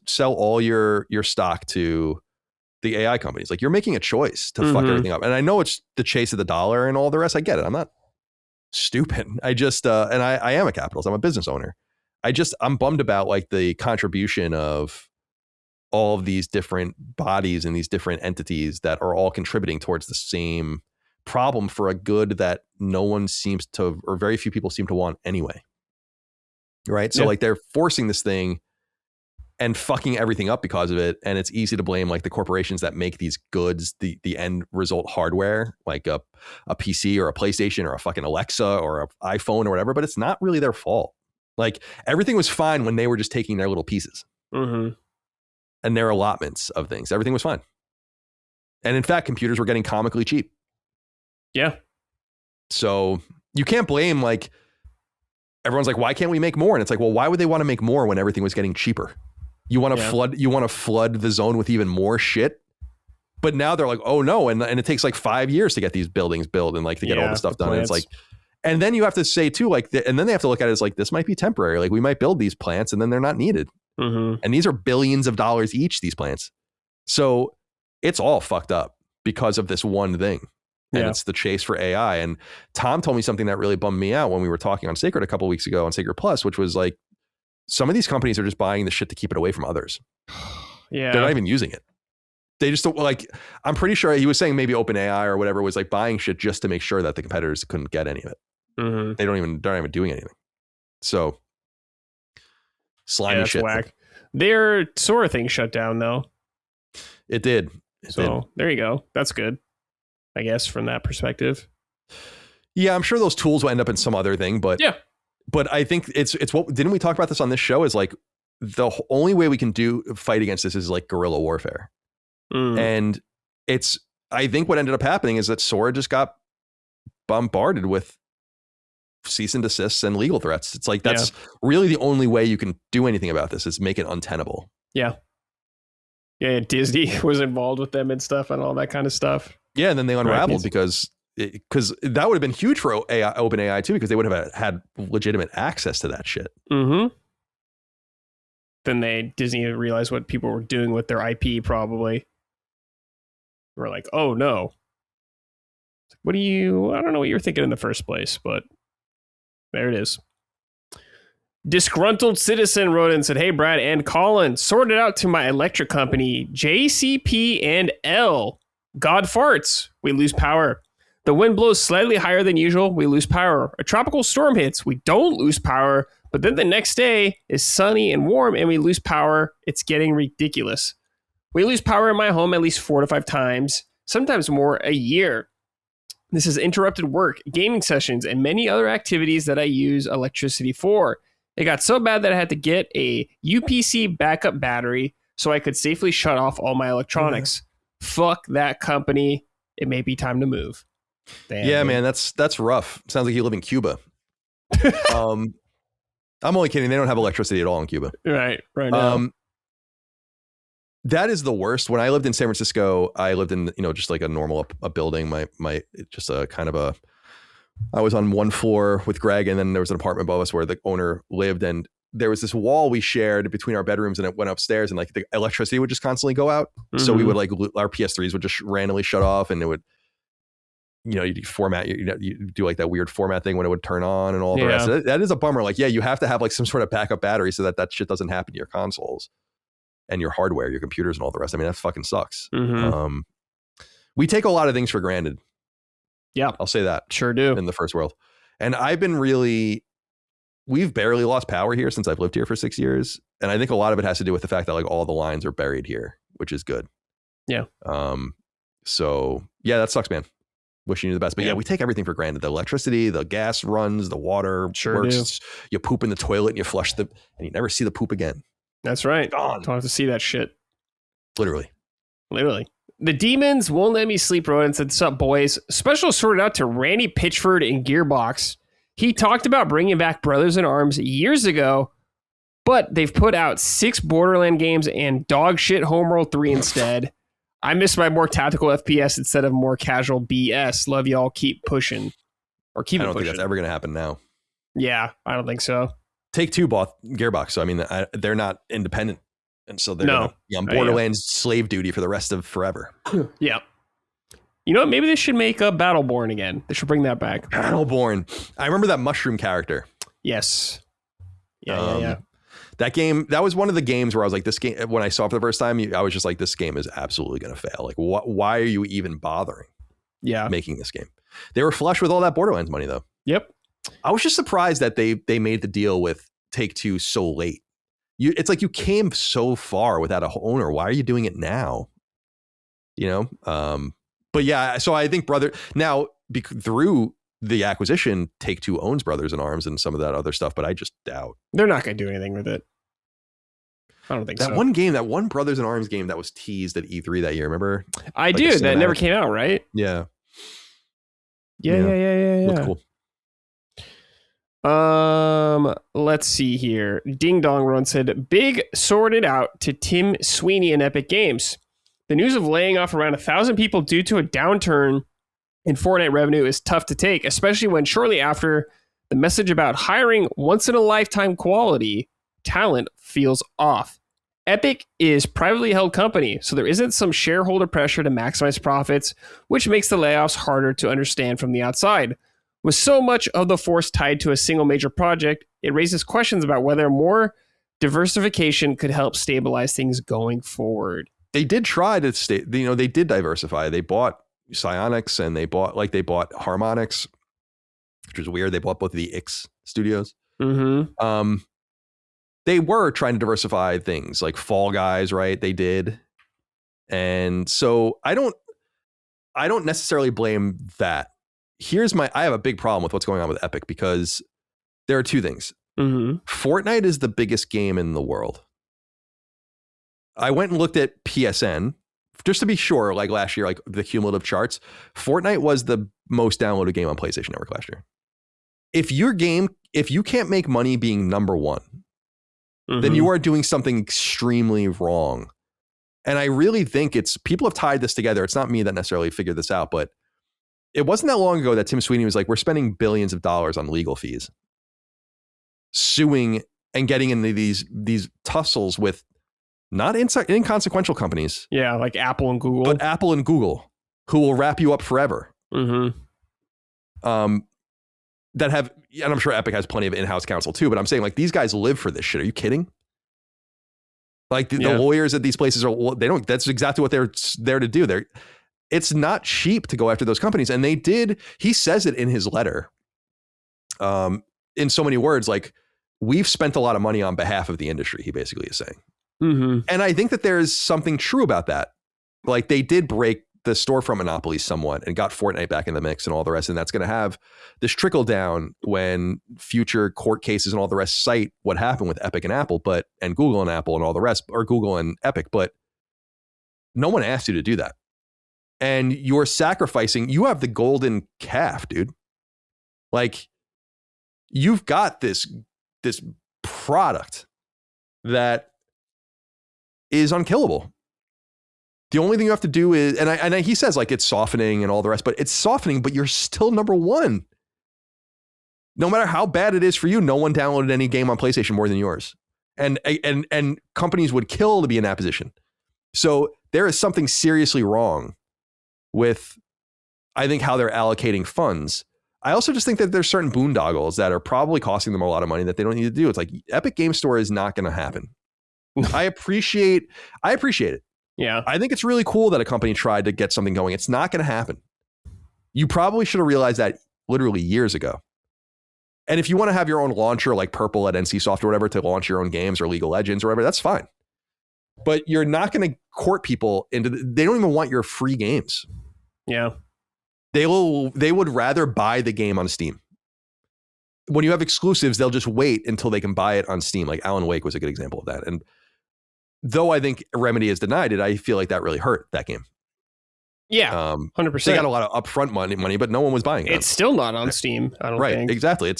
sell all your stock to the AI companies. Like you're making a choice to fuck everything up. And I know it's the chase of the dollar and all the rest. I get it. I'm not stupid. I just and I am a capitalist. I'm a business owner. I'm bummed about like the contribution of all of these different bodies and these different entities that are all contributing towards the same problem for a good that no one seems to, or very few people seem to want anyway. Right. So like they're forcing this thing and fucking everything up because of it. And it's easy to blame like the corporations that make these goods, the end result hardware, like a PC or a PlayStation or a fucking Alexa or an iPhone or whatever, but it's not really their fault. Like everything was fine when they were just taking their little pieces and their allotments of things. Everything was fine. And in fact, computers were getting comically cheap. Yeah. So you can't blame like, everyone's like, why can't we make more? And it's like, well, why would they want to make more when everything was getting cheaper? You want to flood the zone with even more shit. But now they're like, oh no. And it takes like 5 years to get these buildings built and like to get all the stuff done. And it's like, and then you have to say too, like, and then they have to look at it as like, this might be temporary. Like we might build these plants and then they're not needed. And these are billions of dollars each, these plants. So it's all fucked up because of this one thing. And it's the chase for AI. And Tom told me something that really bummed me out when we were talking on Sacred a couple of weeks ago on Sacred Plus, which was like, some of these companies are just buying the shit to keep it away from others. Yeah. They're not even using it. They just don't, like, I'm pretty sure he was saying maybe OpenAI or whatever was like buying shit just to make sure that the competitors couldn't get any of it. They're not even doing anything. So slimy shit. Whack. Their Sora thing shut down though. It did. There you go. That's good, I guess, from that perspective. Yeah, I'm sure those tools will end up in some other thing, but but I think it's what, didn't we talk about this on this show, is like the only way we can fight against this is like guerrilla warfare. And I think what ended up happening is that Sora just got bombarded with cease and desists and legal threats. It's like, that's really the only way you can do anything about this, is make it untenable. Yeah, Disney was involved with them and stuff and all that kind of stuff. Yeah, and then they unraveled because that would have been huge for OpenAI too, because they would have had legitimate access to that shit. Then Disney realized what people were doing with their IP probably. We're like, oh no. I don't know what you were thinking in the first place, but there it is. Disgruntled Citizen wrote in and said, hey, Brad and Colin, sorted out to my electric company, JCP and L. God farts. We lose power. The wind blows slightly higher than usual. We lose power. A tropical storm hits. We don't lose power. But then the next day is sunny and warm and we lose power. It's getting ridiculous. We lose power in my home at least 4 to 5 times, sometimes more a year. This has interrupted work, gaming sessions, and many other activities that I use electricity for. It got so bad that I had to get a UPC backup battery so I could safely shut off all my electronics. Fuck that company. It may be time to move. Damn, man, that's rough. Sounds like you live in Cuba. I'm only kidding. They don't have electricity at all in Cuba. Right now. That is the worst. When I lived in San Francisco, I lived in, just like a normal a building. My just a kind of a, I was on one floor with Greg, and then there was an apartment above us where the owner lived, and there was this wall we shared between our bedrooms, and it went upstairs, and like the electricity would just constantly go out. So we would like, our PS3s would just randomly shut off, and it would, you format, you do like that weird format thing when it would turn on and all the rest. That is a bummer. Like, you have to have like some sort of backup battery so that shit doesn't happen to your consoles and your hardware, your computers and all the rest. I mean, that fucking sucks. We take a lot of things for granted. Yeah, I'll say that. Sure do. In the first world. And we've barely lost power here since I've lived here for 6 years. And I think a lot of it has to do with the fact that like all the lines are buried here, which is good. Yeah. So yeah, that sucks, man. Wishing you the best. But yeah, we take everything for granted. The electricity, the gas runs, the water works. Do. You poop in the toilet and you flush and you never see the poop again. That's right. Gone. Don't have to see that shit. Literally. The demons won't let me sleep, wrote and said, sup, boys? Special sorted out to Randy Pitchford in Gearbox. He talked about bringing back Brothers in Arms years ago, but they've put out 6 Borderland games and dog shit Homeworld 3 instead. I miss my more tactical FPS instead of more casual BS. Love y'all. Keep pushing. Or keep it pushing. I don't think that's ever going to happen now. Yeah, I don't think so. Take-Two bought Gearbox, so I mean, they're not independent. And so they're gonna be on Borderlands slave duty for the rest of forever. Yeah. You know what? Maybe they should make a Battleborn again. They should bring that back. Battleborn. I remember that mushroom character. Yes. Yeah. That game, that was one of the games where I was like, this game, when I saw it for the first time, I was just like, this game is absolutely going to fail. Like, why are you even bothering making this game? They were flush with all that Borderlands money, though. Yep. I was just surprised that they made the deal with Take-Two so late. it's like you came so far without a owner. Why are you doing it now? But yeah, so I think through the acquisition, Take-Two owns Brothers in Arms and some of that other stuff, but I just doubt they're not going to do anything with it. I don't think that one Brothers in Arms game that was teased at E3 that year. Remember? I do. That never came out, right? Yeah. Yeah. Looked cool. Let's see here. Ding Dong Run said, big sorted out to Tim Sweeney and Epic Games. The news of laying off around 1,000 people due to a downturn in Fortnite revenue is tough to take, especially when shortly after the message about hiring once-in-a-lifetime quality talent feels off. Epic is privately held company, so there isn't some shareholder pressure to maximize profits, which makes the layoffs harder to understand from the outside. With so much of the force tied to a single major project, it raises questions about whether more diversification could help stabilize things going forward. They did try to they did diversify. They bought Psyonix and they bought Harmonix, which was weird. They bought both of the Ix studios. Mm-hmm. They were trying to diversify things like Fall Guys, right? They did. And so I don't necessarily blame that. I have a big problem with what's going on with Epic because there are two things. Mm-hmm. Fortnite is the biggest game in the world. I went and looked at PSN just to be sure, like last year, like the cumulative charts. Fortnite was the most downloaded game on PlayStation Network last year. If you can't make money being number one, then you are doing something extremely wrong. And I really think people have tied this together. It's not me that necessarily figured this out, but it wasn't that long ago that Tim Sweeney was like, we're spending billions of dollars on legal fees, suing and getting into these tussles with not inconsequential companies. Yeah, like Apple and Google. But Apple and Google, who will wrap you up forever. Mm-hmm. That have, and I'm sure Epic has plenty of in-house counsel too, but I'm saying like these guys live for this shit. Are you kidding? Like the lawyers at these places that's exactly what they're there to do. It's not cheap to go after those companies. And he says it in his letter, in so many words, like, we've spent a lot of money on behalf of the industry, he basically is saying. Mm-hmm. And I think that there's something true about that. Like, they did break the storefront monopoly somewhat and got Fortnite back in the mix and all the rest. And that's going to have this trickle down when future court cases and all the rest cite what happened with Epic and Apple, and Google and Apple and all the rest, or Google and Epic. But no one asked you to do that. And you're sacrificing, you have the golden calf, dude. Like, you've got this product that is unkillable. The only thing you have to do is, and he says like it's softening and all the rest, but it's softening, but you're still number one. No matter how bad it is for you, no one downloaded any game on PlayStation more than yours. And companies would kill to be in that position. So there is something seriously wrong with, I think, how they're allocating funds. I also just think that there's certain boondoggles that are probably costing them a lot of money that they don't need to do. It's like Epic Game Store is not going to happen. I appreciate it. Yeah. I think it's really cool that a company tried to get something going. It's not going to happen. You probably should have realized that literally years ago. And if you want to have your own launcher like Purple at NCSoft or whatever to launch your own games or League of Legends or whatever, that's fine. But you're not going to court people into they don't even want your free games. Yeah. They would rather buy the game on Steam. When you have exclusives, they'll just wait until they can buy it on Steam. Like Alan Wake was a good example of that. And though I think Remedy has denied it, I feel like that really hurt that game. Yeah, 100%. They got a lot of upfront money, but no one was buying it. It's still not on Steam, I don't think. Right, exactly.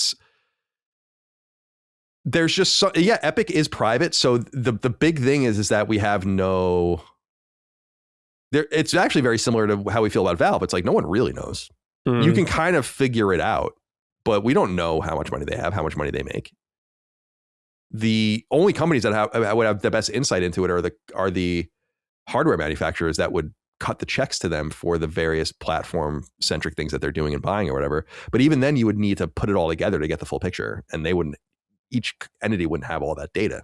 There's just Epic is private, so the big thing is that we have no. It's actually very similar to how we feel about Valve. It's like no one really knows. Mm. You can kind of figure it out, but we don't know how much money they have, how much money they make. The only companies that would have the best insight into it are the hardware manufacturers that would cut the checks to them for the various platform centric things that they're doing and buying or whatever. But even then you would need to put it all together to get the full picture, and each entity wouldn't have all that data.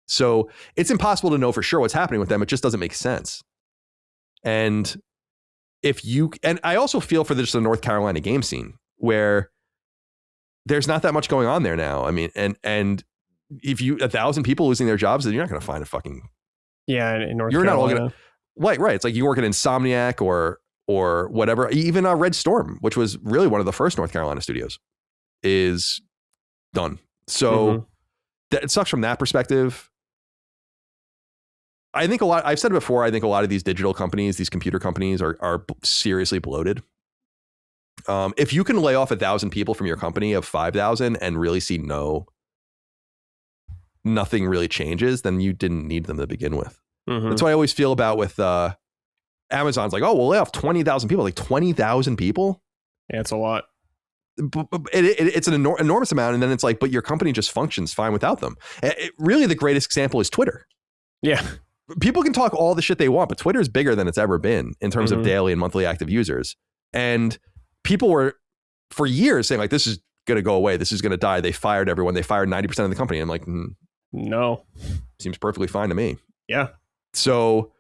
So it's impossible to know for sure what's happening with them. It just doesn't make sense. And I also feel for just the North Carolina game scene where there's not that much going on there now. I mean, and if you 1,000 people losing their jobs, then you're not going to find a fucking in North you're Carolina. not all gonna right. It's like you work at Insomniac or whatever. Even Red Storm, which was really one of the first North Carolina studios, is done. So it sucks from that perspective. I think I've said it before, I think a lot of these digital companies, these computer companies are seriously bloated. If you can lay off 1,000 people from your company of 5,000 and really see nothing really changes, then you didn't need them to begin with. That's what I always feel about with Amazon's like, oh, we'll lay off 20,000 people. Like 20,000 people? Yeah, it's a lot. It's an enormous amount. And then it's like, but your company just functions fine without them. Really, the greatest example is Twitter. Yeah. People can talk all the shit they want, but Twitter is bigger than it's ever been in terms of daily and monthly active users. And people were for years saying like, this is going to go away. This is going to die. They fired everyone. They fired 90% of the company. I'm like, no, seems perfectly fine to me. Yeah. So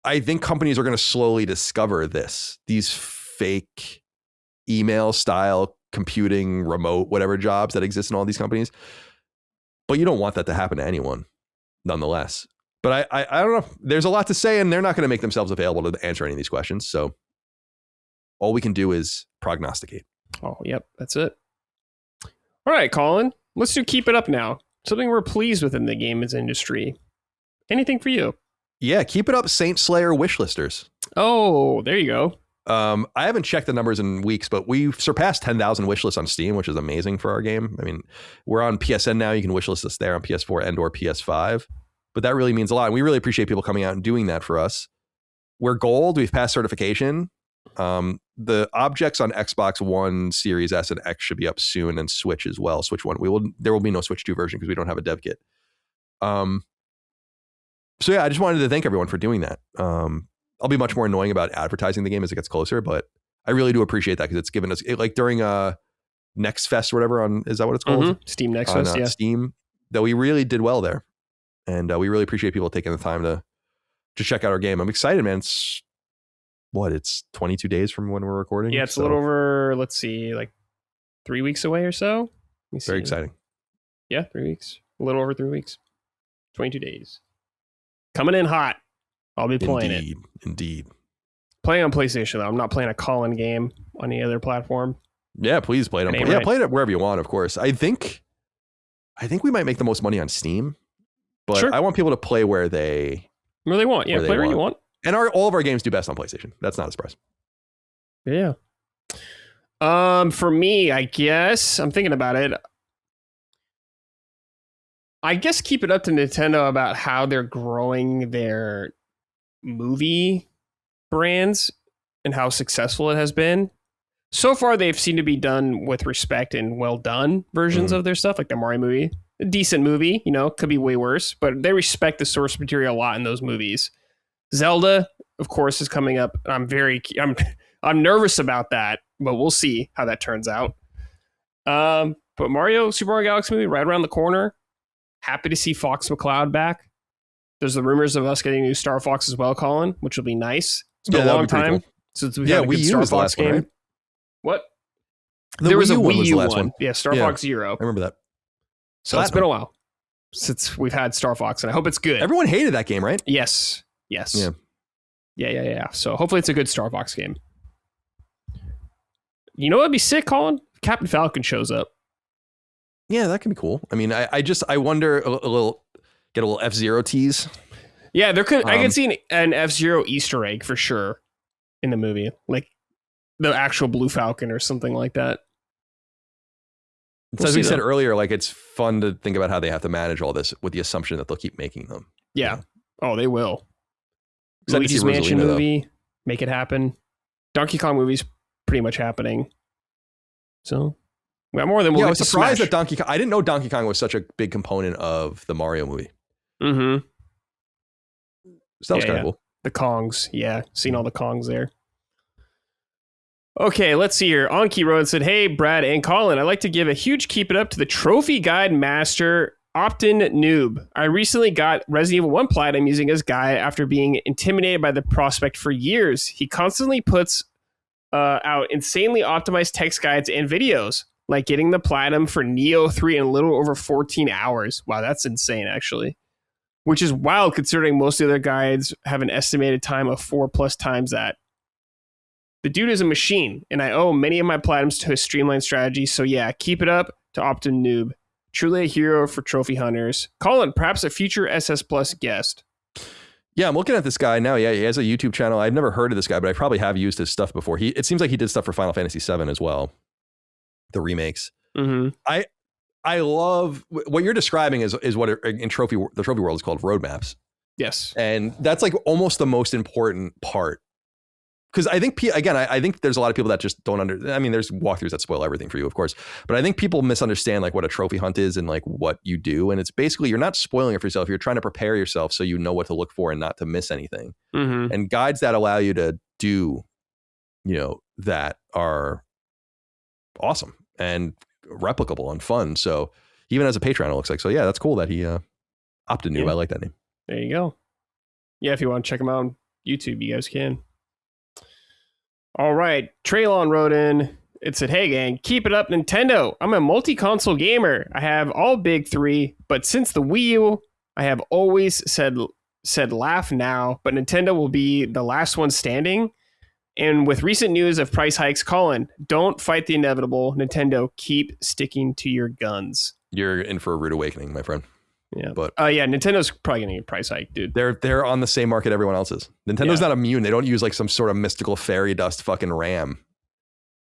I think companies are going to slowly discover these fake email style computing, remote, whatever jobs that exist in all these companies. But you don't want that to happen to anyone nonetheless. But I don't know. There's a lot to say, and they're not going to make themselves available to answer any of these questions. So all we can do is prognosticate. Oh, yep. That's it. All right, Colin. Let's keep it up now. Something we're pleased with in the games industry. Anything for you? Yeah, keep it up, Saint Slayer wishlisters. Oh, there you go. I haven't checked the numbers in weeks, but we've surpassed 10,000 wishlists on Steam, which is amazing for our game. I mean, we're on PSN now. You can wishlist us there on PS4 and or PS5. But that really means a lot. And we really appreciate people coming out and doing that for us. We're gold. We've passed certification. The objects on Xbox One, Series S and X should be up soon, and Switch as well. Switch One. There will be no Switch 2 version because we don't have a dev kit. So yeah, I just wanted to thank everyone for doing that. I'll be much more annoying about advertising the game as it gets closer, but I really do appreciate that because it's given us like during Next Fest or whatever is that what it's called? Steam Next Fest, yeah. Steam, that we really did well there. And we really appreciate people taking the time to check out our game. I'm excited, man. It's 22 days from when we're recording. Yeah, it's a little over, let's see, like 3 weeks away or so. Very exciting. Yeah, 3 weeks. A little over 3 weeks. 22 days. Coming in hot. I'll be playing it. Indeed. Playing on PlayStation, though. I'm not playing a Colin game on any other platform. Yeah, please play it on PlayStation. Yeah, play it wherever you want, of course. I think we might make the most money on Steam, but sure. I want people to play where they want. Yeah, play where you want. And all of our games do best on PlayStation. That's not a surprise. Yeah. For me, I guess I'm thinking about it. I guess keep it up to Nintendo about how they're growing their movie brands and how successful it has been. So far, they've seemed to be done with respect and well done versions of their stuff, like the Mario movie. A decent movie, could be way worse, but they respect the source material a lot in those movies. Zelda, of course, is coming up. I'm I'm nervous about that, but we'll see how that turns out. But Super Mario Galaxy movie right around the corner. Happy to see Fox McCloud back. There's the rumors of us getting a new Star Fox as well, Colin, which will be nice. It's been a long time since we've had a good Star Fox game. Right? What? There was a Wii U one. Yeah, Star Fox Zero. I remember that. So it's been a while since we've had Star Fox, and I hope it's good. Everyone hated that game, right? Yes. Yeah. So hopefully it's a good Star Fox game. You know what'd be sick, Colin? If Captain Falcon shows up. Yeah, that could be cool. I mean, I wonder get a little F-Zero tease. Yeah, I could see an F-Zero Easter egg for sure in the movie, like the actual Blue Falcon or something like that. So as we said earlier, like it's fun to think about how they have to manage all this with the assumption that they'll keep making them. Yeah. Oh, they will. Luigi's Mansion movie, make it happen. Donkey Kong movie's pretty much happening. So we got more than we'll I was surprised that Donkey Kong. I didn't know Donkey Kong was such a big component of the Mario movie. Mm-hmm. So that was kind of cool. The Kongs, seen all the Kongs there. Okay, let's see here. Anki wrote and said, "Hey, Brad and Colin, I'd like to give a huge keep it up to the trophy guide master Optin Noob. I recently got Resident Evil 1 Platinum using his guide after being intimidated by the prospect for years. He constantly puts out insanely optimized text guides and videos. like getting the platinum for Neo 3 in a little over 14 hours. Wow, that's insane, actually. Which is wild considering most of the other guides have an estimated time of 4+ times that. The dude is a machine, and I owe many of my platinums to his streamlined strategy, so yeah, keep it up to Optim Noob. Truly a hero for trophy hunters. Colin, perhaps a future SS Plus guest. Yeah, I'm looking at this guy now. Yeah, he has a YouTube channel. I've never heard of this guy, but I probably have used his stuff before. It seems like he did stuff for Final Fantasy VII as well, the remakes. Mm-hmm. I love what you're describing is what in the trophy world is called roadmaps. Yes, and that's like almost the most important part. Because I think, again, I think there's a lot of people that just don't I mean, there's walkthroughs that spoil everything for you, of course. But I think people misunderstand like what a trophy hunt is and like what you do. And it's basically, you're not spoiling it for yourself. You're trying to prepare yourself so you know what to look for and not to miss anything. Mm-hmm. And guides that allow you to do, that are awesome and replicable and fun. So even as a Patreon, it looks like. So yeah, that's cool that he opted new. I like that name. There you go. Yeah, if you want to check him out on YouTube, you guys can. All right, Traylon wrote in. It said, "Hey gang, keep it up, Nintendo. I'm a multi-console gamer. I have all big three, but since the Wii U, I have always said laugh now, but Nintendo will be the last one standing. And with recent news of price hikes, Colin, don't fight the inevitable. Nintendo, keep sticking to your guns." You're in for a rude awakening, my friend. Yeah, but yeah, Nintendo's probably getting a price hike, dude. They're on the same market everyone else is. Nintendo's not immune. They don't use like some sort of mystical fairy dust fucking RAM.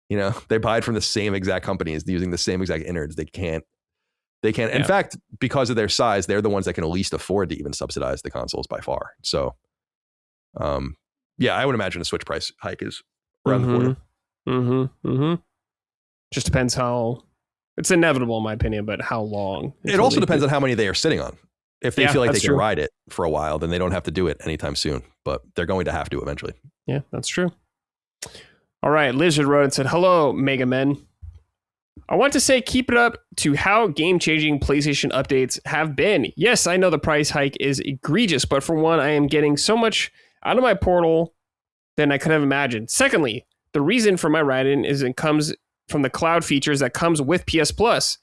They buy it from the same exact companies using the same exact innards. They can't. Yeah. In fact, because of their size, they're the ones that can least afford to even subsidize the consoles by far. So, yeah, I would imagine a Switch price hike is around the corner. Mm-hmm. Mm-hmm. Just depends how. It's inevitable, in my opinion, but how long? It also depends on how many they are sitting on. If they feel like they can ride it for a while, then they don't have to do it anytime soon. But they're going to have to eventually. Yeah, that's true. All right, Lizard wrote and said, "Hello, Mega Men. I want to say keep it up to how game-changing PlayStation updates have been. Yes, I know the price hike is egregious, but for one, I am getting so much out of my portal than I could have imagined. Secondly, the reason for my write-in is it comes from the cloud features that comes with PS Plus.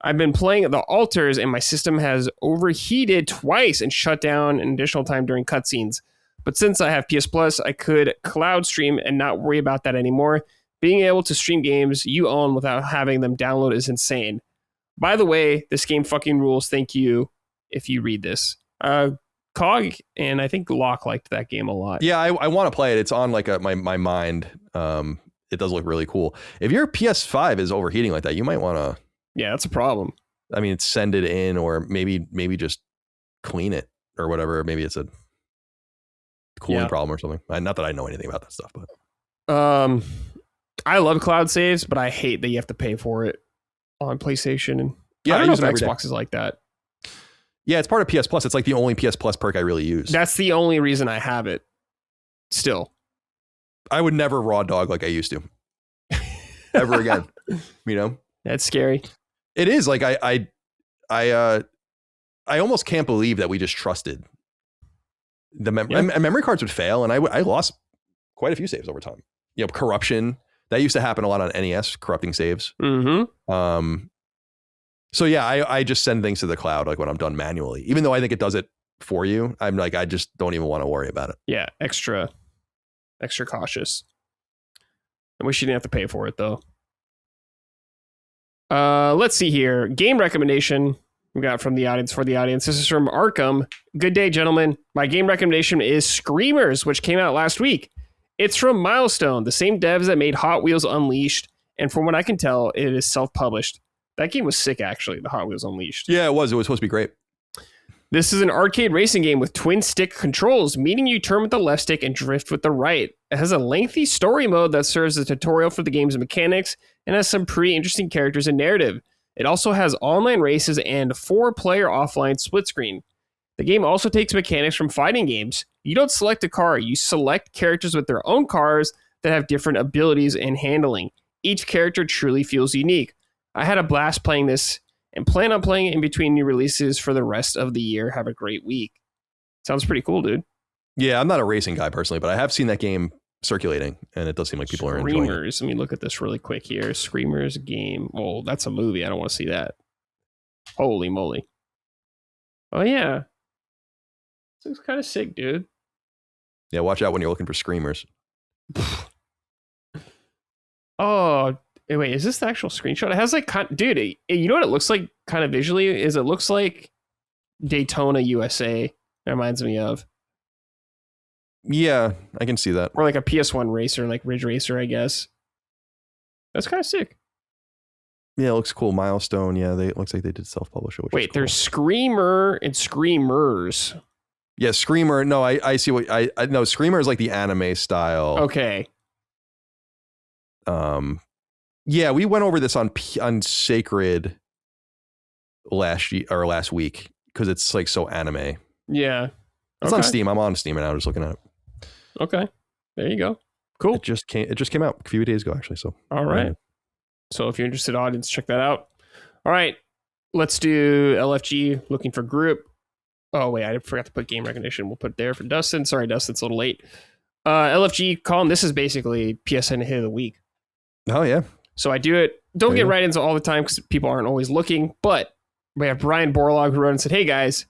I've been playing the altars and my system has overheated twice and shut down an additional time during cutscenes. But since I have PS Plus, I could cloud stream and not worry about that anymore. Being able to stream games you own without having them download is insane. By the way, this game fucking rules. Thank you if you read this." Cog and I think Locke liked that game a lot. Yeah, I want to play it. It's on like my mind. It does look really cool. If your PS5 is overheating like that, you might want to. Yeah, that's a problem. I mean, send it in, or maybe just clean it or whatever. Maybe it's a cooling problem or something. Not that I know anything about that stuff, but I love cloud saves, but I hate that you have to pay for it on PlayStation. And yeah, I don't know if Xbox is like that. Yeah, it's part of PS Plus. It's like the only PS Plus perk I really use. That's the only reason I have it. Still. I would never raw dog like I used to. Ever again. That's scary. It is. Like I almost can't believe that we just trusted the memory cards would fail, and I lost quite a few saves over time. Corruption. That used to happen a lot on NES, corrupting saves. Mm-hmm. So yeah, I just send things to the cloud like when I'm done manually. Even though I think it does it for you, I'm like, I just don't even want to worry about it. Yeah, extra cautious. I wish you didn't have to pay for it though. Let's see here. Game recommendation we got from the audience for the audience. This is from Arkham. Good day, gentlemen. My game recommendation is Screamers, which came out last week. It's from Milestone, the same devs that made Hot Wheels Unleashed, and from what I can tell, it is self-published. That game was sick, actually, the Hot Wheels Unleashed. Yeah, it was. It was supposed to be great. This is an arcade racing game with twin stick controls, meaning you turn with the left stick and drift with the right. It has a lengthy story mode that serves as a tutorial for the game's mechanics and has some pretty interesting characters and narrative. It also has online races and 4-player offline split screen. The game also takes mechanics from fighting games. You don't select a car, you select characters with their own cars that have different abilities and handling. Each character truly feels unique. I had a blast playing this and plan on playing it in between new releases for the rest of the year. Have a great week. Sounds pretty cool, dude. Yeah, I'm not a racing guy personally, but I have seen that game circulating, and it does seem like people are enjoying it. Screamers. Let me look at this really quick here. Screamers game. Oh, that's a movie. I don't want to see that. Holy moly. Oh, yeah. This looks kind of sick, dude. Yeah, watch out when you're looking for screamers. Oh, wait, is this the actual screenshot? It has like, dude, you know what it looks like kind of visually? Is it looks like Daytona, USA. It reminds me of. Yeah, I can see that. Or like a PS1 racer, like Ridge Racer, I guess. That's kind of sick. Yeah, it looks cool. Milestone. Yeah, it looks like they did self-publish it. Wait, there's Screamer and Screamers. Yeah, Screamer. No, I see what I know. Screamer is like the anime style. Okay. Yeah, we went over this on Sacred last week because it's like so anime. Yeah. It's on Steam. I'm on Steam and I was just looking at it. Okay. There you go. Cool. It just came out a few days ago, actually. So all right. So if you're interested, audience, check that out. All right. Let's do LFG looking for group. Oh, wait, I forgot to put game recognition. We'll put it there for Dustin. Sorry, Dustin, it's a little late. LFG, Colin, this is basically PSN hit of the week. Oh, yeah. So I do it. Don't get right into all the time because people aren't always looking. But we have Brian Borlaug who wrote and said, hey, guys,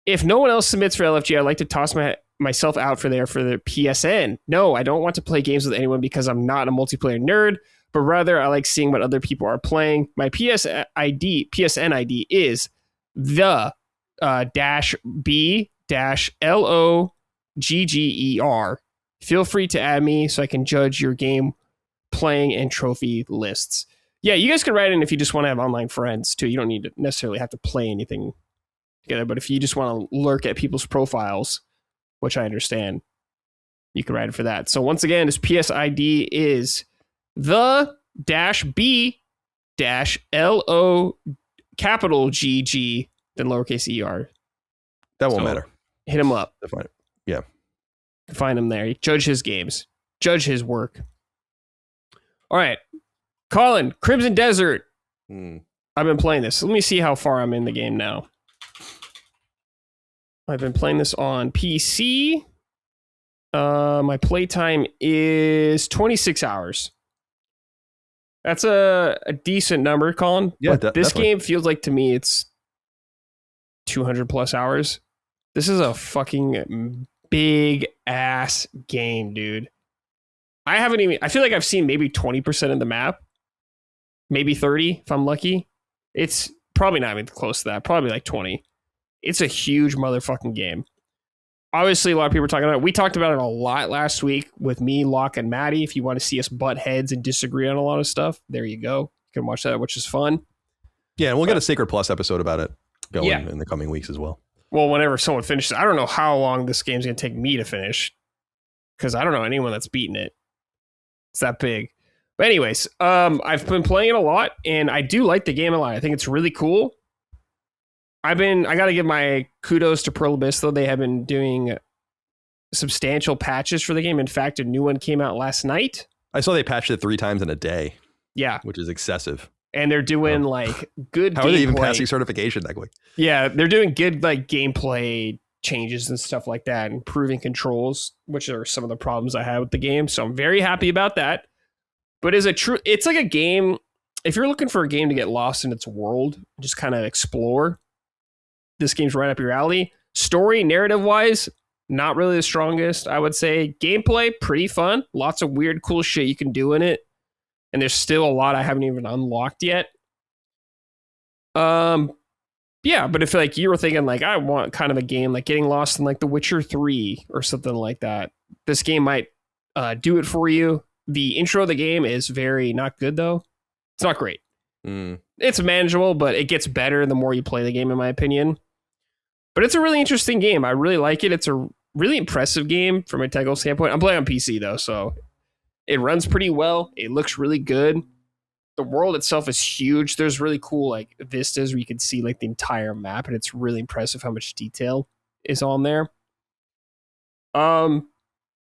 if no one else submits for LFG, I'd like to toss myself out for the PSN. No, I don't want to play games with anyone because I'm not a multiplayer nerd, but rather I like seeing what other people are playing. My PSN ID is the -B-LOGGER. Feel free to add me so I can judge your game playing and trophy lists. Yeah, you guys can write in if you just want to have online friends too. You don't need to necessarily have to play anything together, but if you just want to lurk at people's profiles, which I understand, you can write in for that. So once again, his PS ID is the -B-LO then lowercase ER. That won't matter. Hit him up. Yeah. Find him there. Judge his games. Judge his work. All right. Colin, Crimson Desert. I've been playing this. Let me see how far I'm in the game now. I've been playing this on PC. My playtime is 26 hours. That's a decent number, Colin. Yeah, but this game feels like to me it's 200 plus hours. This is a fucking big ass game, dude. I feel like I've seen maybe 20% of the map. Maybe 30 if I'm lucky. It's probably not even close to that. Probably like 20. It's a huge motherfucking game. Obviously, a lot of people are talking about it. We talked about it a lot last week with me, Locke, and Maddie. If you want to see us butt heads and disagree on a lot of stuff, there you go. You can watch that, which is fun. Yeah, and we'll get a Sacred Plus episode about it going in the coming weeks as well. Well, whenever someone finishes, I don't know how long this game's going to take me to finish because I don't know anyone that's beaten it. It's that big. But anyways, I've been playing it a lot, and I do like the game a lot. I think it's really cool. I got to give my kudos to Pearl Abyss, though. They have been doing substantial patches for the game. In fact, a new one came out last night. I saw they patched it 3 times in a day. Yeah. Which is excessive. And they're doing like good How are they even passing certification that quick? Yeah, they're doing good like gameplay changes and stuff like that, improving controls, which are some of the problems I had with the game. So I'm very happy about that. But it's like a game, if you're looking for a game to get lost in its world, just kind of explore, this game's right up your alley. Story, narrative-wise, not really the strongest, I would say. Gameplay, pretty fun. Lots of weird, cool shit you can do in it. And there's still a lot I haven't even unlocked yet. Yeah, but if like you were thinking like I want kind of a game like getting lost in like The Witcher 3 or something like that, this game might do it for you. The intro of the game is very not good though. It's not great. It's manageable, but it gets better the more you play the game, in my opinion. But it's a really interesting game. I really like it. It's a really impressive game from a technical standpoint. I'm playing on PC though, so it runs pretty well. It looks really good. The world itself is huge. There's really cool like vistas where you can see like the entire map, and it's really impressive how much detail is on there. But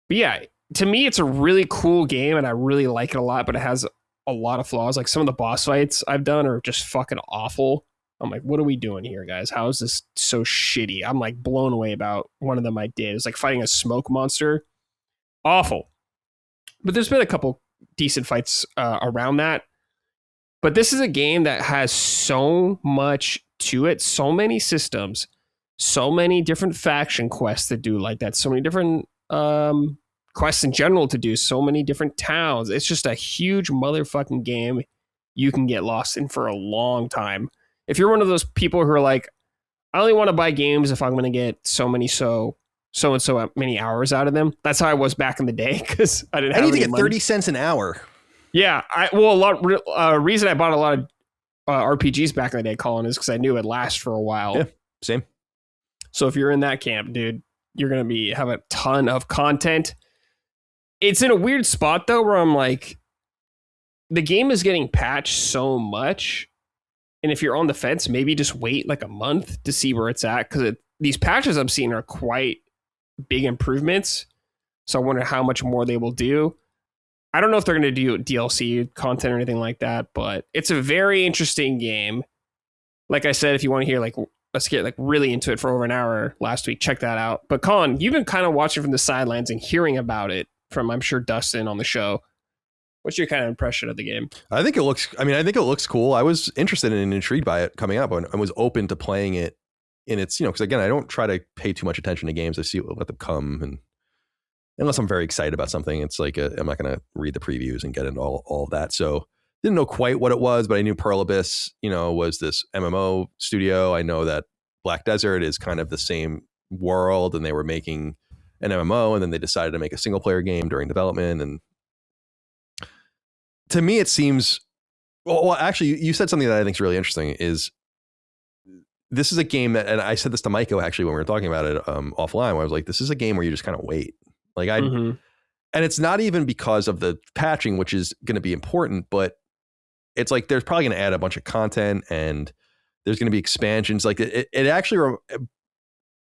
yeah, to me, it's a really cool game, and I really like it a lot. But it has a lot of flaws. Like some of the boss fights I've done are just fucking awful. I'm like, what are we doing here, guys? How is this so shitty? I'm like blown away about one of them I did. It's like fighting a smoke monster. Awful. But there's been a couple decent fights around that. But this is a game that has so much to it, so many systems, so many different faction quests to do like that, so many different quests in general to do, so many different towns. It's just a huge motherfucking game you can get lost in for a long time. If you're one of those people who are like, I only want to buy games if I'm going to get so and so many hours out of them. That's how I was back in the day because I didn't have any money. I need to get 30 cents an hour. Yeah, reason I bought a lot of RPGs back in the day, Colin, is because I knew it'd last for a while. Yeah, same. So if you're in that camp, dude, you're gonna have a ton of content. It's in a weird spot though, where I'm like, the game is getting patched so much, and if you're on the fence, maybe just wait like a month to see where it's at, because these patches I'm seeing are quite big improvements. So I wonder how much more they will do. I don't know if they're going to do DLC content or anything like that, but it's a very interesting game. Like I said, if you want to hear, like, let's get like really into it for over an hour last week, check that out. But Colin, you've been kind of watching from the sidelines and hearing about it from, I'm sure, Dustin on the show. What's your kind of impression of the game? I think it looks cool. I was interested and intrigued by it coming up, and I was open to playing it in its, because again, I don't try to pay too much attention to games. I let them come, and unless I'm very excited about something, it's like I'm not going to read the previews and get into all of that. So didn't know quite what it was, but I knew Pearl Abyss, was this MMO studio. I know that Black Desert is kind of the same world, and they were making an MMO, and then they decided to make a single player game during development. And to me, it seems, well, actually, you said something that I think is really interesting. Is this is a game that, and I said this to Michael actually when we were talking about it offline, where I was like, this is a game where you just kind of wait. Like and it's not even because of the patching, which is going to be important, but it's like there's probably going to add a bunch of content, and there's going to be expansions. Like it actually,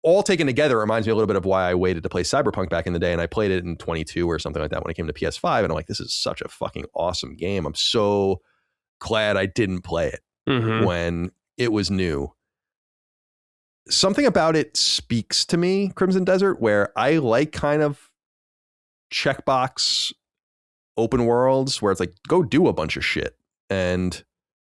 all taken together, reminds me a little bit of why I waited to play Cyberpunk back in the day, and I played it in 22 or something like that when it came to PS5, and I'm like, this is such a fucking awesome game. I'm so glad I didn't play it when it was new. Something about it speaks to me, Crimson Desert, where I like kind of checkbox open worlds where it's like, go do a bunch of shit, and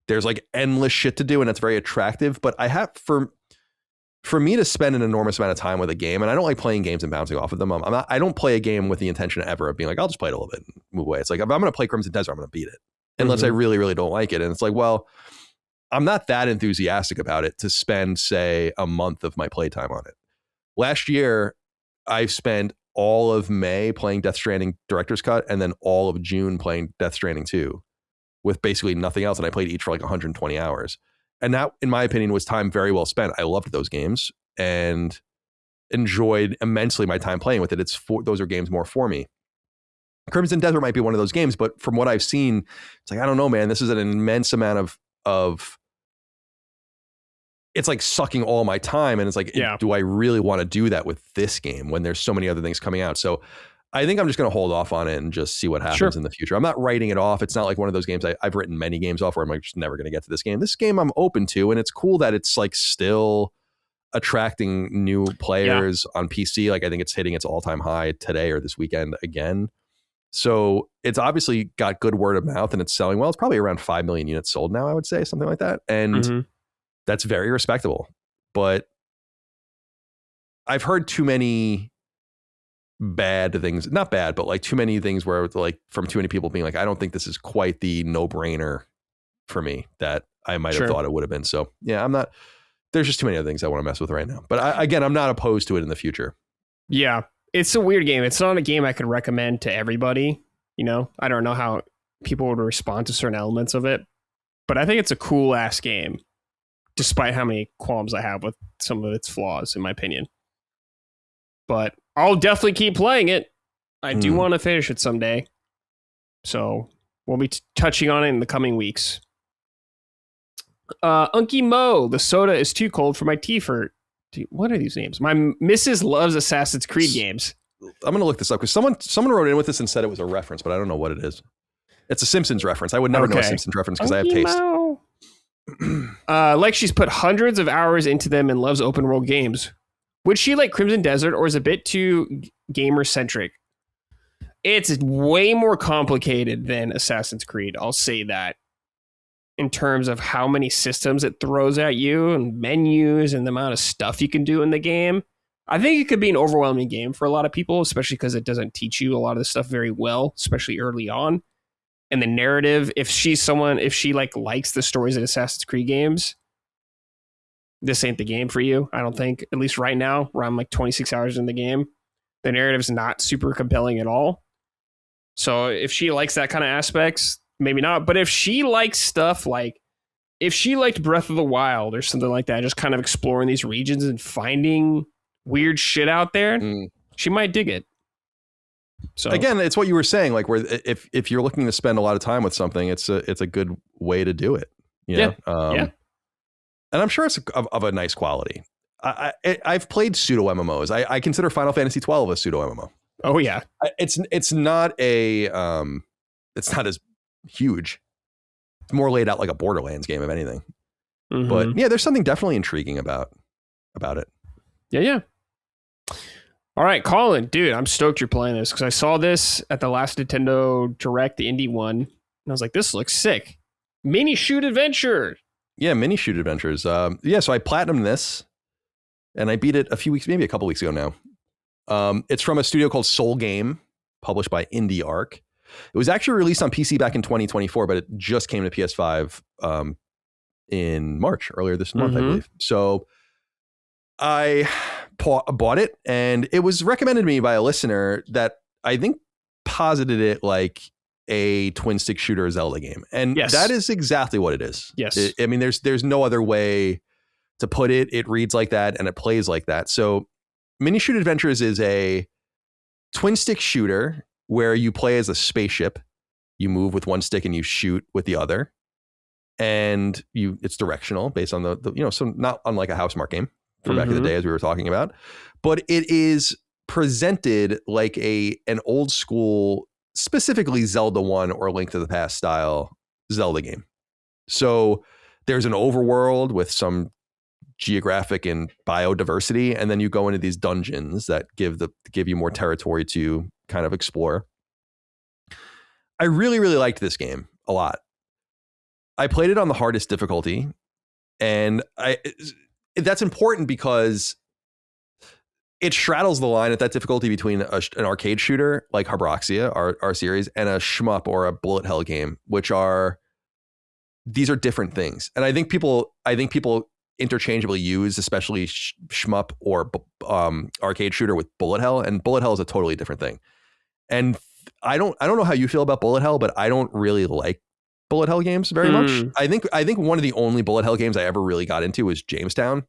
there's like endless shit to do, and it's very attractive. But I have, for me to spend an enormous amount of time with a game, and I don't like playing games and bouncing off of them. I don't play a game with the intention ever of being like, I'll just play it a little bit and move away. It's like, if I'm going to play Crimson Desert, I'm going to beat it, unless I really, really don't like it. And it's like, well, I'm not that enthusiastic about it to spend, say, a month of my playtime on it. Last year, I spent all of May playing Death Stranding Director's Cut, and then all of June playing Death Stranding 2 with basically nothing else. And I played each for like 120 hours. And that, in my opinion, was time very well spent. I loved those games and enjoyed immensely my time playing with it. Those are games more for me. Crimson Desert might be one of those games, but from what I've seen, it's like, I don't know, man, this is an immense amount of it's like sucking all my time. And it's like, do I really want to do that with this game when there's so many other things coming out? So I think I'm just going to hold off on it and just see what happens in the future. I'm not writing it off. It's not like one of those games I've written many games off where I'm like, just never going to get to this game. This game I'm open to, and it's cool that it's like still attracting new players on PC. Like I think it's hitting its all-time high today or this weekend again. So it's obviously got good word of mouth, and it's selling well. It's probably around 5 million units sold now, I would say, something like that. And that's very respectable. But I've heard too many bad things, not bad, but like too many things where like from too many people being like, I don't think this is quite the no-brainer for me that I might have thought it would have been. So yeah, there's just too many other things I want to mess with right now. But I'm not opposed to it in the future. Yeah. It's a weird game. It's not a game I could recommend to everybody. I don't know how people would respond to certain elements of it, but I think it's a cool ass game, despite how many qualms I have with some of its flaws, in my opinion. But I'll definitely keep playing it. I do want to finish it someday. So we'll be touching on it in the coming weeks. Unky Mo, the soda is too cold for my tea for... What are these names? My Mrs. loves Assassin's Creed games. I'm going to look this up because someone wrote in with this and said it was a reference, but I don't know what it is. It's a Simpsons reference. I would never know a Simpsons reference because I have taste. Like she's put hundreds of hours into them and loves open world games. Would she like Crimson Desert, or is it a bit too gamer centric? It's way more complicated than Assassin's Creed. I'll say that. In terms of how many systems it throws at you and menus and the amount of stuff you can do in the game. I think it could be an overwhelming game for a lot of people, especially because it doesn't teach you a lot of the stuff very well, especially early on. And the narrative, if she like likes the stories of Assassin's Creed games, this ain't the game for you. I don't think, at least right now, where I'm like 26 hours in the game, the narrative's not super compelling at all. So if she likes that kind of aspects, maybe not. But if she likes stuff like, if she liked Breath of the Wild or something like that, just kind of exploring these regions and finding weird shit out there, she might dig it. So again, it's what you were saying, like where if you're looking to spend a lot of time with something, it's a good way to do it. You know? Yeah. And I'm sure it's of a nice quality. I've played pseudo MMOs. I consider Final Fantasy 12 a pseudo MMO. Oh yeah. It's not as huge. It's more laid out like a Borderlands game, if anything. Mm-hmm. But yeah, there's something definitely intriguing about it. Yeah. All right, Colin, dude, I'm stoked you're playing this because I saw this at the last Nintendo Direct, the indie one, and I was like, this looks sick. Minishoot Adventure. Yeah, Minishoot Adventures. So I platinumed this, and I beat it maybe a couple weeks ago now. It's from a studio called Soul Game, published by Indie Arc. It was actually released on PC back in 2024, but it just came to PS5 in March, earlier this month, I believe. So I bought it, and it was recommended to me by a listener that I think posited it like a twin stick shooter Zelda game. And that is exactly what it is. Yes. I mean, there's no other way to put it. It reads like that and it plays like that. So Minishoot Adventures is a twin stick shooter where you play as a spaceship. You move with one stick and you shoot with the other. And it's directional based on the so not unlike a Housemarque game from back in the day, as we were talking about. But it is presented like an old school, specifically Zelda 1 or Link to the Past style Zelda game. So there's an overworld with some geographic and biodiversity, and then you go into these dungeons that give you more territory to kind of explore. I really, really liked this game a lot. I played it on the hardest difficulty, and that's important because it straddles the line at that difficulty between an arcade shooter like Habroxia, our series, and a shmup or a bullet hell game, these are different things. And I think people interchangeably use, especially shmup or arcade shooter with bullet hell, and bullet hell is a totally different thing. And I don't know how you feel about bullet hell, but I don't really like bullet hell games very much. I think one of the only bullet hell games I ever really got into was Jamestown,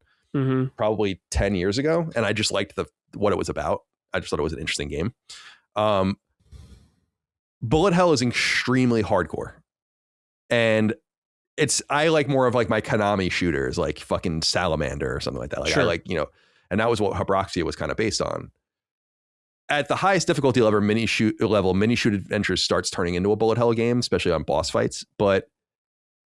probably 10 years ago, and I just liked what it was about. I just thought it was an interesting game. Bullet hell is extremely hardcore, and I like more of like my Konami shooters, like fucking Salamander or something like that. Like I like, and that was what Habroxia was kind of based on. At the highest difficulty level, Minishoot Adventures starts turning into a bullet hell game, especially on boss fights. But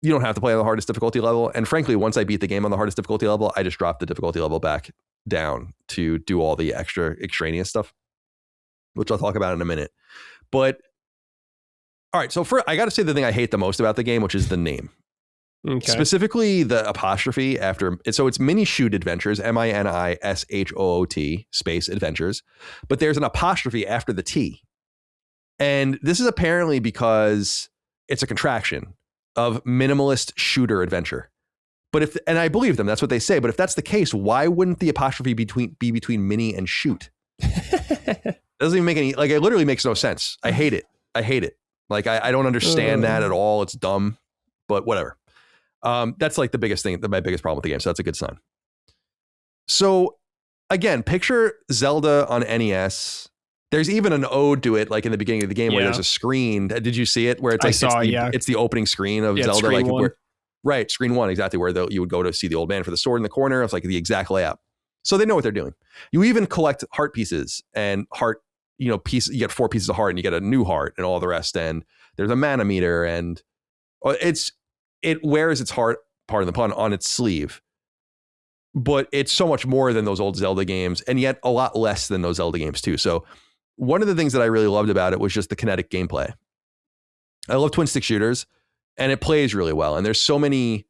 you don't have to play on the hardest difficulty level. And frankly, once I beat the game on the hardest difficulty level, I just dropped the difficulty level back down to do all the extra extraneous stuff, which I'll talk about in a minute. But all right, so I got to say the thing I hate the most about the game, which is the name. Okay. Specifically the apostrophe after it. So it's Minishoot Adventures, MINISHOOT space adventures, but there's an apostrophe after the T. And this is apparently because it's a contraction of minimalist shooter adventure. But and I believe them, that's what they say. But if that's the case, why wouldn't the apostrophe be between mini and shoot? It doesn't even make it literally makes no sense. I hate it. Like I don't understand that at all. It's dumb, but whatever. That's like the biggest thing, my biggest problem with the game. So that's a good sign. So again, picture Zelda on NES. There's even an ode to it, like in the beginning of the game, where there's a screen. Did you see it? Where it's like it's the opening screen of Zelda, screen one. Right, screen one, exactly, where you would go to see the old man for the sword in the corner. It's like the exact layout. So they know what they're doing. You even collect heart pieces and heart, piece. You get 4 pieces of heart, and you get a new heart, and all the rest. And there's a mana meter, and it wears its heart, pardon the pun, on its sleeve. But it's so much more than those old Zelda games, and yet a lot less than those Zelda games too. So one of the things that I really loved about it was just the kinetic gameplay. I love twin stick shooters, and it plays really well. And there's so many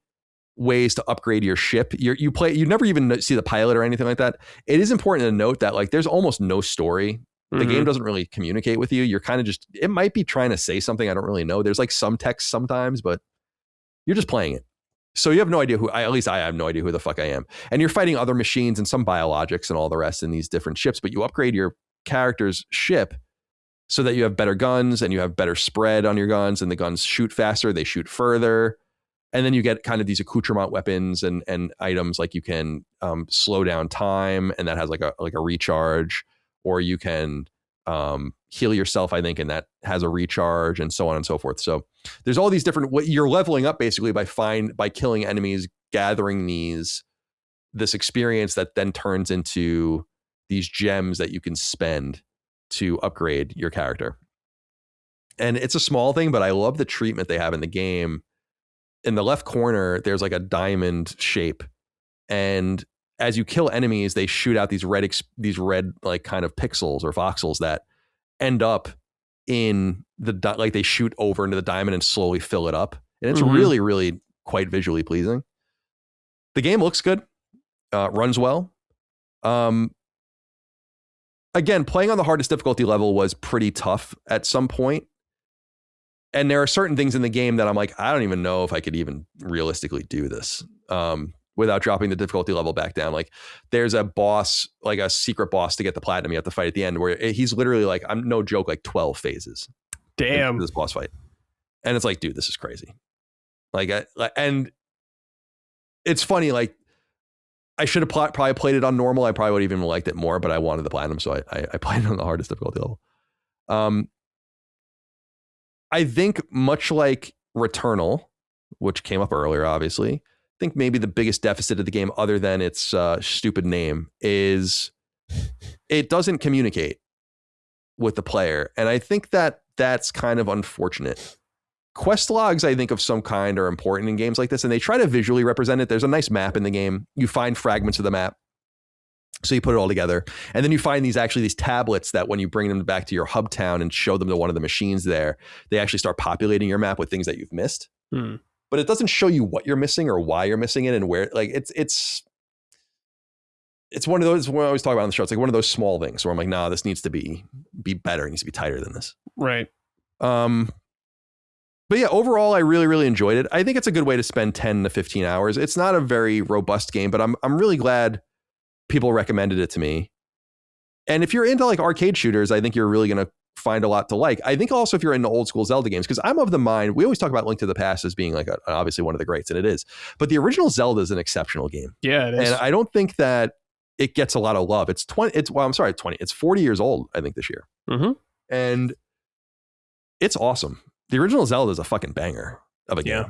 ways to upgrade your ship. You never even see the pilot or anything like that. It is important to note that like there's almost no story. The game doesn't really communicate with you. You're kind of just, it might be trying to say something. I don't really know. There's like some text sometimes, but you're just playing it. So you have no idea at least I have no idea who the fuck I am. And you're fighting other machines and some biologics and all the rest in these different ships, but you upgrade your character's ship so that you have better guns and you have better spread on your guns, and the guns shoot faster, they shoot further. And then you get kind of these accoutrement weapons and items, like you can slow down time, and that has like a recharge, or you can heal yourself, I think, and that has a recharge, and so on and so forth. So there's all these different, you're leveling up basically by killing enemies, gathering this experience that then turns into these gems that you can spend to upgrade your character. And it's a small thing, but I love the treatment they have in the game. In the left corner, there's like a diamond shape, and as you kill enemies, they shoot out these red like kind of pixels or voxels that end up in like they shoot over into the diamond and slowly fill it up. And it's really, really quite visually pleasing. The game looks good, runs well. Again, playing on the hardest difficulty level was pretty tough at some point. And there are certain things in the game that I'm like, I don't even know if I could even realistically do this without dropping the difficulty level back down. Like there's a boss, like a secret boss to get the platinum you have to fight at the end, where he's literally like, I'm no joke, like 12 phases. Damn. This boss fight. And it's like, dude, this is crazy. And it's funny, like I should have probably played it on normal. I probably would have even liked it more, but I wanted the platinum, so I played it on the hardest difficulty level. I think much like Returnal, which came up earlier, obviously, I think maybe the biggest deficit of the game, other than its stupid name, is it doesn't communicate with the player. And I think that's kind of unfortunate. Quest logs, I think, of some kind are important in games like this, and they try to visually represent it. There's a nice map in the game. You find fragments of the map, so you put it all together, and then you find these tablets that when you bring them back to your hub town and show them to one of the machines there, they actually start populating your map with things that you've missed. But it doesn't show you what you're missing or why you're missing it and where. Like it's one of those, when I always talk about on the show, it's like one of those small things where I'm like, nah, this needs to be better. It needs to be tighter than this. Right. But yeah, overall, I really, really enjoyed it. I think it's a good way to spend 10 to 15 hours. It's not a very robust game, but I'm really glad people recommended it to me. And if you're into like arcade shooters, I think you're really going to find a lot to like. I think also if you're into old school Zelda games, because I'm of the mind, we always talk about Link to the Past as being like obviously one of the greats, and it is. But the original Zelda is an exceptional game. Yeah, it is. And I don't think that it gets a lot of love. It's 40 years old, I think, this year. And it's awesome. The original Zelda is a fucking banger of a game. Yeah.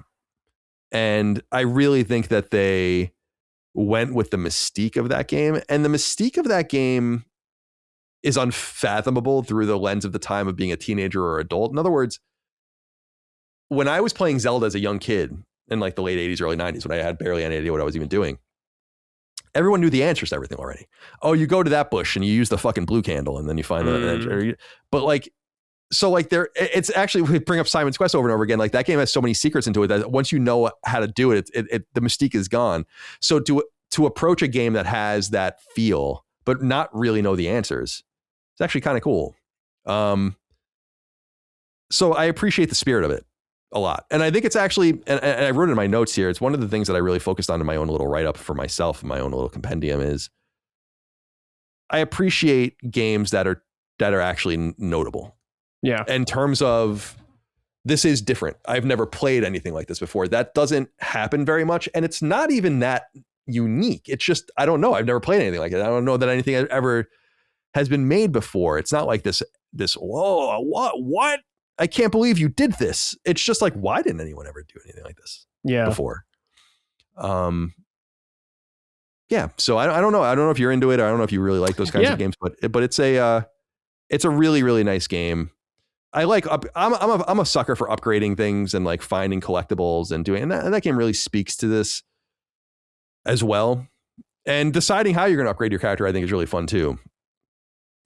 And I really think that they went with the mystique of that game. And the mystique of that game is unfathomable through the lens of the time of being a teenager or adult. In other words, when I was playing Zelda as a young kid in like the late 80s, early 90s, when I had barely any idea what I was even doing, everyone knew the answers to everything already. Oh, you go to that bush and you use the fucking blue candle and then you find the... But like, so like it's actually, we bring up Simon's Quest over and over again. Like that game has so many secrets into it that once you know how to do it, the mystique is gone. So to approach a game that has that feel, but not really know the answers, it's actually kind of cool. So I appreciate the spirit of it a lot. And I think it's actually, and I wrote it in my notes here, it's one of the things that I really focused on in my own little write-up for myself, my own little compendium, is I appreciate games that are actually notable. Yeah. In terms of, this is different. I've never played anything like this before. That doesn't happen very much. And it's not even that unique. It's just, I don't know. I've never played anything like it. I don't know that anything ever has been made before. It's not like this, whoa, what? I can't believe you did this. It's just like, why didn't anyone ever do anything like this before? Yeah. So I don't know. I don't know if you're into it. Or I don't know if you really like those kinds of games, but it's a really, really nice game. I'm a sucker for upgrading things and like finding collectibles and doing, and that game really speaks to this as well. And deciding how you're going to upgrade your character, I think, is really fun too.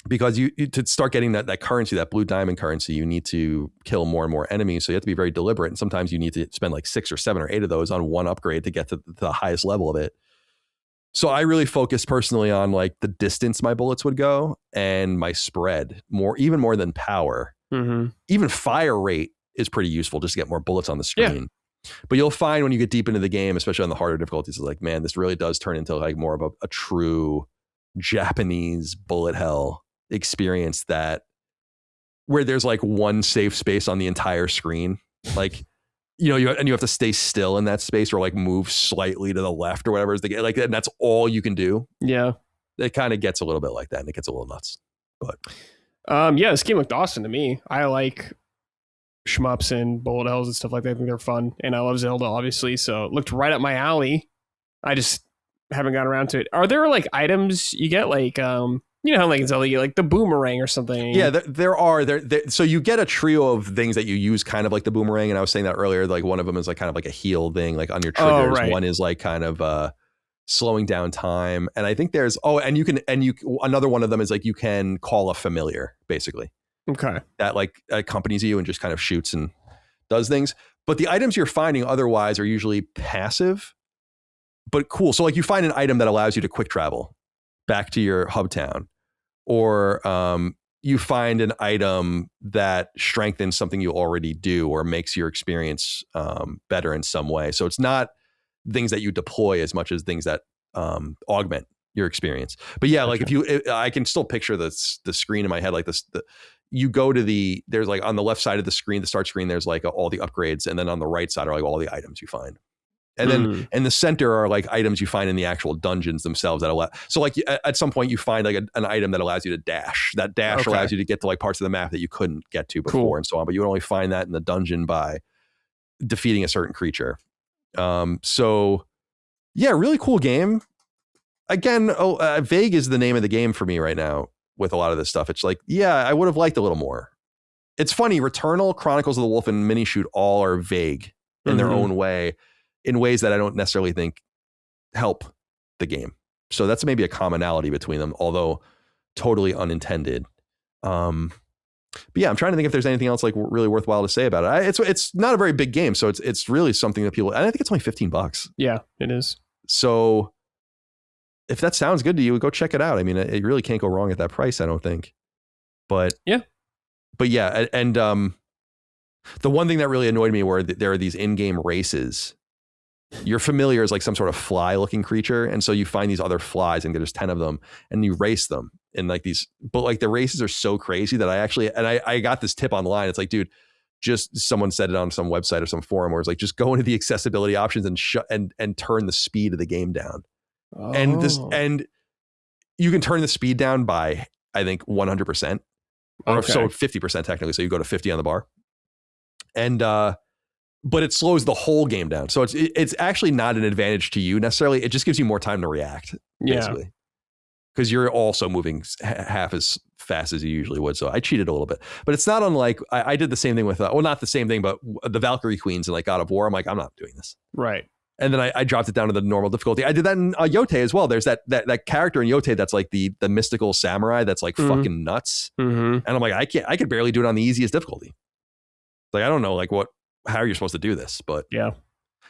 because you to start getting that currency, that blue diamond currency, you need to kill more and more enemies. So you have to be very deliberate. And sometimes you need to spend like 6 or 7 or 8 of those on one upgrade to get to the highest level of it. So I really focused personally on like the distance my bullets would go and my spread even more than power. Even fire rate is pretty useful just to get more bullets on the screen. But you'll find when you get deep into the game, especially on the harder difficulties, it's like, man, this really does turn into like more of a true Japanese bullet hell experience, that where there's like one safe space on the entire screen. Like, you have to stay still in that space or like move slightly to the left or whatever is the like, and that's all you can do. Yeah. It kind of gets a little bit like that and it gets a little nuts. But this game looked awesome to me. I like shmups and bullet hells and stuff like that. I think they're fun. And I love Zelda, obviously. So it looked right up my alley. I just haven't gotten around to it. Are there like items you get like, you know how like in Zelda you get like the boomerang or something? Yeah, there are. So you get a trio of things that you use kind of like the boomerang. And I was saying that earlier, like one of them is like kind of like a heal thing, like on your triggers. Oh, right. One is like kind of slowing down time. And I think there's, another one of them is like you can call a familiar, basically. Okay. That like accompanies you and just kind of shoots and does things. But the items you're finding otherwise are usually passive, but cool. So like you find an item that allows you to quick travel back to your hub town, or you find an item that strengthens something you already do or makes your experience better in some way. So it's not things that you deploy as much as things that augment your experience. But yeah, like I can still picture the screen in my head like this. You go to there's like on the left side of the screen, the start screen, there's like all the upgrades. And then on the right side are like all the items you find. And then in the center are like items you find in the actual dungeons themselves that allow. So like at some point you find like an item that allows you to dash. That dash allows you to get to like parts of the map that you couldn't get to before and so on. But you would only find that in the dungeon by defeating a certain creature. So yeah, really cool game. Again, vague is the name of the game for me right now with a lot of this stuff. It's like, yeah, I would have liked a little more. It's funny. Returnal, Chronicles of the Wolf, and Minishoot all are vague in their own way, in ways that I don't necessarily think help the game. So that's maybe a commonality between them, although totally unintended. But yeah, I'm trying to think if there's anything else like really worthwhile to say about it. It's not a very big game, so it's really something that people. And I think it's only $15. Yeah, it is. So if that sounds good to you, go check it out. I mean, it really can't go wrong at that price, I don't think. But yeah, and the one thing that really annoyed me were that there are these in-game races. Your familiar is like some sort of fly-looking creature, and so you find these other flies, and there's 10 of them, and you race them in like these. But like the races are so crazy that I got this tip online. It's like, dude, just someone said it on some website or some forum where it's like, just go into the accessibility options and turn the speed of the game down. Oh. And you can turn the speed down by I think 100%, or so 50% technically. So you go to 50 on the bar, and but it slows the whole game down. So it's actually not an advantage to you necessarily. It just gives you more time to react, basically, because you're also moving half as fast as you usually would. So I cheated a little bit, but it's not unlike I did the same thing with not the same thing, but the Valkyrie Queens in like God of War. I'm like, I'm not doing this. Right. And then I dropped it down to the normal difficulty. I did that in Yote as well. There's that character in Yote that's like the mystical samurai that's like fucking nuts. And I'm like, I could barely do it on the easiest difficulty. Like, I don't know, like how you're supposed to do this, but yeah.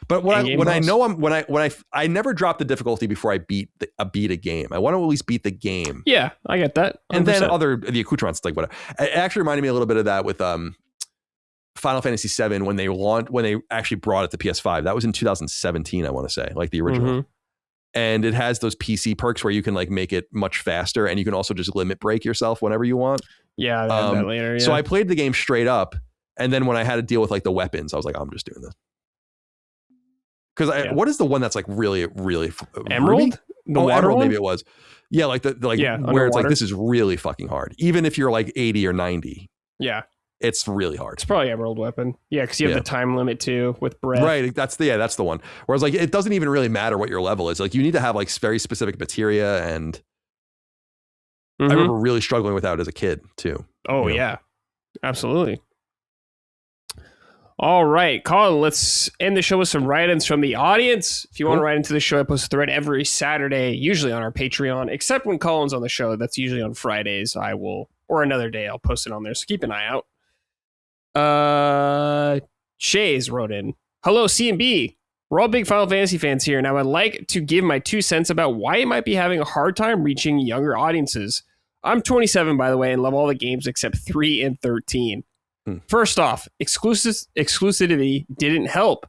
But I never drop the difficulty before I beat a game. I want to at least beat the game. Yeah, I get that. 100%. And then the accoutrements, like whatever. It actually reminded me a little bit of that with Final Fantasy VII when they actually brought it to PS5. That was in 2017, I want to say, like the original. And it has those PC perks where you can like make it much faster, and you can also just limit break yourself whenever you want. Yeah, I have that later. Yeah. So I played the game straight up, and then when I had to deal with like the weapons, I was like, I'm just doing this. Because what is the one that's like really, really Emerald? Emerald, maybe it was. Yeah, like where it's like, this is really fucking hard, even if you're like 80 or 90. Yeah. It's really hard. It's probably Emerald Weapon. Yeah, because you have the time limit too with breath. Right. That's the one. Whereas like it doesn't even really matter what your level is. Like you need to have like very specific materia, and I remember really struggling with that as a kid too. Oh yeah, absolutely. All right, Colin, let's end the show with some write-ins from the audience. If you want to write into the show, I post a thread every Saturday, usually on our Patreon, except when Colin's on the show. That's usually on Fridays. I will, or another day, I'll post it on there, so keep an eye out. Shays wrote in, hello, C&B. We're all big Final Fantasy fans here, and I would like to give my 2 cents about why it might be having a hard time reaching younger audiences. I'm 27, by the way, and love all the games except 3 and 13. First off, exclusivity didn't help.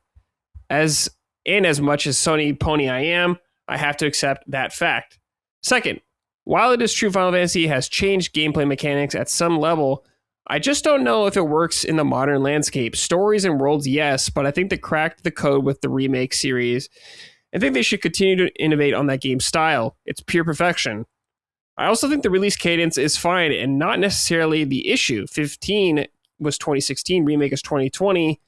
As much as Sony pony I am, I have to accept that fact. Second, while it is true Final Fantasy has changed gameplay mechanics at some level, I just don't know if it works in the modern landscape. Stories and worlds, yes, but I think they cracked the code with the remake series. I think they should continue to innovate on that game's style. It's pure perfection. I also think the release cadence is fine and not necessarily the issue. 15 was 2016, remake is 2020,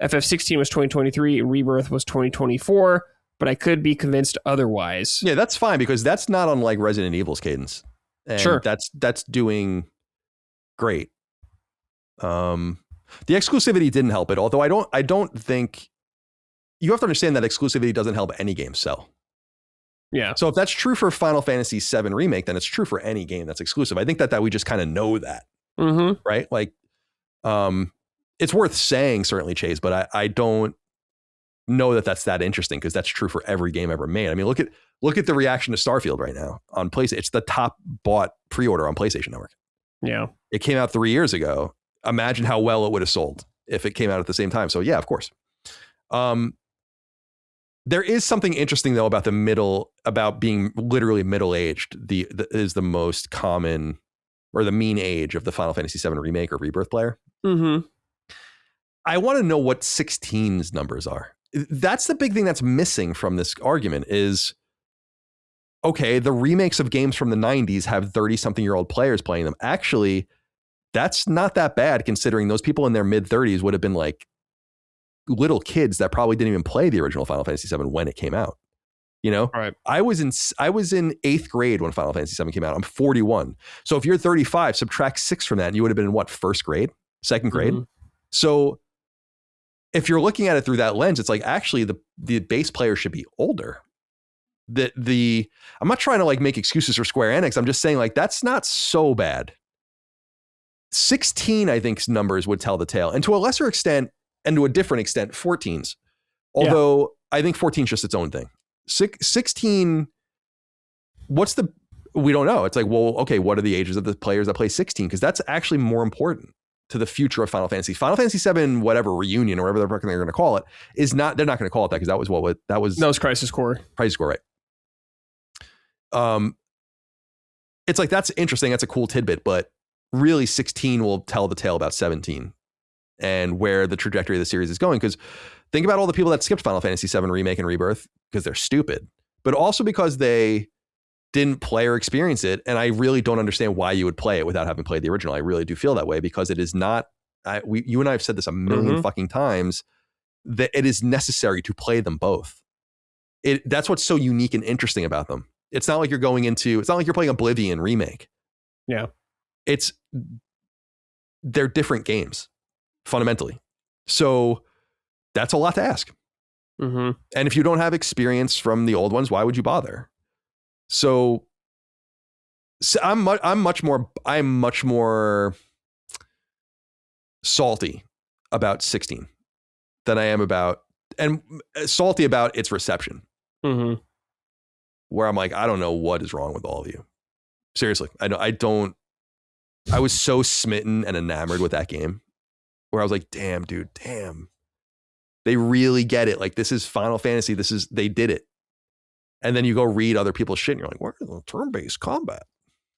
FF16 was 2023, and Rebirth was 2024, but I could be convinced otherwise. Yeah, that's fine because that's not unlike Resident Evil's cadence. And sure. That's doing great. The exclusivity didn't help it, although I don't think you have to understand that exclusivity doesn't help any game sell. Yeah. So if that's true for Final Fantasy VII Remake, then it's true for any game that's exclusive. I think that we just kind of know that, right? Like, it's worth saying, certainly, Chase, but I don't know that that's that interesting because that's true for every game ever made. I mean, look at the reaction to Starfield right now on PlayStation. It's the top bought pre-order on PlayStation Network. Yeah. It came out 3 years ago. Imagine how well it would have sold if it came out at the same time. So yeah, of course. There is something interesting though about being literally middle-aged. Is the most common or the mean age of the Final Fantasy VII Remake or Rebirth player. I want to know what 16's numbers are. That's the big thing that's missing from this argument is, okay, the remakes of games from the 90s have 30-something-year-old players playing them. Actually, that's not that bad considering those people in their mid-30s would have been like little kids that probably didn't even play the original Final Fantasy VII when it came out. You know, right. I was in 8th grade when Final Fantasy VII came out. I'm 41. So if you're 35, subtract 6 from that, and you would have been in what, first grade, second grade? So if you're looking at it through that lens, it's like actually the base player should be older. I'm not trying to like make excuses for Square Enix. I'm just saying like that's not so bad. 16, I think, numbers would tell the tale, and to a lesser extent, and to a different extent, 14s. Although I think 14 is just its own thing. 16, we don't know. It's like, well, okay, what are the ages of the players that play 16? Because that's actually more important to the future of Final Fantasy. Final Fantasy VII, whatever, Reunion, or whatever they're going to call it, is not, they're not going to call it that because that was Crisis Core. Crisis Core, right. It's like, that's interesting. That's a cool tidbit, but really 16 will tell the tale about 17 and where the trajectory of the series is going. Because think about all the people that skipped Final Fantasy VII Remake and Rebirth because they're stupid, but also because they didn't play or experience it. And I really don't understand why you would play it without having played the original. I really do feel that way because it is not, you and I have said this a million fucking times, that it is necessary to play them both. That's what's so unique and interesting about them. It's not like you're playing Oblivion Remake. Yeah. They're different games fundamentally. So that's a lot to ask. And if you don't have experience from the old ones, why would you bother? So I'm much more salty about 16 than I am about its reception. Where I'm like, I don't know what is wrong with all of you. Seriously, I was so smitten and enamored with that game where I was like, damn, dude, damn. They really get it. Like, this is Final Fantasy. They did it. And then you go read other people's shit and you're like, where's the turn-based combat?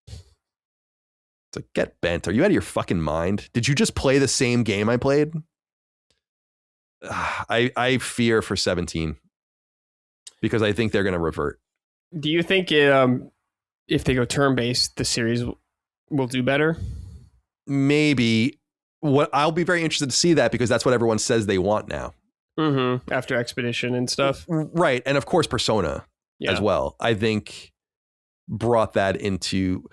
It's like, get bent. Are you out of your fucking mind? Did you just play the same game I played? I fear for 17 because I think they're going to revert. Do you think if they go turn-based, the series will do better? Maybe. I'll be very interested to see that because that's what everyone says they want now. After Expedition and stuff. Right. And of course, Persona as well, I think brought that into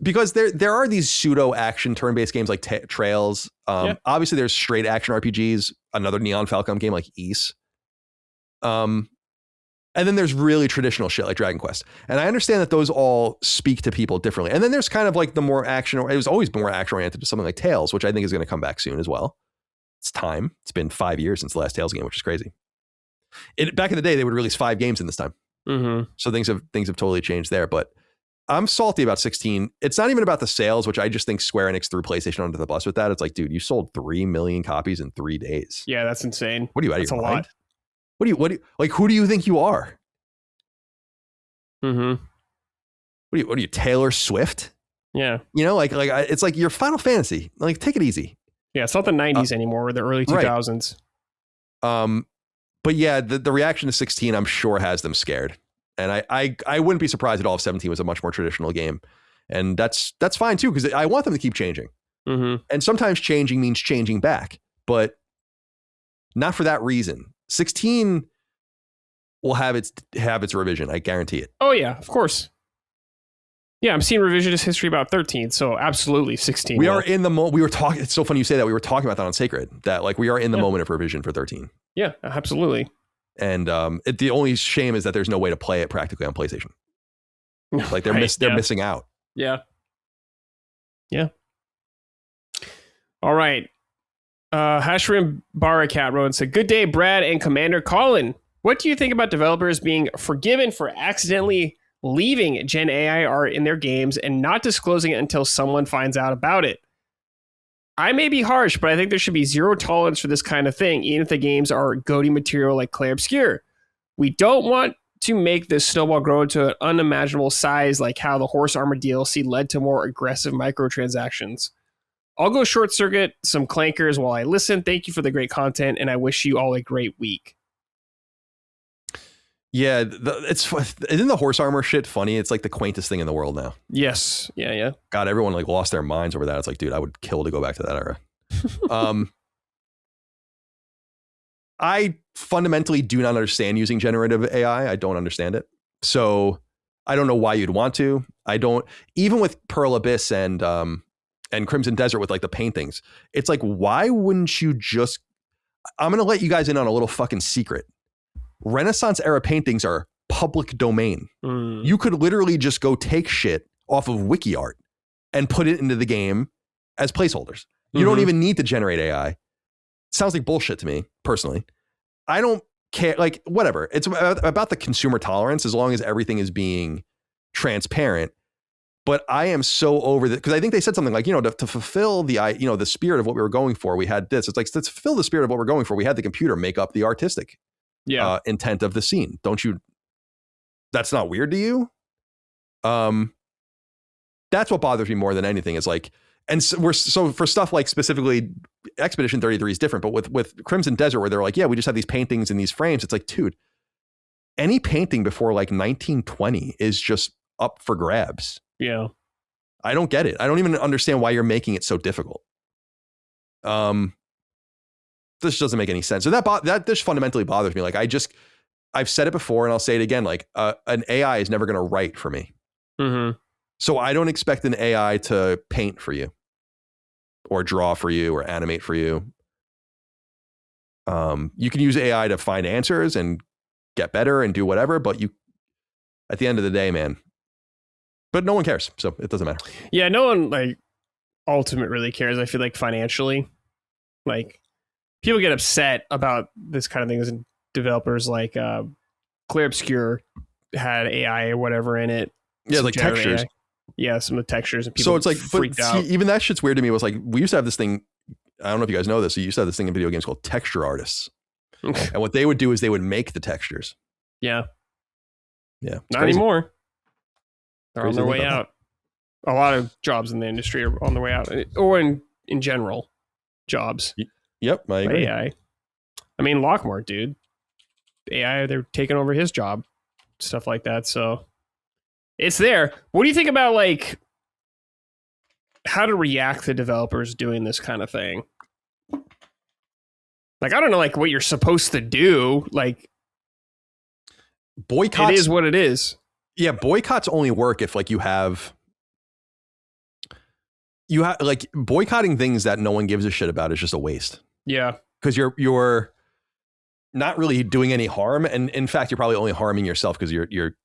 because there are these pseudo action turn-based games like Trails. Obviously there's straight action RPGs, another Neon Falcom game like Ys. And then there's really traditional shit like Dragon Quest. And I understand that those all speak to people differently. And then there's kind of like the more action, it was always more action oriented to something like Tales, which I think is going to come back soon as well. It's time. It's been 5 years since the last Tales game, which is crazy. Back in the day, they would release 5 games in this time. Mm-hmm. So things have totally changed there. But I'm salty about 16. It's not even about the sales, which I just think Square Enix threw PlayStation under the bus with that. It's like, dude, you sold 3 million copies in 3 days. Yeah, that's insane. What are you out of your mind? Lot. What do you like? Who do you think you are? Mm-hmm. What are you, Taylor Swift? Yeah. You know, it's like your Final Fantasy. Like, take it easy. Yeah, it's not the 90s anymore, or the early 2000s. Right. But yeah, the reaction to 16, I'm sure, has them scared. And I wouldn't be surprised at all if 17 was a much more traditional game. And that's fine too, because I want them to keep changing. Mm-hmm. And sometimes changing means changing back, but not for that reason. 16 will have its revision. I guarantee it. Oh yeah, of course. Yeah, I'm seeing revisionist history about 13, so absolutely 16. We are in the moment. We were talking. It's so funny you say that. We were talking about that on Sacred. That like we are in the moment of revision for 13. Yeah, absolutely. And the only shame is that there's no way to play it practically on PlayStation. Like they're missing out. Yeah. Yeah. All right. Hashrim Barakat wrote and said, "Good day, Brad and Commander Colin. What do you think about developers being forgiven for accidentally leaving Gen AI art in their games and not disclosing it until someone finds out about it? I may be harsh, but I think there should be zero tolerance for this kind of thing, even if the games are goaty material like Clair Obscur. We don't want to make this snowball grow into an unimaginable size like how the Horse Armor DLC led to more aggressive microtransactions. I'll go short circuit some clankers while I listen. Thank you for the great content, and I wish you all a great week." Yeah, isn't the horse armor shit funny? It's like the quaintest thing in the world now. Yes. Yeah. God, everyone like lost their minds over that. It's like, dude, I would kill to go back to that era. I fundamentally do not understand using generative AI. I don't understand it. So I don't know why you'd want to. I don't, even with Pearl Abyss and Crimson Desert with like the paintings, it's like, why wouldn't you just, I'm going to let you guys in on a little fucking secret. Renaissance era paintings are public domain. You could literally just go take shit off of wiki art and put it into the game as placeholders. You don't even need to generate AI. Sounds like bullshit to me, personally. I don't care. Like, whatever. It's about the consumer tolerance as long as everything is being transparent. But I am so over that, because I think they said something like, to fulfill the spirit of what we were going for, we had this. It's like, to fulfill the spirit of what we're going for, we had the computer make up the artistic intent of the scene. Don't you? That's not weird to you? That's what bothers me more than anything is like, and so for stuff like specifically Expedition 33 is different, but with Crimson Desert, where they're like, yeah, we just have these paintings in these frames. It's like, dude, any painting before like 1920 is just up for grabs. Yeah. I don't get it. I don't even understand why you're making it so difficult. This doesn't make any sense. So that just fundamentally bothers me. Like I've said it before and I'll say it again. Like an AI is never going to write for me. Mm-hmm. So I don't expect an AI to paint for you or draw for you or animate for you. You can use AI to find answers and get better and do whatever, but at the end of the day, man, but no one cares. So it doesn't matter. Yeah. No one like ultimate really cares. I feel like financially, like people get upset about this kind of things, and developers like Clair Obscur had AI or whatever in it. Yeah, like textures. AI. Yeah, some of the textures, and people so it's like freaked out. Even that shit's weird to me. It was like, we used to have this thing. I don't know if you guys know this. We used to have this thing in video games called texture artists. And what they would do is they would make the textures. Yeah. Not crazy. Anymore. They're on their way out. A lot of jobs in the industry are on their way out, or in general, jobs. Yep, I agree. AI. I mean, Lockmart, dude. AI, they're taking over his job, stuff like that. So it's there. What do you think about like how to react to developers doing this kind of thing? Like, I don't know, like what you're supposed to do. Like, boycotts. It is what it is. Yeah, boycotts only work if like you have you have like boycotting things that no one gives a shit about is just a waste. Yeah. Because you're not really doing any harm. And in fact, you're probably only harming yourself because you're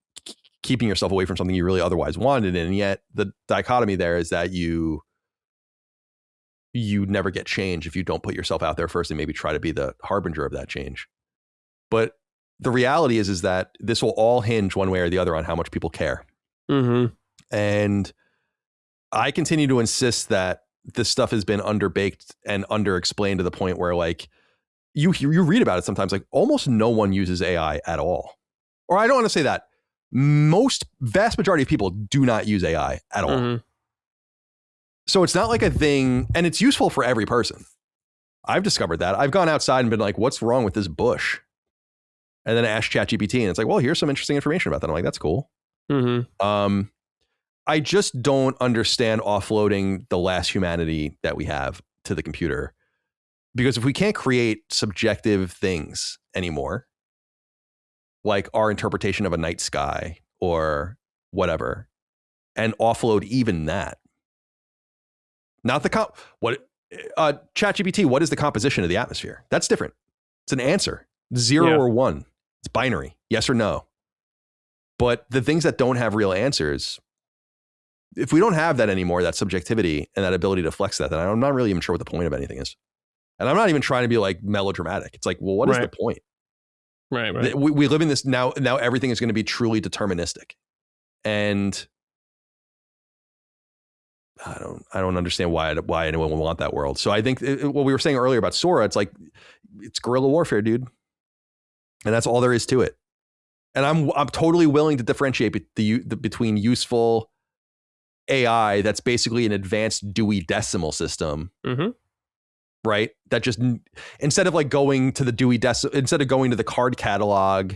keeping yourself away from something you really otherwise wanted. And yet the dichotomy there is that you never get change if you don't put yourself out there first and maybe try to be the harbinger of that change. But the reality is that this will all hinge one way or the other on how much people care. Mm-hmm. And I continue to insist that this stuff has been underbaked and underexplained to the point where like you read about it sometimes, like almost no one uses AI at all. Or I don't want to say that. Vast majority of people do not use AI at all. Mm-hmm. So it's not like a thing, and it's useful for every person. I've discovered that. I've gone outside and been like, what's wrong with this bush? And then I asked ChatGPT and it's like, well, here's some interesting information about that. I'm like, that's cool. Mm-hmm. I just don't understand offloading the last humanity that we have to the computer. Because if we can't create subjective things anymore, like our interpretation of a night sky or whatever, and offload even that, not the ChatGPT, what is the composition of the atmosphere? That's different. It's an answer, 0 or 1. It's binary, yes or no. But the things that don't have real answers, if we don't have that anymore, that subjectivity and that ability to flex that, then I'm not really even sure what the point of anything is. And I'm not even trying to be like melodramatic. It's like, well, what is the point? Right. We live in this now everything is going to be truly deterministic. And I don't understand why anyone would want that world. So I think what we were saying earlier about Sora, it's like, it's guerrilla warfare, dude. And that's all there is to it. And I'm totally willing to differentiate between useful AI that's basically an advanced Dewey Decimal System, mm-hmm. right? That just, instead of like going to the Dewey Decimal, instead of going to the card catalog,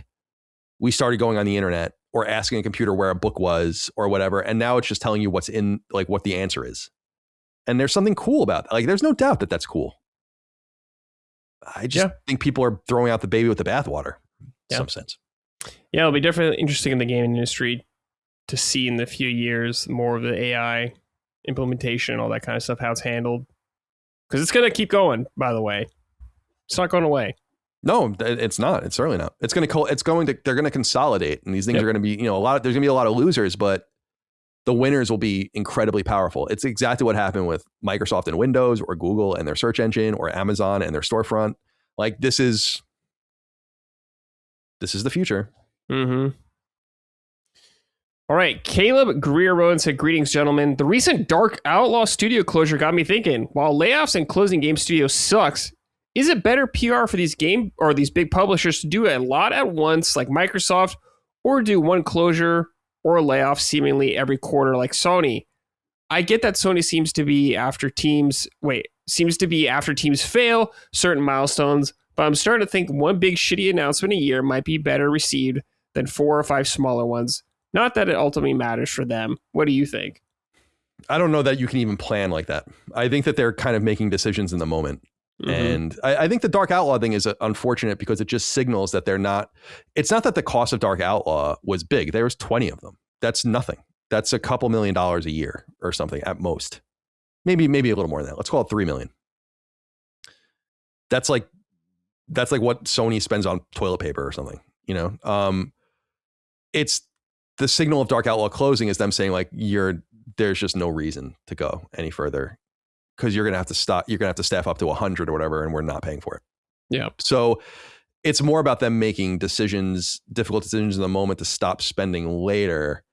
we started going on the internet or asking a computer where a book was or whatever. And now it's just telling you what's in, like what the answer is. And there's something cool about that. Like there's no doubt that that's cool. I just think people are throwing out the baby with the bathwater in some sense. Yeah, it'll be definitely interesting in the gaming industry to see in the few years more of the AI implementation, all that kind of stuff, how it's handled. Because it's going to keep going, by the way. It's not going away. No, it's not. It's certainly not. They're going to consolidate, and these things are going to be, there's going to be a lot of losers, but the winners will be incredibly powerful. It's exactly what happened with Microsoft and Windows, or Google and their search engine, or Amazon and their storefront. Like this is the future. Mm-hmm. All right. Caleb Greer Rowan said, greetings, gentlemen. The recent Dark Outlaw studio closure got me thinking, while layoffs and closing game studios sucks, is it better PR for these big publishers to do a lot at once like Microsoft, or do one closure or layoff seemingly every quarter like Sony? I get that Sony seems to be after teams fail certain milestones, but I'm starting to think one big shitty announcement a year might be better received than 4 or 5 smaller ones. Not that it ultimately matters for them. What do you think? I don't know that you can even plan like that. I think that they're kind of making decisions in the moment. Mm-hmm. And I think the Dark Outlaw thing is unfortunate because it just signals that it's not that the cost of Dark Outlaw was big. There was 20 of them. That's nothing. That's a couple $1 million a year or something at most. Maybe a little more than that. Let's call it $3 million. That's like what Sony spends on toilet paper or something, it's the signal of Dark Outlaw closing is them saying like, there's just no reason to go any further because you're going to have to stop. You're going to have to staff up to 100 or whatever, and we're not paying for it. Yeah. So it's more about them making difficult decisions in the moment to stop spending later.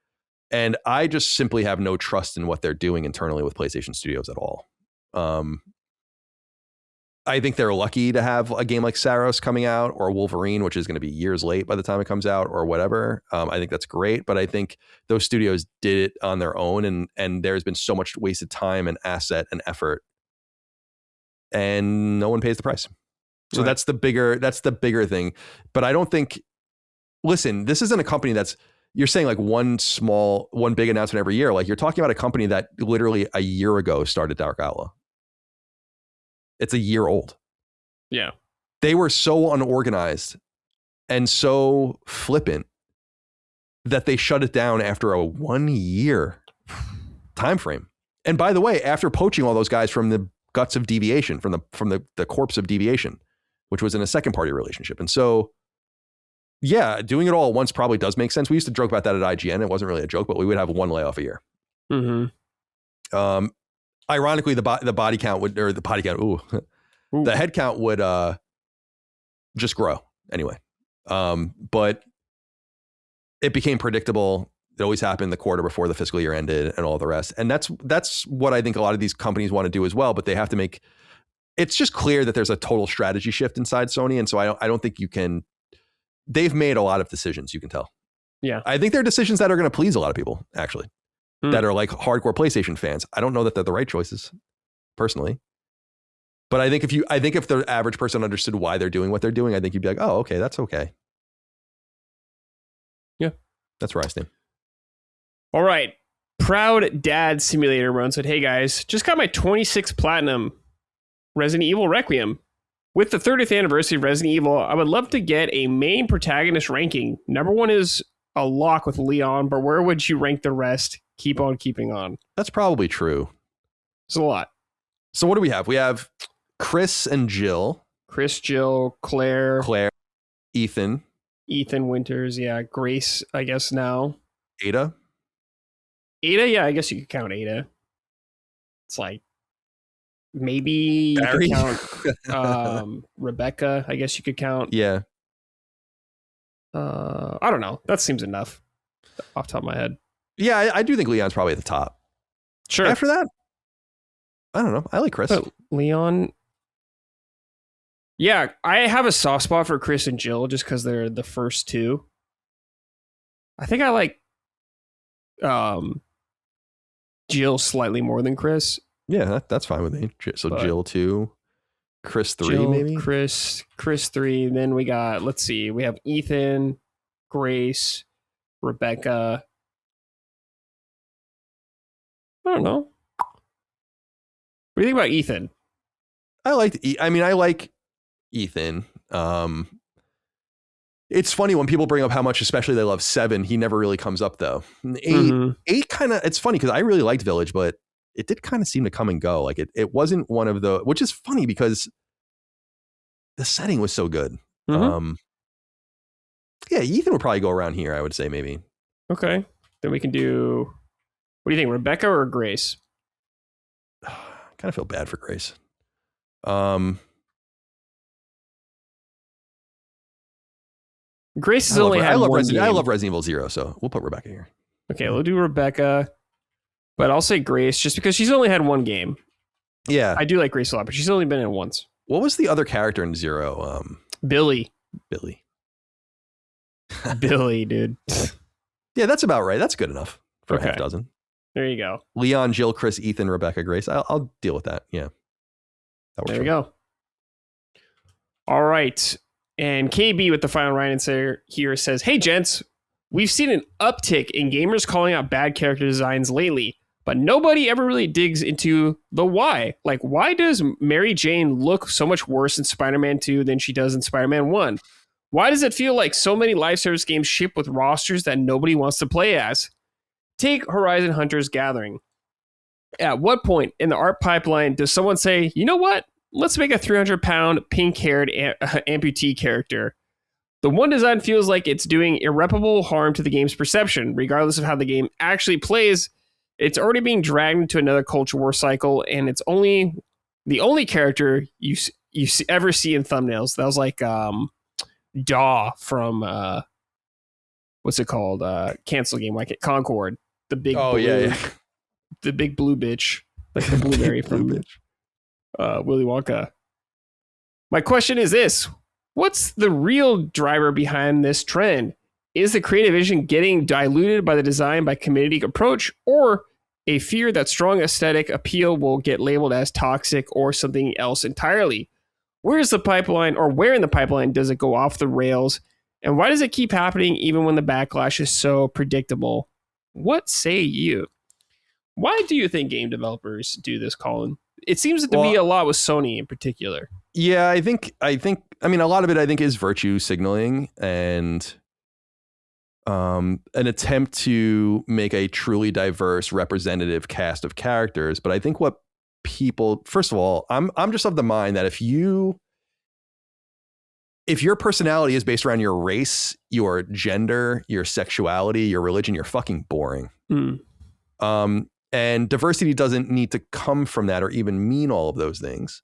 And I just simply have no trust in what they're doing internally with PlayStation Studios at all. I think they're lucky to have a game like Saros coming out, or Wolverine, which is going to be years late by the time it comes out, or whatever. I think that's great, but I think those studios did it on their own, and there's been so much wasted time and asset and effort, and no one pays the price. So that's the bigger thing. But I don't think. Listen, this isn't a company that's. You're saying like one big announcement every year. Like you're talking about a company that literally a year ago started Dark Outlaw. It's a year old. Yeah. They were so unorganized and so flippant that they shut it down after a 1 year time frame. And by the way, after poaching all those guys from the guts of Deviation, from the corpse of Deviation, which was in a second party relationship. And so, yeah, doing it all at once probably does make sense. We used to joke about that at IGN. It wasn't really a joke, but we would have one layoff a year. Mm-hmm. Ironically, the body count would, or the body count, the head count would just grow anyway. But it became predictable. It always happened the quarter before the fiscal year ended and all the rest. And that's what I think a lot of these companies want to do as well. But they have to make, it's just clear that there's a total strategy shift inside Sony. And so I don't think you can, they've made a lot of decisions, you can tell. Yeah. I think they're decisions that are going to please a lot of people, actually, that are like hardcore PlayStation fans. I don't know that they're the right choices, personally. But I think if the average person understood why they're doing what they're doing, I think you'd be like, oh, okay, that's okay. Yeah. That's where I stand. All right. Proud Dad Simulator Run said, hey guys, just got my 26th Platinum Resident Evil Requiem. With the 30th anniversary of Resident Evil, I would love to get a main protagonist ranking. Number 1 is a lock with Leon, but where would you rank the rest? Keep on keeping on. That's probably true. It's a lot. So what do we have? We have Chris and Jill. Chris, Jill, Claire, Ethan Winters. Yeah. Grace, I guess now. Ada, yeah, I guess you could count Ada. It's like, maybe you Barry? could count Rebecca. I guess you could count. Yeah. I don't know. That seems enough off the top of my head. Yeah, I do think Leon's probably at the top. Sure. After that, I don't know. I like Chris. But Leon. Yeah, I have a soft spot for Chris and Jill just because they're the first two. I think I like Jill slightly more than Chris. Yeah, that's fine with me. So but Jill 2, Chris 3, Jill, maybe? Chris 3. Then we got, let's see, we have Ethan, Grace, Rebecca. I don't know. What do you think about Ethan? I like Ethan. It's funny when people bring up how much, especially they love 7. He never really comes up though. 8 kind of. It's funny because I really liked Village, but it did kind of seem to come and go. Like it wasn't one of the, which is funny because the setting was so good. Yeah, Ethan would probably go around here. I would say maybe. Okay, then we can do. What do you think, Rebecca or Grace? I kind of feel bad for Grace. Grace has only had one game. I love Resident Evil 0, so we'll put Rebecca here. Okay, we'll do Rebecca, but I'll say Grace just because she's only had one game. Yeah, I do like Grace a lot, but she's only been in it once. What was the other character in 0? Billy, dude. Yeah, that's about right. That's good enough for a half dozen. There you go. Leon, Jill, Chris, Ethan, Rebecca, Grace. I'll deal with that. Yeah, there you go. All right. And KB with the final right answer here says, hey, gents, we've seen an uptick in gamers calling out bad character designs lately, but nobody ever really digs into the why. Like, why does Mary Jane look so much worse in Spider-Man 2 than she does in Spider-Man 1? Why does it feel like so many live service games ship with rosters that nobody wants to play as? Take Horizon Hunters Gathering. At what point in the art pipeline does someone say, you know what? Let's make a 300-pound, pink-haired amputee character. The one design feels like it's doing irreparable harm to the game's perception. Regardless of how the game actually plays, it's already being dragged into another culture war cycle, and it's the only character you ever see in thumbnails. That was like Daw from, what's it called? Cancel game, like Concord. The big the big blue bitch. Like the blueberry from bitch. Willy Wonka. My question is this: what's the real driver behind this trend? Is the creative vision getting diluted by the design by community approach, or a fear that strong aesthetic appeal will get labeled as toxic or something else entirely? Where's the pipeline, or where in the pipeline does it go off the rails? And why does it keep happening even when the backlash is so predictable? What say you? Why do you think game developers do this, Colin? It seems to be a lot with Sony in particular. Yeah, I think, I mean, a lot of it, I think, is virtue signaling. And an attempt to make a truly diverse representative cast of characters. But I think what people, first of all, I'm just of the mind that if your personality is based around your race, your gender, your sexuality, your religion, you're fucking boring. And diversity doesn't need to come from that or even mean all of those things.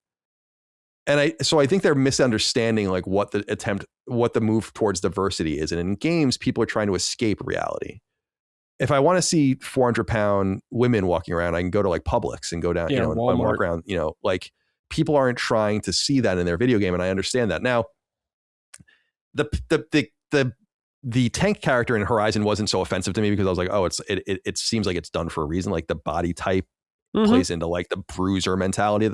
And I think they're misunderstanding like what the move towards diversity is. And in games, people are trying to escape reality. If I want to see 400-pound women walking around, I can go to like Publix and go down, and walk around, like people aren't trying to see that in their video game. And I understand that. Now, the tank character in Horizon wasn't so offensive to me because I was like, oh, it seems like it's done for a reason. Like the body type plays into like the bruiser mentality.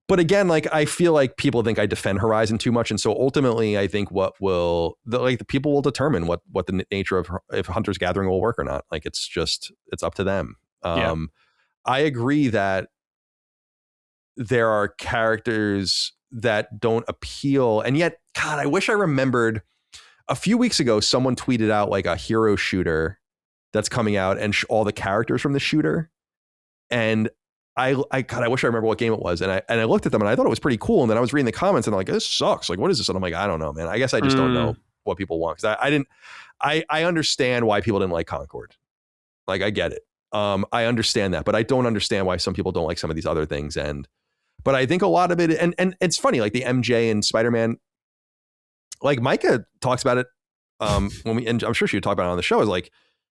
But again, like I feel like people think I defend Horizon too much, and so ultimately, I think the people will determine what the nature of if Hunter's Gathering will work or not. Like it's up to them. I agree that there are characters that don't appeal, and yet, God, I wish I remembered. A few weeks ago, someone tweeted out like a hero shooter that's coming out and all the characters from the shooter, and I wish I remember what game it was. And I looked at them and I thought it was pretty cool. And then I was reading the comments and I'm like, this sucks. Like, what is this? And I'm like, I don't know, man. I guess I just don't know what people want. Cause I understand why people didn't like Concord. Like, I get it. I understand that, but I don't understand why some people don't like some of these other things. But I think a lot of it, and it's funny, like the MJ and Spider-Man, like Micah talks about it. And I'm sure she would talk about it on the show, is like,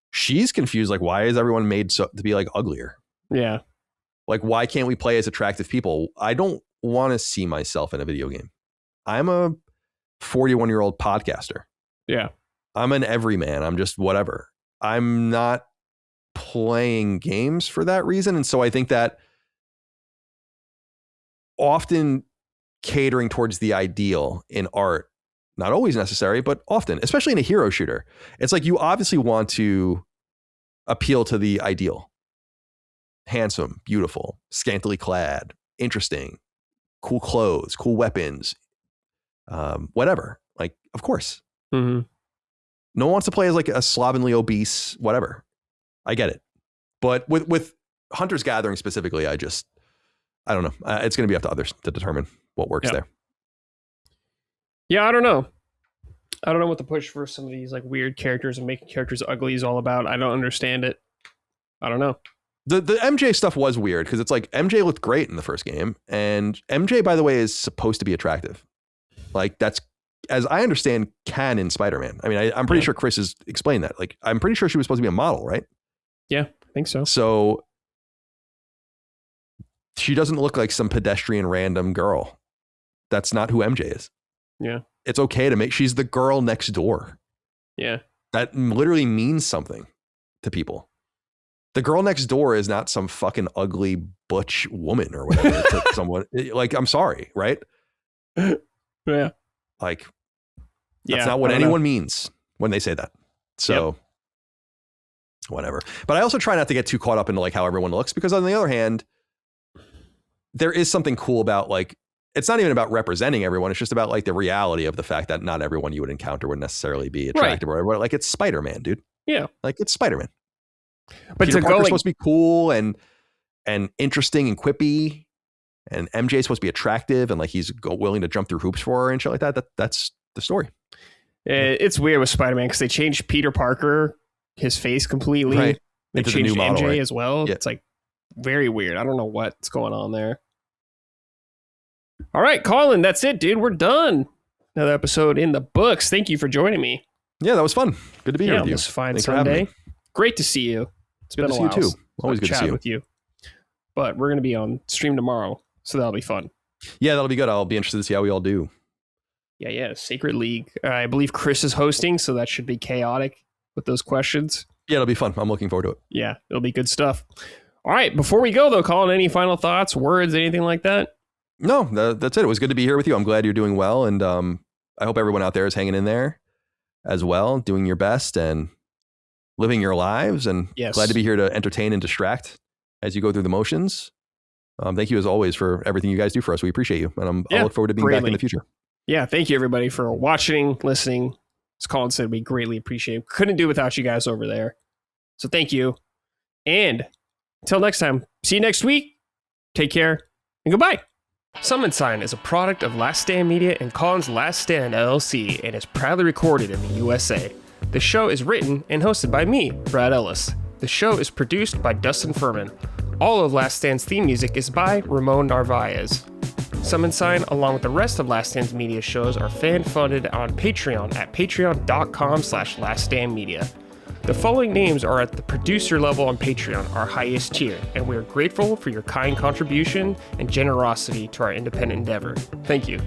she's confused. Like, why is everyone made to be like uglier? Yeah. Like, why can't we play as attractive people? I don't want to see myself in a video game. I'm a 41-year-old podcaster. Yeah. I'm an everyman. I'm just whatever. I'm not playing games for that reason. And so I think that often catering towards the ideal in art, not always necessary, but often, especially in a hero shooter, it's like you obviously want to appeal to the ideal. Handsome, beautiful, scantily clad, interesting, cool clothes, cool weapons, whatever. Like, of course. No one wants to play as like a slovenly, obese, whatever. I get it. But with Hunter's Gathering specifically, I don't know. It's going to be up to others to determine what works there. Yeah, I don't know. I don't know what the push for some of these like weird characters and making characters ugly is all about. I don't understand it. I don't know. The MJ stuff was weird because it's like MJ looked great in the first game, and MJ, by the way, is supposed to be attractive. Like that's, as I understand, canon Spider-Man. I mean, I'm pretty sure Chris has explained that. Like, I'm pretty sure she was supposed to be a model, right? Yeah, I think so. So she doesn't look like some pedestrian random girl. That's not who MJ is. Yeah. It's okay to make, she's the girl next door. Yeah. That literally means something to people. The girl next door is not some fucking ugly butch woman or whatever. To someone, like, I'm sorry, right? Yeah. Like, that's not what anyone means when they say that. So whatever. But I also try not to get too caught up into like how everyone looks, because on the other hand, there is something cool about like, it's not even about representing everyone. It's just about like the reality of the fact that not everyone you would encounter would necessarily be attractive or whatever. Like, it's Spider-Man, dude. Yeah. Like, it's Spider-Man. But Peter to Parker's go supposed to be cool and interesting and quippy, and MJ's supposed to be attractive and like he's willing to jump through hoops for her and shit like that. That's the story. It's weird with Spider-Man because they changed Peter Parker, his face completely. Right. They Into changed the new model, MJ right? as well. Yeah. It's like very weird. I don't know what's going on there. All right, Colin, that's it, dude. We're done. Another episode in the books. Thank you for joining me. Yeah, that was fun. Good to be here with on you. this fine Thanks for having Sunday. me. Great to see you. It's Good been to a see while. you too. Always good to see you. With you. But we're going to be on stream tomorrow, so that'll be fun. Yeah, that'll be good. I'll be interested to see how we all do. Yeah. Sacred League. I believe Chris is hosting, so that should be chaotic with those questions. Yeah, it'll be fun. I'm looking forward to it. Yeah, it'll be good stuff. All right, before we go, though, Colin, any final thoughts, words, anything like that? No, that's it. It was good to be here with you. I'm glad you're doing well, and I hope everyone out there is hanging in there as well, doing your best and living your lives, and glad to be here to entertain and distract as you go through the motions. Thank you as always for everything you guys do for us. We appreciate you, and I'll look forward to being back in the future. Yeah, thank you everybody for watching, listening, As Colin said, we greatly appreciate it. Couldn't do without you guys over there. So thank you. And until next time, see you next week. Take care and goodbye. Summon Sign is a product of Last Stand Media and Colin's Last Stand LLC and is proudly recorded in the USA. The show is written and hosted by me, Brad Ellis. The show is produced by Dustin Furman. All of Last Stand's theme music is by Ramon Narvaez. Summon Sign, along with the rest of Last Stand's media shows, are fan-funded on Patreon at patreon.com/laststandmedia. The following names are at the producer level on Patreon, our highest tier, and we are grateful for your kind contribution and generosity to our independent endeavor. Thank you.